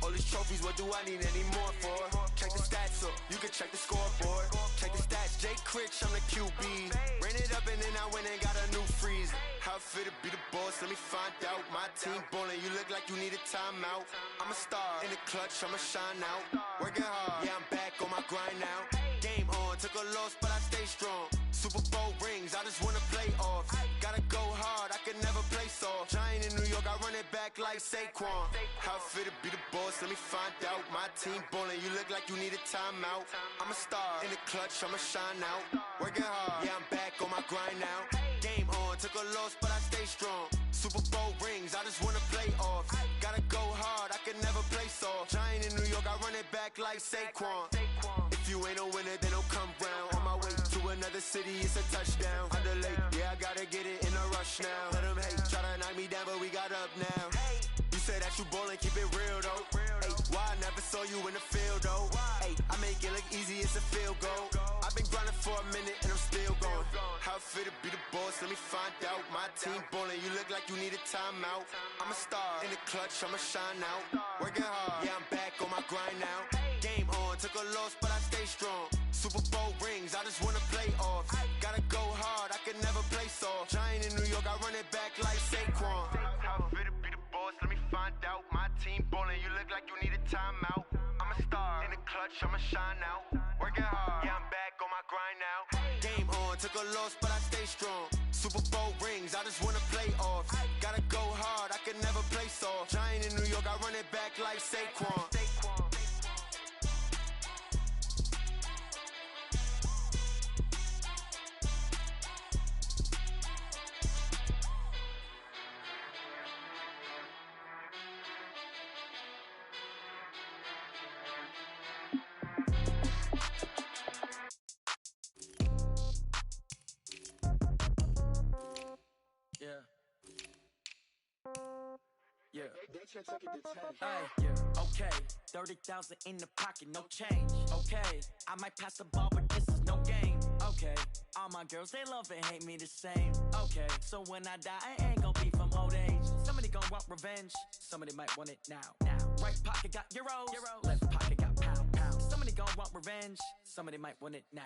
All these trophies, what do I need any more for? Check the stats up, you can check the scoreboard. Check the stats, Jay Critch, I'm the QB. Ran it up and then I went and got a new freeze. How fit to be the boss, let me find out. My team ballin', you look like you need a timeout. I'm a star in the clutch, I'ma shine out. Working hard, yeah, I'm back on my grind now. Game on, took a loss, but I stay strong. Super Bowl rings, I just wanna play off. Gotta go hard, I can never play soft. Giant in New York, I run it back like Saquon. How fit to be the boss, let me find out. My team ballin', you look like you need a timeout. I'm a star in the clutch, I'ma shine out. Working hard, yeah, I'm back on my grind now. Game on, took a loss, but I stay strong. Super Bowl rings, I just wanna play off. Gotta go hard, I can never play soft. Giant in New York, I run it back like Saquon. If you ain't a winner, then don't come round. On my way to another city, it's a touchdown. Underlay, yeah, I gotta get it in a rush now. Let them hate, try to knock me down, but we got up now. You say that you ballin', keep it real though. Hey, why I never saw you in the field though? Hey, I make it look easy, it's a field goal. I've been grinding for a minute and I'm still going. How fit to be the boss, let me find out. My team ballin', you look like you need a timeout. I'm a star in the clutch, I'ma shine out. Working hard, yeah, I'm back on my grind now. Game on, took a loss, but I stay strong. Super Bowl rings, I just wanna play off. Gotta go hard, I can never play soft. Giant in New York, I run it back like Saquon. How fit to be the boss, let me find out. My team ballin', you look like you need a timeout. I'm a star in the clutch, I'ma shine out. Working hard, yeah, I'm back on my grind now. Game on, took a loss, but I stay strong. Super Bowl rings, I just wanna play off. Gotta go hard, I can never play soft. Giant in New York, I run it back like Saquon. Yeah. Yeah. Hey, yeah. Okay. 30,000 in the pocket, no change. Okay. I might pass the ball, but this is no game. Okay. All my girls, they love and hate me the same. Okay. So when I die, I ain't gonna be from old age. Somebody gon' want revenge. Somebody might want it now. Right pocket got euros. Left pocket got pound. Somebody gon' want revenge. Somebody might want it now.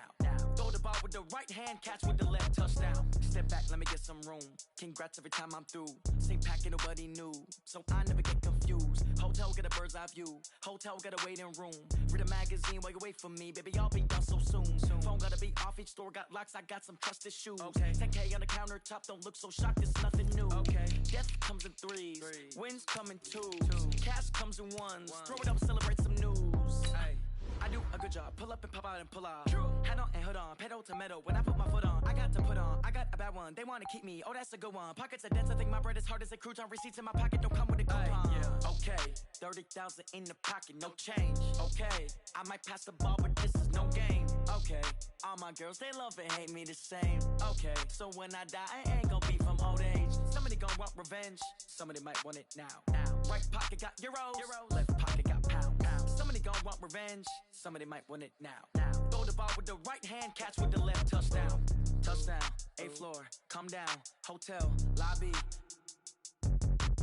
Throw the ball with the right hand, catch with the left, touchdown. Step back, let me get some room. Congrats every time I'm through. Same packet, nobody knew, so I never get confused. Hotel get a bird's eye view. Hotel get a waiting room. Read a magazine while you wait for me, baby. I'll be done so soon. Phone gotta be off. Each store got locks. I got some trusted shoes. Okay. 10K on the countertop. Don't look so shocked. It's nothing new. Okay. Death comes in threes. Wins come in twos. Cash comes in ones. Throw it up, celebrate some news. Hey. I do a good job, pull up and pop out and pull off. Hat on and hood on, pedal to metal. When I put my foot on, I got to put on. I got a bad one, they wanna keep me. Oh, that's a good one. Pockets are dense, I think my bread is hard as a crouton. Receipts in my pocket don't come with a coupon. Yeah. Okay, 30,000 in the pocket, no change. Okay, I might pass the ball, but this is no game. Okay, all my girls, they love and hate me the same. Okay, so when I die, I ain't gonna be from old age. Somebody gon' want revenge, somebody might want it now. Right pocket got euros. Left pocket got pound. Somebody gon' want revenge, somebody might want it now. Throw the ball with the right hand, catch with the left, touchdown. Touchdown, 8th floor, come down, hotel, lobby.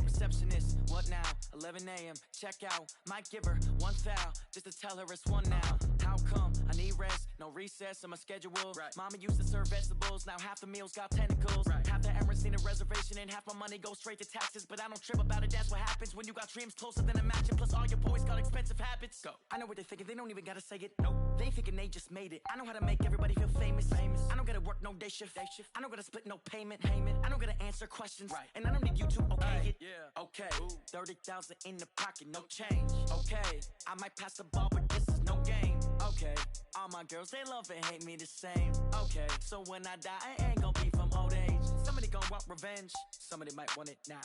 Receptionist, what now? 11 a.m., check out. Might give her one foul, just to tell her it's one now. How come? I need rest, no recess in my schedule. Mama used to serve vegetables, now half the meals got tentacles. Half the errands need a reservation and half my money goes straight to taxes. But I don't trip about it, that's what happens when you got dreams closer than a match. And plus all your boys got expensive habits. Go. I know what they're thinking, they don't even gotta say it. Nope. They ain't thinking they just made it. I know how to make everybody feel famous. I don't gotta work no day shift. I don't gotta split no payment. I don't gotta answer questions. And I don't need you to okay it. Yeah. Okay, 30,000 in the pocket, no change. Okay, I might pass the ball, but this is no game. Okay, all my girls, they love and hate me the same. Okay, so when I die, I ain't gonna be from old age. Somebody gon' want revenge, somebody might want it now.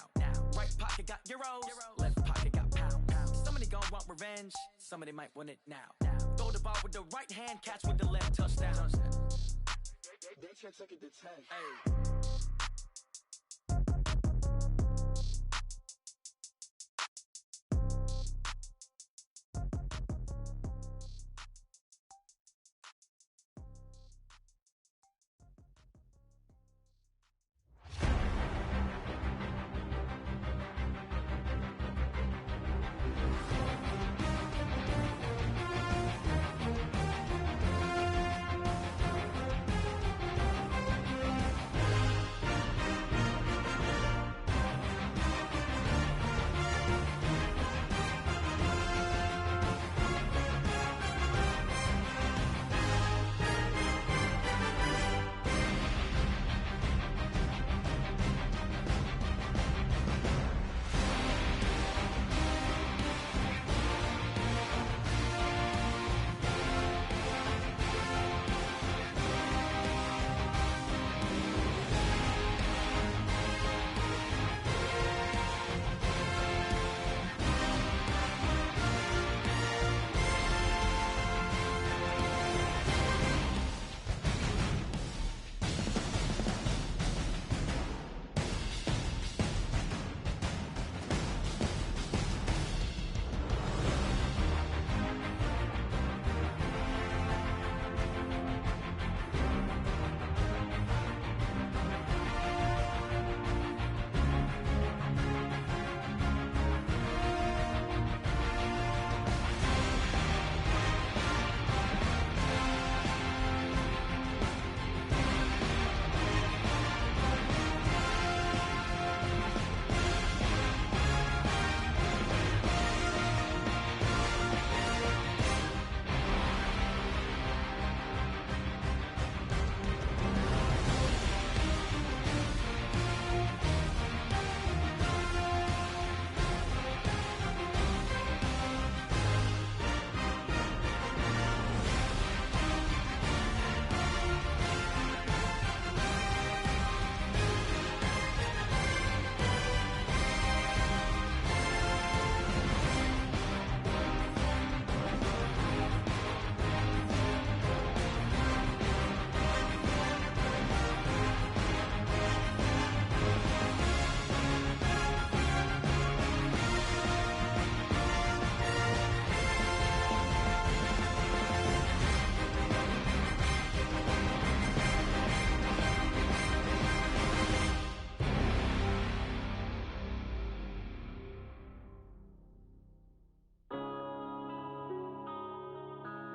Right pocket got euros. Left pocket got pound. Somebody gon' want revenge, somebody might want it now. ball with the right hand, catch with the left, touchdown. That check took it to 10. Hey.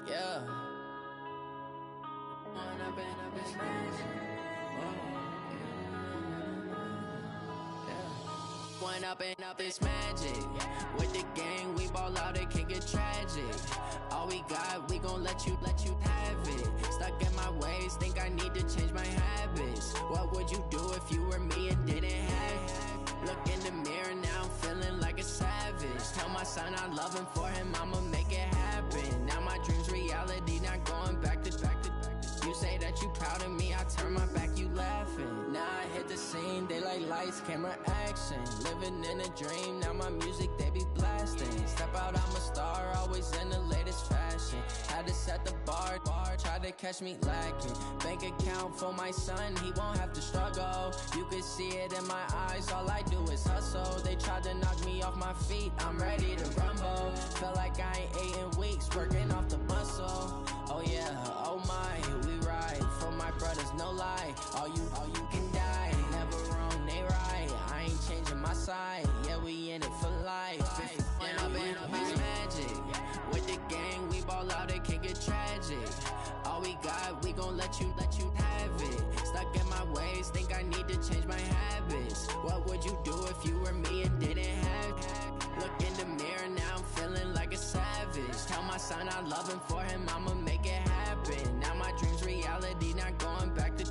Yeah. One up and up is magic. With the gang, we ball out, it can get tragic. All we got, we gon' let you have it. Stuck in my ways, think I need to change my habits. What would you do if you were me and didn't have it? Look in the mirror, now I'm feeling like a savage. Tell my son I love him, for him I'ma make it happen. Now my dream's reality, not going back to. You say that you proud of me, I turn my back, you laughing. Now I hit the scene, daylight lights, camera action. Living in a dream, now my music, they be blasting. Step out, I'm a star, always in the latest fashion. Had to set the bar, try to catch me lacking. Bank account for my son, he won't have to struggle. You can see it in my eyes, all I do is hustle. They tried to knock me off my feet, I'm ready to rumble. Felt like I ain't ate in weeks, working off the muscle. Oh yeah, oh my, we ride for my brothers, no lie. All you can die, never wrong, they right. I ain't changing my side, yeah, we in it for life. And up is magic. With the gang, we ball out, it can get tragic. All we got, we gon' let you have it. Stuck in my ways, think I need to change my habits. What would you do if you were me and didn't have it? Look in the mirror, now I'm feeling like a savage. Tell my son I love him, for him I'ma make it happen. Now my dream's reality, not going back to.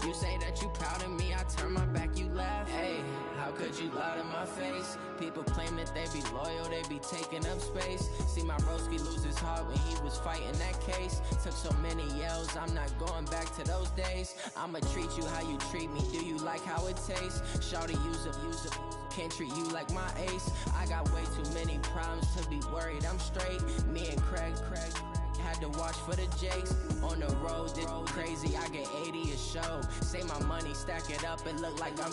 You say that you proud of me, I turn my back, you laugh. Hey, how could you lie to my face? People claim that they be loyal, they be taking up space. See my broski lose his heart when he was fighting that case. Took so many yells, I'm not going back to those days. I'ma treat you how you treat me, do you like how it tastes? Shawty, use up, can't treat you like my ace. I got way too many problems to be worried, I'm straight. Me and Craig had to watch for the jakes. On the road, this crazy, I get 80 a show. Say my money, stack it up, it look like I'm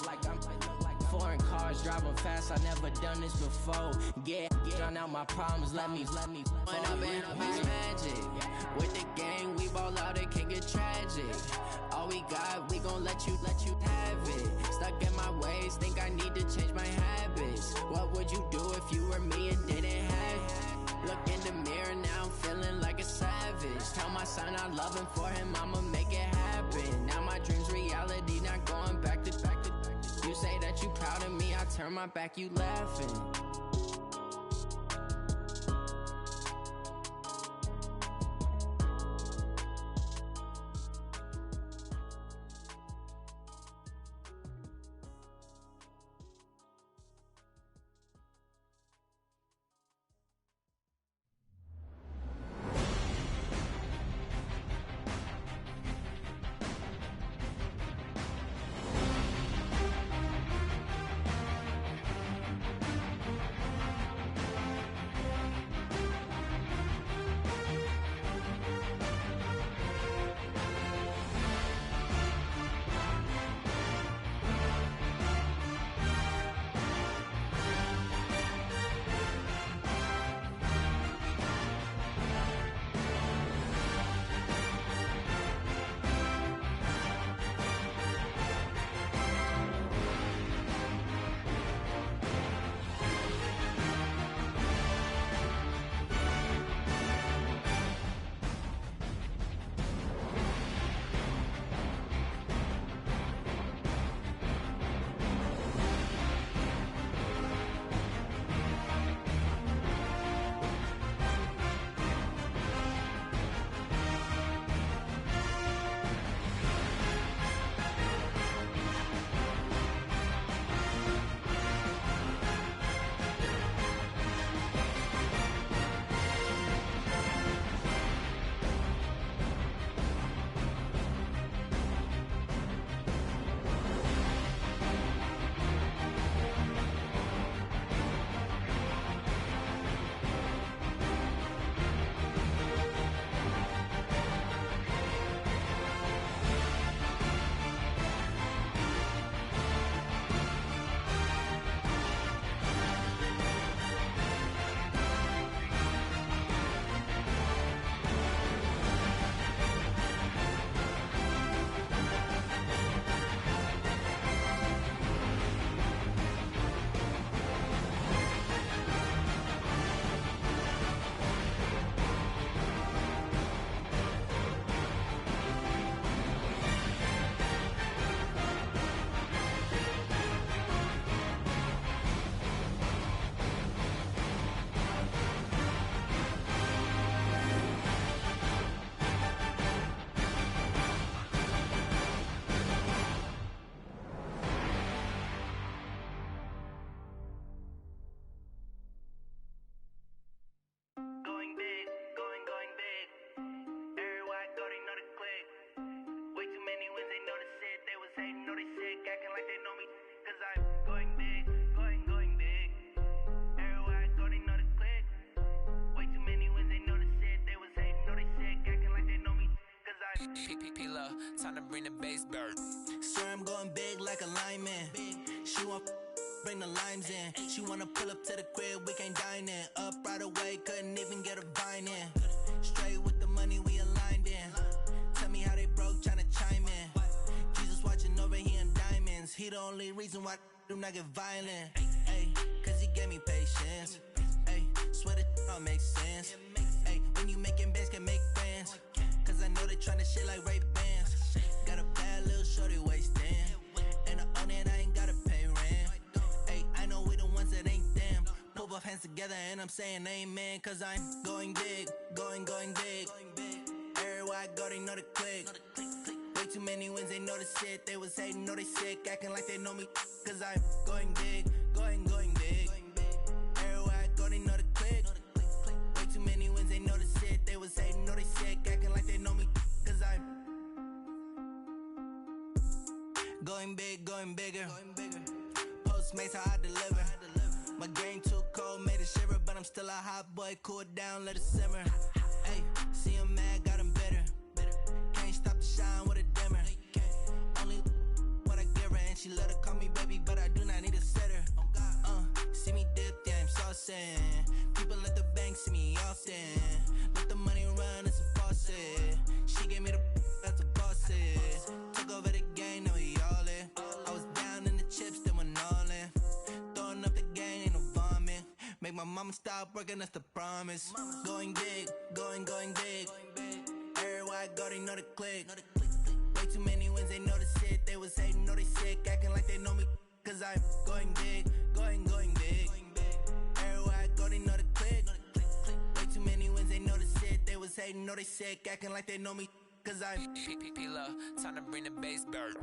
foreign cars, driving fast, I never done this before. Get drown out my problems, let me When up and up is magic. With the gang, we ball out, it can get tragic. All we got, we gon' let you have it. Stuck in my ways, think I need to change my habits. What would you do if you were me and didn't have it? Look in the mirror, now I'm feeling like a savage. Tell my son I love him, for him I'ma make it happen. Now my dream's reality, not going back to. You say that you proud of me, I turn my back, you laughing. Time to bring the bass bird. Swear I'm going big like a lineman. She want bring the limes in. She wanna pull up to the crib, we can't dine in. Up right away, couldn't even get a vine in. Straight with the money we aligned in. Tell me how they broke, tryna chime in. Jesus watching over here in diamonds. He the only reason why do not get violent. Ay, cause he gave me patience. Ay, swear that don't make sense. Ay, when you making bands can make friends. Cause I know they tryna shit like Ray Bans. Got a bad little shorty wasting. And I own it, I ain't gotta pay rent. Ay, I know we the ones that ain't them. Pull both hands together and I'm saying amen. Cause I'm going big, going big. Everywhere I go, they know the click. Way too many wins, they know the shit. They was hating, know they sick, acting like they know me. Cause I'm going big, going big. Everywhere I go, they know the click. Way too many wins, they know the shit. They was hating, know they sick, acting like they know me. Cause I'm going big, going bigger. Postmates how I deliver. My game too cold, made it shiver. But I'm still a hot boy, cool it down, let it simmer. Hey, see him flossing. People at the bank see me often. Let the money run, it's a faucet. She gave me the that's a boss it. Took over the game, now we all in. I was down in the chips, then went all in. Throwing up the game, ain't no vomit. Make my mama stop working, that's the promise. Going big, going big. Everywhere I go, they know the click. Way too many wins, they know the shit. They was hating, know they sick, acting like they know me. Cause I'm going big, going big. Everywhere I go, they know the click. Way too many wins, they know the shit. They was hating, know they sick, acting like they know me. Cause I'm P-Love, time to bring the bass bird.